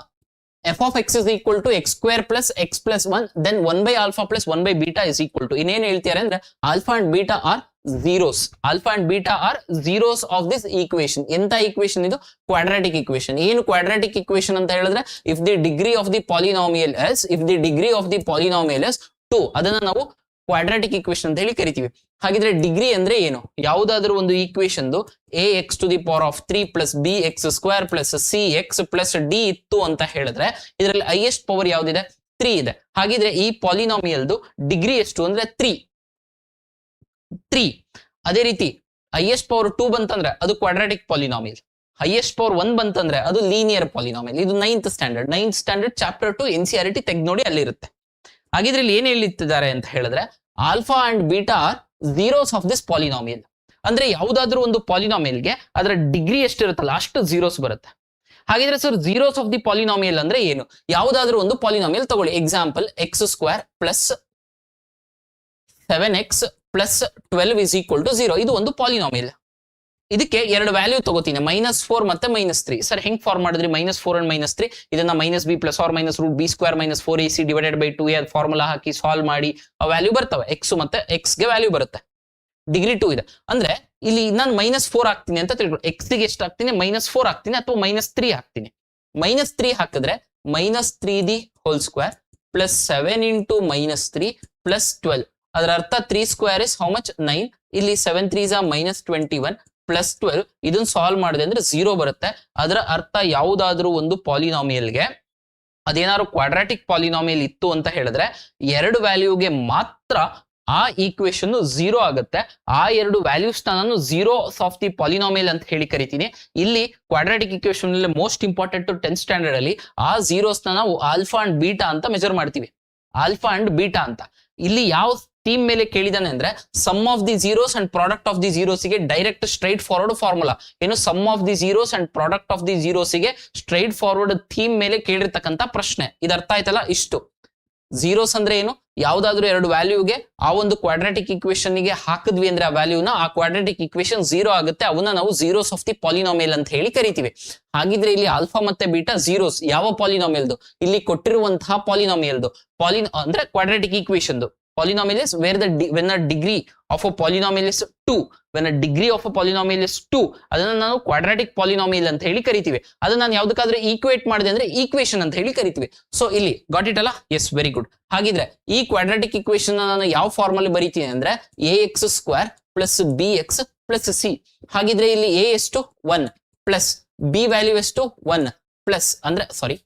f of x is equal to x square plus x plus 1, then 1 by alpha plus 1 by beta is equal to. ಇನ್ನೇನು ಹೇಳ್ತಿದ್ದಾರೆ ಅಂದ್ರೆ alpha and beta are zeros. Alpha and beta are zeros of this equation. ಎಂತ equation ಇದು? Quadratic equation. ಏನು quadratic equation ಅಂತ ಹೇಳಿದ್ರೆ if the degree of the polynomial is 2, ಅದನ್ನ ನಾವು ಕ್ವಾಡ್ರಾಟಿಕ್ ಇಕ್ವೇಶನ್ ಅಂತ ಹೇಳಿ ಕರಿತೀವಿ. ಹಾಗಿದ್ರೆ ಡಿಗ್ರಿ ಅಂದ್ರೆ ಏನು? ಯಾವುದಾದ್ರೂ ಒಂದು equation ax to the power of 3 plus bx square plus cx plus d ಇತ್ತು ಅಂತ ಹೇಳಿದ್ರೆ ಇದರಲ್ಲಿ ಹೈಯೆಸ್ಟ್ ಪವರ್ ಯಾವ್ದಿದೆ? 3 ಇದೆ. ಹಾಗಿದ್ರೆ ಈ ಪಾಲಿನಾಮಿಯಲ್ದು ಡಿಗ್ರಿ ಎಷ್ಟು ಅಂದ್ರೆ 3. ಅದೇ ರೀತಿ ಹೈಯೆಸ್ಟ್ ಪವರ್ 2 ಬಂತಂದ್ರೆ ಅದು ಕ್ವಾಡ್ರಾಟಿಕ್ ಪಾಲಿನಾಮಿಯಲ್. ಹೈಯೆಸ್ಟ್ ಪವರ್ 1 ಬಂತಂದ್ರೆ ಅದು ಲೀನಿಯರ್ ಪಾಲಿನಾಮಿಯಲ್. ಇದು 9th ಸ್ಟ್ಯಾಂಡರ್ಡ್ ಚಾಪ್ಟರ್ 2 NCERT ತೆಗೆದು ನೋಡಿ ಅಲ್ಲಿರುತ್ತೆ. ಹಾಗಿದ್ರೆ ಇಲ್ಲಿ ಏನ್ ಹೇಳಿದ್ದಾರೆ ಅಂತ ಹೇಳಿದ್ರೆ alpha and beta are zeros of this polynomial. ಅಂದ್ರೆ ಯಾವುದಾದ್ರೂ ಒಂದು ಪಾಲಿನಾಮಿಯಲ್ಗೆ ಅದರ ಡಿಗ್ರಿ ಎಷ್ಟಿರುತ್ತಲ್ಲ ಅಷ್ಟು ಝೀರೋಸ್ ಬರುತ್ತೆ. ಹಾಗಿದ್ರೆ sir zeros of the polynomial ಅಂದ್ರೆ ಏನು? ಯಾವುದಾದ್ರೂ ಒಂದು ಪಾಲಿನಾಮಿಯಲ್ ತಗೊಳ್ಳಿ. Example x square plus 7x plus 12 is equal to 0. ಇದು ಒಂದು ಪಾಲಿನಾಮಿಯಲ್. ಇದಕ್ಕೆ ಎರಡು ವ್ಯಾಲ್ಯೂ ತಗೋತೀನಿ, -4 ಮತ್ತೆ -3. ಸರ್ ಹೆಂಗ್ ಫಾರ್ಮ್ ಮಾಡಿದ್ರಿ? -4 ಅಂಡ್ -3 ಇದನ್ನ -b plus or minus root b square minus 4ac divided by 2a formula ಹಾಕಿ ಸಾಲ್ವ್ ಮಾಡಿ ಆ ವ್ಯಾಲ್ಯೂ ಬರ್ತವೆ. x ಮತ್ತೆ x ಗೆ ವ್ಯಾಲ್ಯೂ ಬರುತ್ತೆ. ಡಿಗ್ರಿ 2 ಇದೆ ಅಂದ್ರೆ ಇಲ್ಲಿ ನಾನು -4 ಹಾಕ್ತೀನಿ ಅಂತ ತಿಳ್ಕೊಳ್ಳಿ. x ಗೆ ಎಷ್ಟು ಹಾಕ್ತೀನಿ? -4 ಹಾಕ್ತೀನಿ ಅಥವಾ -3 ಹಾಕ್ತೀನಿ. -3 ಹಾಕಿದ್ರೆ -3 whole square plus 7 into -3 plus 12. ಅದರ ಅರ್ಥ 3 ಸ್ಕ್ವೇರ್ ಇಸ್ ಹೌ ಮಚ್? 9. ಇಲ್ಲಿ 7 3s -21 ಪ್ಲಸ್ 12. ಇದನ್ನ ಸಾಲ್ವ್ ಮಾಡಿದೆ ಅಂದ್ರೆ 0 ಬರುತ್ತೆ. ಅದರ ಅರ್ಥ ಯಾವುದಾದ್ರೂ ಒಂದು ಪಾಲಿನಾಮಿಯಲ್ಗೆ ಅದೇನಾದ್ರು ಕ್ವಾಡ್ರಾಟಿಕ್ ಪಾಲಿನಾಮಿಯಲ್ ಇತ್ತು ಅಂತ ಹೇಳಿದ್ರೆ ಎರಡು ವ್ಯಾಲ್ಯೂಗೆ ಮಾತ್ರ ಆ ಈಕ್ವೇಶನ್ 0 ಆಗುತ್ತೆ. ಆ ಎರಡು ವ್ಯಾಲ್ಯೂಸ್ ನಾನು ಝೀರೋಸ್ ಆಫ್ ದಿ ಪಾಲಿನಾಮಿಯಲ್ ಅಂತ ಹೇಳಿ ಕರಿತೀನಿ. ಇಲ್ಲಿ ಕ್ವಾಡ್ರಾಟಿಕ್ ಈಕ್ವೇಶನ್ ಅಲ್ಲಿ ಮೋಸ್ಟ್ ಇಂಪಾರ್ಟೆಂಟ್ 10th ಸ್ಟ್ಯಾಂಡರ್ಡ್ ಅಲ್ಲಿ ಆ ಝೀರೋಸ್ ನಾವು ಆಲ್ಫಾ ಅಂಡ್ ಬೀಟಾ ಅಂತ ಮೆಜರ್ ಮಾಡ್ತೀವಿ. ಆಲ್ಫಾ ಅಂಡ್ ಬೀಟಾ ಅಂತ ಇಲ್ಲಿ ಯಾವ ಥೀಮ್ ಮೇಲೆ ಕೇಳಿದಾನೆ ಅಂದ್ರೆ sum of the zeros and product of the zeros ಗೆ ಡೈರೆಕ್ಟ್ ಸ್ಟ್ರೈಟ್ ಫಾರ್ವರ್ಡ್ ಫಾರ್ಮುಲಾ ಏನು? Sum of the zeros and product of the zeros ಗೆ ಸ್ಟ್ರೈಟ್ ಫಾರ್ವರ್ಡ್ ಥೀಮ್ ಮೇಲೆ ಕೇಳಿರ್ತಕ್ಕಂಥ ಪ್ರಶ್ನೆ. ಇದು ಅರ್ಥ ಆಯ್ತಲ್ಲ? ಇಷ್ಟು ಝೀರೋಸ್ ಅಂದ್ರೆ ಏನು? ಯಾವ್ದಾದ್ರು ಎರಡು ವ್ಯಾಲ್ಯೂಗೆ ಆ ಒಂದು ಕ್ವಾಡ್ರಾಟಿಕ್ ಇಕ್ವೇಶನ್ ಗೆ ಹಾಕಿದ್ವಿ ಅಂದ್ರೆ ಆ ವ್ಯಾಲ್ಯೂನ ಆ ಕ್ವಾಡ್ರಾಟಿಕ್ ಇಕ್ವೇಶನ್ 0 ಆಗುತ್ತೆ. ಅವನ್ನ ನಾವು ಝೀರೋಸ್ ಆಫ್ ದಿ ಪಾಲಿನಾಮಿಯಲ್ ಅಂತ ಹೇಳಿ ಕರಿತೀವಿ. ಹಾಗಿದ್ರೆ ಇಲ್ಲಿ ಆಲ್ಫಾ ಮತ್ತೆ ಬೀಟಾ ಝೀರೋಸ್ ಯಾವ ಪಾಲಿನಾಮಿಯಲ್ದು? ಇಲ್ಲಿ ಕೊಟ್ಟಿರುವಂತಹ ಪಾಲಿನಾಮಿಯಲ್ದು ಅಂದ್ರೆ quadratic equation polynomial is when a degree of a polynomial is 2. When a degree of a polynomial is 2, ಅದನ್ನ ನಾವು ಕ್ವಾಡ್ರಾಟಿಕ್ ಪಾಲಿನಾಮಿಯಲ್ ಅಂತ ಹೇಳಿ ಕರಿತೀವಿ. ಅದನ್ನ ನಾನು ಯಾವ್ದಕ್ಕಾದ್ರೆ ಈಕ್ವೇಟ್ ಮಾಡಿದೆ ಅಂದ್ರೆ ಈಕ್ವೇಶನ್ ಅಂತ ಹೇಳಿ ಕರಿತೀವಿ. ಸೊ ಇಲ್ಲಿ ಗಾಟ್ ಇಟ್ ಅಲ್ಲ? Yes, very good. ಹಾಗಿದ್ರೆ ಈ ಕ್ವಾಡ್ರಾಟಿಕ್ ಇಕ್ವೇಶನ್ ನಾನು ಯಾವ ಫಾರ್ಮಲ್ಲಿ ಬರೀತೀನಿ ಅಂದ್ರೆ ax square plus bx plus c. ಹಾಗಿದ್ರೆ ಇಲ್ಲಿ a ಎಷ್ಟು? 1 ಪ್ಲಸ್ b ವ್ಯಾಲ್ಯೂ ಎಷ್ಟು? 1 ಪ್ಲಸ್ ಅಂದ್ರೆ ಸಾರಿ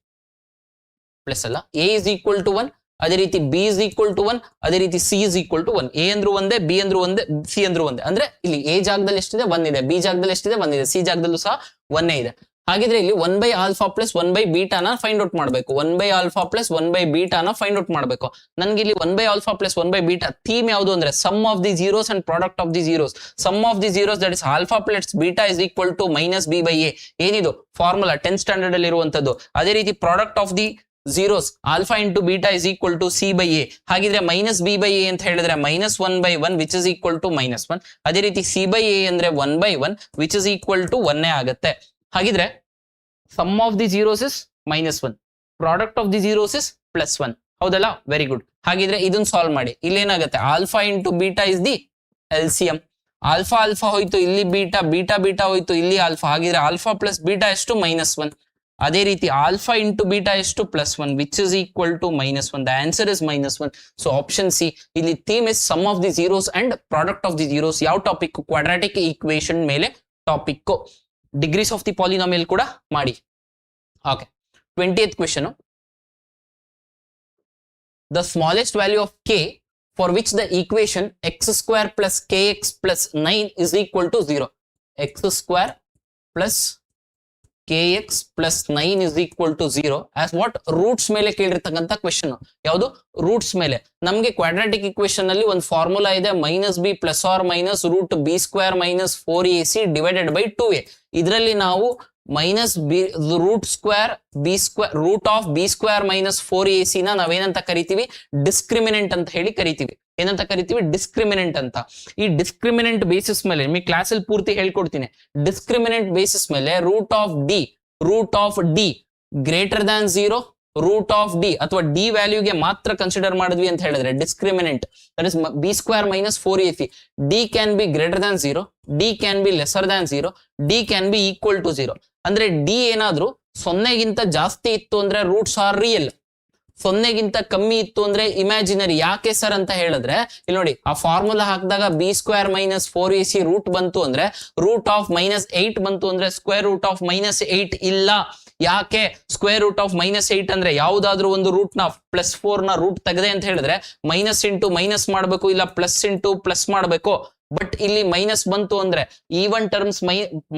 ಪ್ಲಸ್ ಅಲ್ಲ, a is equal to 1. ಅದೇ ರೀತಿ b is equal to 1. ಅದೇ ರೀತಿ c is equal to 1. a ಅಂದ್ರೂ ಒಂದೇ, b ಅಂದ್ರೂ ಒಂದೇ, c ಅಂದ್ರೂ ಒಂದೇ. ಅಂದ್ರೆ ಇಲ್ಲಿ a ಜಾಗದಲ್ಲಿ ಎಷ್ಟಿದೆ? 1 ಇದೆ. b ಜಾಗದಲ್ಲಿ ಎಷ್ಟಿದೆ? 1 ಇದೆ. c ಜಾಗದಲ್ಲೂ ಸಹ 1 ಇದೆ. ಹಾಗಿದ್ರೆ ಇಲ್ಲಿ 1 ಬೈ ಆಲ್ಫಾ ಪ್ಲಸ್ 1 ಬೈ ಬೀಟಾನ ಫೈಂಡ್ ಔಟ್ ಮಾಡಬೇಕು. 1 ಬೈ ಆಲ್ಫಾ ಪ್ಲಸ್ 1 ಬೈ ಬೀಟಾನ ಫೈಂಡ್ ಔಟ್ ಮಾಡಬೇಕು. ನನ್ಗೆ ಇಲ್ಲಿ 1 by alpha plus 1 by beta theme ಯಾವುದು ಅಂದ್ರೆ sum of the zeros and product of the zeros. Sum of the zeros that is alpha plus beta is equal to -b by a. ಏನಿದು ಫಾರ್ಮುಲಾ 10th ಸ್ಟ್ಯಾಂಡರ್ಡ್ ಅಲ್ಲಿ ಇರುವಂತದ್ದು. ಅದೇ ರೀತಿ product of the zeros alpha into beta is equal to C by A. ಹಾಗಿದ್ರೆ -b ಬೈ ಎ ಅಂತ ಹೇಳಿದ್ರೆ -1 by 1 which is equal to -1. ಅದೇ ರೀತಿ ಸಿ ಬೈ ಎ ಅಂದ್ರೆ 1 by 1 which is equal to 1 ಆಗುತ್ತೆ. ಹಾಗಿದ್ರೆ sum of the zeros is -1, product of the zeros is +1. ಹೌದಲ್ಲ? Very good. ಹಾಗಿದ್ರೆ ಇದನ್ನ ಸಾಲ್ವ್ ಮಾಡಿ. ಇಲ್ಲೇನಾಗುತ್ತೆ? Alpha into beta is the LCM. Alpha alpha ಹೋಯ್ತು, ಇಲ್ಲಿ ಬೀಟಾ, ಬೀಟಾ ಬೀಟಾ ಹೋಯ್ತು, ಇಲ್ಲಿ ಆಲ್ಫಾ. ಹಾಗಿದ್ರೆ ಆಲ್ಫಾ ಪ್ಲಸ್ ಬೀಟಾ ಎಷ್ಟು? -1. ಅದೇ ರೀತಿ ಆಲ್ಫಾ ಇಂಟು ಬೀಟಾ ಎಷ್ಟು? +1, which is equal to -1. The answer is -1. So option C. ಇಲ್ಲಿ theme is sum of the zeros and product of the zeros. ಯಾವ ಟಾಪಿಕ್? ಕ್ವಾಡ್ರಾಟಿಕ್ ಈಕ್ವೇಶನ್ ಮೇಲೆ topic. Degrees of the polynomial ಕೂಡ ಮಾಡಿ. Okay, 20th question. The smallest value of K for which the equation x square plus kx plus 9 is equal to 0. x square plus kx plus 9 is equal to 0 as what? Roots ಮೇಲೆ ಕೇಳಿರ್ತಕ್ಕಂಥ ಕ್ವೆಶ್ಚನ್. ಯಾವುದು? ರೂಟ್ಸ್ ಮೇಲೆ. ನಮಗೆ ಕ್ವಾಡ್ರಾಟಿಕ್ ಇಕ್ವೇಶನ್ ಅಲ್ಲಿ ಒಂದು ಫಾರ್ಮುಲಾ ಇದೆ, -b plus or minus root b square minus 4ac divided by 2a. ಇದರಲ್ಲಿ ನಾವು -b root square b square root of b square minus 4ac ನ ನಾವೇನಂತ ಕರಿತೀವಿ? ಡಿಸ್ಕ್ರಿಮಿನೆಂಟ್ ಅಂತ ಹೇಳಿ ಕರಿತೀವಿ. ಏನಂತ ಕರಿತೀವಿ? ಡಿಸ್ಕ್ರಿಮಿನೆಂಟ್ ಅಂತ. ಈ ಡಿಸ್ಕ್ರಿಮಿನೆಂಟ್ ಬೇಸಿಸ್ ಮೇಲೆ ನಿಮಗೆ ಕ್ಲಾಸ್ ಅಲ್ಲಿ ಪೂರ್ತಿ ಹೇಳ್ಕೊಡ್ತೀನಿ. ಡಿಸ್ಕ್ರಿಮಿನೆಂಟ್ ಬೇಸಿಸ್ ಮೇಲೆ root of D greater than 0, root of D ಅಥವಾ ಡಿ ವ್ಯಾಲ್ಯೂಗೆ ಮಾತ್ರ ಕನ್ಸಿಡರ್ ಮಾಡಿದ್ವಿ ಅಂತ ಹೇಳಿದ್ರೆ discriminant, that is b square minus 4ac. D can be greater than 0, D can be lesser than 0, D can be equal to 0. ಅಂದ್ರೆ ಡಿ ಏನಾದ್ರೂ 0ಗಿಂತ ಜಾಸ್ತಿ ಇತ್ತು ಅಂದ್ರೆ ರೂಟ್ಸ್ ಆರ್ ರಿಯಲ್, 0ಗಿಂತ ಕಮ್ಮಿ ಇತ್ತು ಅಂದ್ರೆ ಇಮ್ಯಾಜಿನರಿ. ಯಾಕೆ ಸರ್ ಅಂತ ಹೇಳಿದ್ರೆ ಇಲ್ಲಿ ನೋಡಿ, ಆ ಫಾರ್ಮುಲಾ ಹಾಕಿದಾಗ b square minus 4ac root ಬಂತು ಅಂದ್ರೆ, ರೂಟ್ ಆಫ್ -8 ಬಂತು ಅಂದ್ರೆ ಸ್ಕ್ವೇರ್ ರೂಟ್ ಆಫ್ -8 ಇಲ್ಲ. ಯಾಕೆ? ಸ್ಕ್ವೇರ್ ರೂಟ್ ಆಫ್ -8 ಅಂದ್ರೆ ಯಾವ್ದಾದ್ರು ಒಂದು ರೂಟ್ ನ +4 ನ ರೂಟ್ ತೆಗೆದೆ ಅಂತ ಹೇಳಿದ್ರೆ ಮೈನಸ್ ಇಂಟು ಮೈನಸ್ ಮಾಡಬೇಕು, ಇಲ್ಲ ಪ್ಲಸ್ ಇಂಟು ಪ್ಲಸ್ ಮಾಡಬೇಕು. ಬಟ್ ಇಲ್ಲಿ ಮೈನಸ್ ಬಂತು ಅಂದ್ರೆ ಈವನ್ ಟರ್ಮ್ಸ್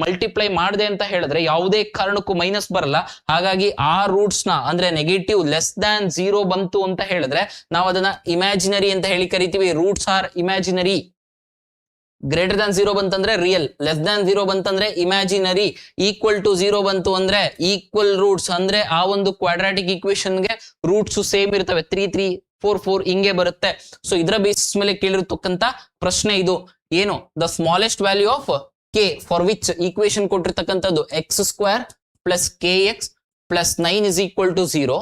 ಮಲ್ಟಿಪ್ಲೈ ಮಾಡಿದೆ ಅಂತ ಹೇಳಿದ್ರೆ ಯಾವುದೇ ಕಾರಣಕ್ಕೂ ಮೈನಸ್ ಬರಲ್ಲ. ಹಾಗಾಗಿ ಆ ರೂಟ್ಸ್ ನ ಅಂದ್ರೆ ನೆಗೆಟಿವ್ ಲೆಸ್ ದ್ಯಾನ್ 0 ಬಂತು ಅಂತ ಹೇಳಿದ್ರೆ ನಾವು ಅದನ್ನ ಇಮ್ಯಾಜಿನರಿ ಅಂತ ಹೇಳಿ ಕರಿತೀವಿ. Roots are imaginary. Greater than 0 ಬಂತಂದ್ರೆ ರಿಯಲ್, ಲೆಸ್ ದ್ಯಾನ್ 0 ಬಂತಂದ್ರೆ ಇಮ್ಯಾಜಿನರಿ, ಈಕ್ವಲ್ ಟು 0 ಬಂತು ಅಂದ್ರೆ ಈಕ್ವಲ್ ರೂಟ್ಸ್. ಅಂದ್ರೆ ಆ ಒಂದು ಕ್ವಾಡ್ರಾಟಿಕ್ ಇಕ್ವೇಶನ್ಗೆ ರೂಟ್ಸ್ ಸೇಮ್ ಇರ್ತವೆ, 3 3 4 4 ಹಿಂಗೆ ಬರುತ್ತೆ. ಸೊ ಇದರ ಬೇಸಿಸ್ ಮೇಲೆ ಕೇಳಿರ್ತಕ್ಕಂತ ಪ್ರಶ್ನೆ ಇದು. ಏನು? The smallest value of K for which equation ಕೊಟ್ಟಿರ್ತಕ್ಕಂಥದ್ದು x square plus kx plus 9 is equal to 0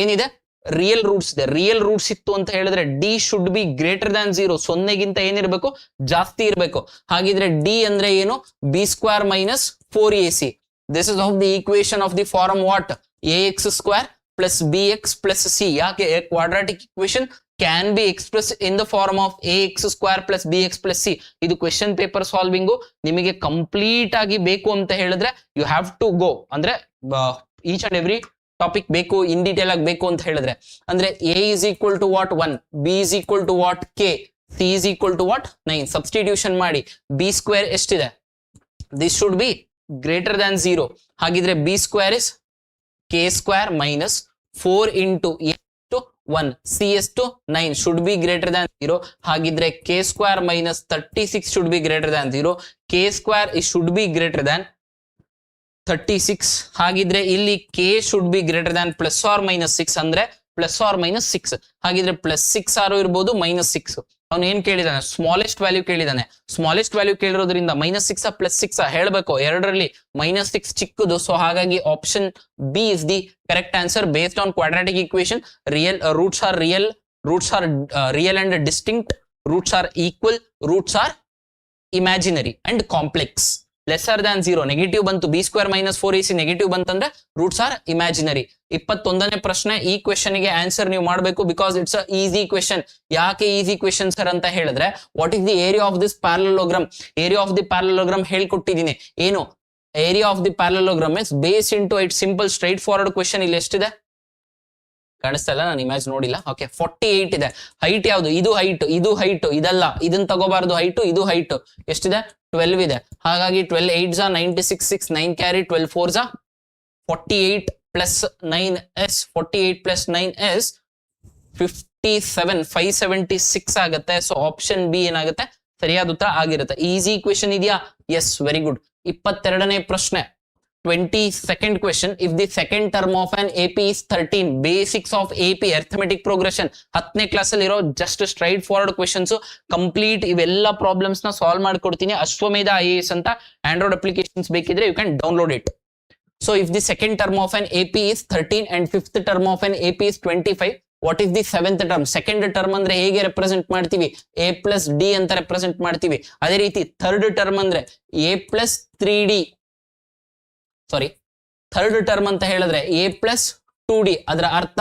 ಏನಿದೆ? ರಿಯಲ್ ರೂಟ್ಸ್ ಇದೆ. ರಿಯಲ್ ರೂಟ್ಸ್ ಇತ್ತು ಅಂತ ಹೇಳಿದ್ರೆ D should be greater than 0, 0ಗಿಂತ ಏನಿರ್ಬೇಕು? ಜಾಸ್ತಿ ಇರಬೇಕು. ಹಾಗಿದ್ರೆ ಡಿ ಅಂದ್ರೆ ಏನು? b square minus 4ac. This is of the equation of the form what? ax square plus bx plus c. ಯಾಕೆ? Quadratic equation can B express in the form of ax square plus bx plus c. ಇದು ಕ್ವೆಶ್ಚನ್ ಪೇಪರ್ ಸಾಲ್ವಿಂಗು. ನಿಮಗೆ ಕಂಪ್ಲೀಟ್ ಆಗಿ ಬೇಕು ಅಂತ ಹೇಳಿದ್ರೆ ಯು ಹ್ಯಾವ್ ಟು ಗೋ, ಅಂದ್ರೆ ಈಚ್ ಅಂಡ್ ಎವ್ರಿ ಟಾಪಿಕ್ ಬೇಕು, ಇನ್ ಡೀಟೇಲ್ ಆಗಿ ಬೇಕು ಅಂತ ಹೇಳಿದ್ರೆ. ಅಂದ್ರೆ a is equal to what? 1, b is equal to what? k, c is equal to what? 9. Substitution ಮಾಡಿ. b ಸ್ಕ್ವೇರ್ ಎಷ್ಟಿದೆ? This should be greater than 0. ಹಾಗಿದ್ರೆ b square is k square minus 4 into 1, c ಎಷ್ಟು? 9 should be greater than 0. ಹಾಗಿದ್ರೆ k square minus 36 should be greater than 0. k square should be greater than 36. ಹಾಗಿದ್ರೆ ಇಲ್ಲಿ k should be greater than plus or minus 6 ಅಂದ್ರೆ ಪ್ಲಸ್ ಆರ್ ಮೈನಸ್ 6. ಹಾಗಿದ್ರೆ +6 ಆರು ಇರ್ಬೋದು, -6. ಅವನು ಏನ್ ಕೇಳಿದಾನೆ? ಸ್ಮಾಲೆಸ್ಟ್ ವ್ಯಾಲ್ಯೂ ಕೇಳಿದಾನೆ. ಸ್ಮಾಲೆಸ್ಟ್ ವ್ಯಾಲ್ಯೂ ಕೇಳಿರೋದ್ರಿಂದ -6 +6 ಹೇಳ್ಬೇಕು. ಎರಡರಲ್ಲಿ -6 ಚಿಕ್ಕದು. ಸೊ ಹಾಗಾಗಿ option B is the correct answer based on quadratic equation. Real roots are real and distinct, roots are equal, roots are imaginary and complex. Lesser than 0 negative ಬಂತು, b square minus 4ac negative ಬಂತಂದ್ರೆ ರೂಟ್ಸ್ ಆರ್ ಇಮ್ಯಾಜಿನರಿ. 21ನೇ ಪ್ರಶ್ನೆ. ಈ ಕ್ವೆಶ್ಚನ್ ಗೆ ಆನ್ಸರ್ ನೀವು ಮಾಡಬೇಕು, because it's a easy question. ಯಾಕೆ ಈಸಿ ಕ್ವೆಶ್ಚನ್ ಸರ್ ಅಂತ ಹೇಳಿದ್ರೆ, what is the area of this parallelogram? Area of the parallelogram ಹೇಳ್ಕೊಟ್ಟಿದ್ದೀನಿ. ಏನು area of the parallelogram is base into it. Simple straight forward question. ಇಲ್ಲಿ ಎಷ್ಟಿದೆ ಕಾಣಿಸ್ತಾ ಇಲ್ಲ, ನಾನು ಇಮೇಜ್ ನೋಡಿಲ್ಲ. ಓಕೆ, 48 ಇದೆ. ಹೈಟ್ ಯಾವುದು? ಇದು ಹೈಟ್, ಇದು ಹೈಟ್, ಇದಲ್ಲ, ಇದನ್ನ ತಗೋಬಾರ್ದು ಹೈಟ್, ಇದು ಹೈಟ್. ಎಷ್ಟಿದೆ? 12 ಇದೆ. ಹಾಗಾಗಿ 12 8s 96, 6 9 carry, 12 4s 48 plus 9s, 48 plus 9s 57, 576 ಆಗುತ್ತೆ. ಸೊ ಆಪ್ಷನ್ ಬಿ ಏನಾಗುತ್ತೆ? ಸರಿಯಾದ ಉತ್ತರ ಆಗಿರುತ್ತೆ. ಈಸಿ ಕ್ವೆಶ್ಚನ್ ಇದೆಯಾ? Yes, very good. 22ನೇ ಪ್ರಶ್ನೆ. 22nd question. If the second term of an AP is 13, basics of AP arithmetic progression 10ನೇ ಕ್ಲಾಸ್ ಅಲ್ಲಿ ಇರೋ just straight forward questions. Complete ಇವೆಲ್ಲ ಪ್ರಾಬ್ಲಮ್ಸ್ ನ ಸಾಲ್ವ್ ಮಾಡ್ಕೊಡ್ತೀನಿ. ಅಶ್ವಮೇಧ IAS ಅಂತ ಆಂಡ್ರಾಯ್ಡ್ ಅಪ್ಲಿಕೇಶನ್ಸ್ ಬೇಕಿದ್ರೆ you can download it. So if the second term of an AP is 13 and fifth term of an AP is 25, what is the seventh term? Second term ಅಂದ್ರೆ ಹೇಗೆ ರೆಪ್ರೆಸೆಂಟ್ ಮಾಡ್ತೀವಿ? ಎ ಪ್ಲಸ್ ಡಿ ಅಂತ ರೆಪ್ರೆಸೆಂಟ್ ಮಾಡ್ತೀವಿ. ಅದೇ ರೀತಿ ಥರ್ಡ್ ಟರ್ಮ್ ಅಂದ್ರೆ A plus 3d, sorry third term ಅಂತ ಹೇಳಿದ್ರೆ ಎ ಪ್ಲಸ್ 2d. ಅದರ ಅರ್ಥ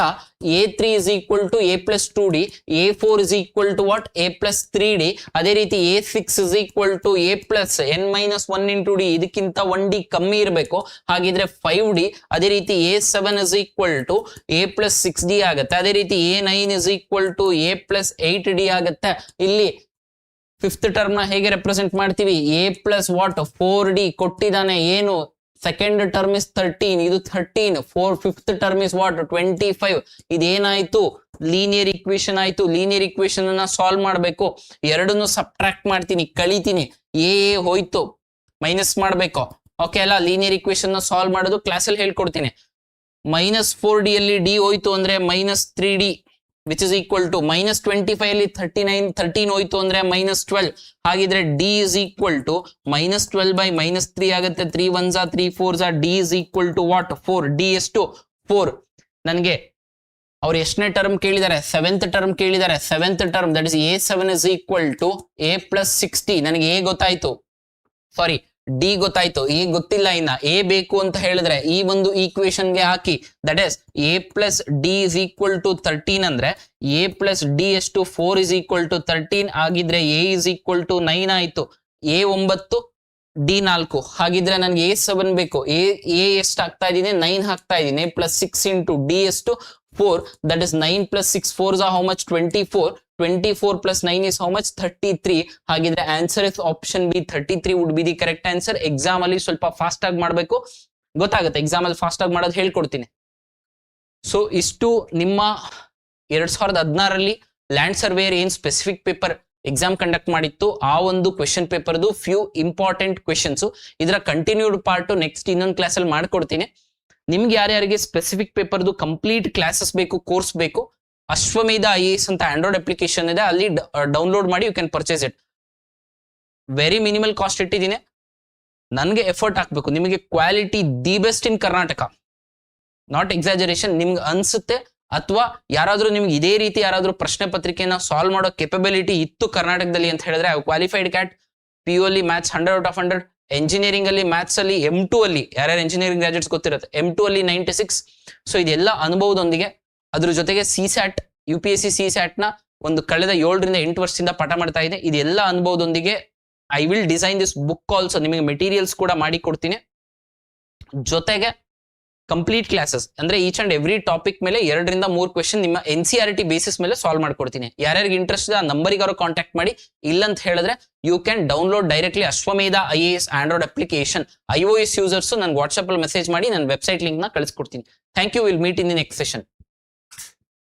a3 is equal to a plus 2d, a4 is equal to what? a plus 3d. ಅದೇ ರೀತಿ a6 is equal to a plus n minus 1 into d. ಇದಕ್ಕಿಂತ 1d ಕಮ್ಮಿ ಇರಬೇಕು, ಹಾಗಿದ್ರೆ 5d. ಅದೇ ರೀತಿ a7 is equal to a plus 6d ಆಗುತ್ತೆ. ಅದೇ ರೀತಿ a9 is equal to a plus 8d ಆಗುತ್ತೆ. ಇಲ್ಲಿ ಫಿಫ್ತ್ ಟರ್ಮ್ ನ ಹೇಗೆ ರೆಪ್ರೆಸೆಂಟ್ ಮಾಡ್ತೀವಿ? a plus what? 4d ಕೊಟ್ಟಿದ್ದಾನೆ. ಏನು? ಸೆಕೆಂಡ್ ಟರ್ಮ್ ಇಸ್ 13, ಇದು 13. Fifth term is what? 25. ಇದೇನಾಯ್ತು? ಲೀನಿಯರ್ ಇಕ್ವೇಶನ್ ಆಯ್ತು. ಲೀನಿಯರ್ ಇಕ್ವೇಶನ್ ಅನ್ನ ಸಾಲ್ವ್ ಮಾಡಬೇಕು. ಎರಡನ್ನು ಸಬ್ಟ್ರಾಕ್ಟ್ ಮಾಡ್ತೀನಿ, ಕಳಿತೀನಿ. ಎ ಹೋಯ್ತು, ಮೈನಸ್ ಮಾಡ್ಬೇಕು. ಓಕೆ ಅಲ್ಲ? ಲೀನಿಯರ್ ಇಕ್ವೇಶನ್ ನ ಸಾಲ್ವ್ ಮಾಡೋದು ಕ್ಲಾಸಲ್ಲಿ ಹೇಳ್ಕೊಡ್ತೀನಿ. -4d ಅಲ್ಲಿ ಡಿ ಹೋಯ್ತು ಅಂದ್ರೆ -3d which is equal to -25 ಅಲ್ಲಿ 13 ಹೋಯ್ತು ಅಂದ್ರೆ -12. ಹಾಗಿದ್ರೆ D is equal to -12 by -3 ಆಗುತ್ತೆ. 3 1s 3 4s. D is equal to what? 4. D ಎಷ್ಟು? 4. ನನಗೆ ಅವ್ರು ಎಷ್ಟನೇ ಟರ್ಮ್ ಕೇಳಿದ್ದಾರೆ? ಸೆವೆಂತ್ ಟರ್ಮ್ ಕೇಳಿದ್ದಾರೆ. Seventh term that is a7 is equal to a plus 60. ನನಗೆ ಎ ಗೊತ್ತಾಯ್ತು, ಸಾರಿ ಡಿ ಗೊತ್ತಾಯ್ತು, ಎ ಗೊತ್ತಿಲ್ಲ. ಇನ್ನ ಎ ಬೇಕು ಅಂತ ಹೇಳಿದ್ರೆ ಈ ಒಂದು ಈಕ್ವೇಶನ್ ಗೆ ಹಾಕಿ. That is A plus D is equal to 13 ಅಂದ್ರೆ ಎ ಪ್ಲಸ್ ಡಿ ಎಷ್ಟು? 4 ಇಸ್ ಈಕ್ವಲ್ ಟು 13. ಆಗಿದ್ರೆ ಎ ಇಸ್ ಈಕ್ವಲ್ ಟು 9 ಆಯ್ತು. A 9, D 4. ಹಾಗಿದ್ರೆ ನನಗೆ a7 ಬೇಕು. ಎ ಎಷ್ಟು ಹಾಕ್ತಾ ಇದ್ದೀನಿ? 9 ಹಾಕ್ತಾ ಇದ್ದೀನಿ. ಪ್ಲಸ್ 6 ಇಂಟು ಡಿ ಎಷ್ಟು? 4. That is 9 plus 6 4s are how much? 24. 24 plus 9 is how much? 33. ಹಾಗಿದ್ರೆ answer is option B, 33 wood be the correct answer. Exam ಅಲ್ಲಿ ಸ್ವಲ್ಪ ಫಾಸ್ಟ್ ಆಗಿ ಮಾಡಬೇಕು, ಗೊತ್ತಾಗುತ್ತೆ. ಎಕ್ಸಾಮ್ ಅಲ್ಲಿ ಫಾಸ್ಟ್ ಆಗಿ ಮಾಡೋದು ಹೇಳ್ಕೊಡ್ತೀನಿ. ಸೊ ಇಷ್ಟು ನಿಮ್ಮ 2016ರಲ್ಲಿ ಲ್ಯಾಂಡ್ ಸರ್ವೇಯರ್ ಏನ್ ಸ್ಪೆಸಿಫಿಕ್ ಪೇಪರ್ ಎಕ್ಸಾಮ್ ಕಂಡಕ್ಟ್ ಮಾಡಿತ್ತು ಆ ಒಂದು ಕ್ವೆಶನ್ ಪೇಪರ್ದು ಫ್ಯೂ ಇಂಪಾರ್ಟೆಂಟ್ ಕ್ವೆಶನ್ಸ್. ಇದರ ಕಂಟಿನ್ಯೂಡ್ ಪಾರ್ಟ್ ನೆಕ್ಸ್ಟ್ ಇನ್ನೊಂದು ಕ್ಲಾಸ್ ಅಲ್ಲಿ ಮಾಡ್ಕೊಡ್ತೀನಿ. ನಿಮ್ಗೆ ಯಾರ್ಯಾರಿಗೆ ಸ್ಪೆಸಿಫಿಕ್ ಪೇಪರ್ದು ಕಂಪ್ಲೀಟ್ ಕ್ಲಾಸಸ್ ಬೇಕು, ಕೋರ್ಸ್ ಬೇಕು, ಅಶ್ವಮೇಧ IAS ಅಂತ ಆಂಡ್ರಾಯ್ಡ್ ಅಪ್ಲಿಕೇಶನ್ ಇದೆ, ಅಲ್ಲಿ ಡೌನ್ಲೋಡ್ ಮಾಡಿ you can purchase it. Very minimal cost ಇಟ್ಟಿದ್ದೀನಿ. ನನಗೆ ಎಫರ್ಟ್ ಹಾಕ್ಬೇಕು. ನಿಮಗೆ quality the best in Karnataka, not exaggeration. ನಿಮ್ಗೆ ಅನ್ಸುತ್ತೆ ಅಥವಾ ಯಾರಾದ್ರೂ ನಿಮ್ಗೆ ಇದೇ ರೀತಿ ಯಾರಾದ್ರೂ ಪ್ರಶ್ನೆ ಪತ್ರಿಕೆನ ಸಾಲ್ವ್ ಮಾಡೋ ಕೆಪಬಿಲಿಟಿ ಇತ್ತು ಕರ್ನಾಟಕದಲ್ಲಿ ಅಂತ ಹೇಳಿದ್ರೆ, ಕ್ವಾಲಿಫೈಡ್ ಕ್ಯಾಟ್. PU ಅಲ್ಲಿ ಮ್ಯಾಥ್ಸ್ 100 out of 100. ಎಂಜಿನಿಯರಿಂಗ್ ಅಲ್ಲಿ ಮ್ಯಾಥ್ಸ್ ಅಲ್ಲಿ M2 ಅಲ್ಲಿ ಯಾರ್ಯಾರು ಎಂಜಿನಿಯರಿಂಗ್ ಗ್ರಾಜುಯೇಟ್ಸ್ ಗೊತ್ತಿರುತ್ತೆ, M2 ಅಲ್ಲಿ 96. ಸೊ ಇದೆಲ್ಲ ಅನುಭವದೊಂದಿಗೆ ಅದ್ರ ಜೊತೆಗೆ CSAT UPSC CSAT ನ ಒಂದು ಕಳೆದ 7 ರಿಂದ 8 ವರ್ಷದಿಂದ ಪಾಠ ಮಾಡ್ತಾ ಇದೆ. ಇದೆಲ್ಲ ಅನುಭವದೊಂದಿಗೆ I will design this book also. ನಿಮಗೆ ಮೆಟೀರಿಯಲ್ಸ್ ಕೂಡ ಮಾಡಿ ಕೊಡ್ತೀನಿ. ಜೊತೆಗೆ ಕಂಪ್ಲೀಟ್ ಕ್ಲಾಸಸ್ ಅಂದ್ರೆ ಈಚ್ ಅಂಡ್ ಎವ್ರಿ ಟಾಪಿಕ್ ಮೇಲೆ 2 ರಿಂದ 3 ಕ್ವೆಶನ್ ನಿಮ್ಮ NCERT ಬೇಸಿಸ್ ಮೇಲೆ ಸಾಲ್ವ್ ಮಾಡ್ಕೊಡ್ತೀನಿ. ಯಾರ್ಯಾರಿಗೆ ಇಂಟ್ರೆಸ್ಟ್ ಇದೆ ಆ ನಂಬರಿಗೆ ಅವರು ಕಾಂಟ್ಯಾಕ್ಟ್ ಮಾಡಿ. ಇಲ್ಲಂತ ಹೇಳಿದ್ರೆ you can download directly Ashwamedha IAS Android application. iOS users ನನ್ಗೆ ವಾಟ್ಸ್ಆಪ್ ಅಲ್ಲಿ ಮೆಸೇಜ್ ಮಾಡಿ ನನ್ನ ವೆಬ್ಸೈಟ್ ಲಿಂಕ್ ನ ಕಳಿಸ್ಕೊಡ್ತೀನಿ. Thank you. Will meet in the next session.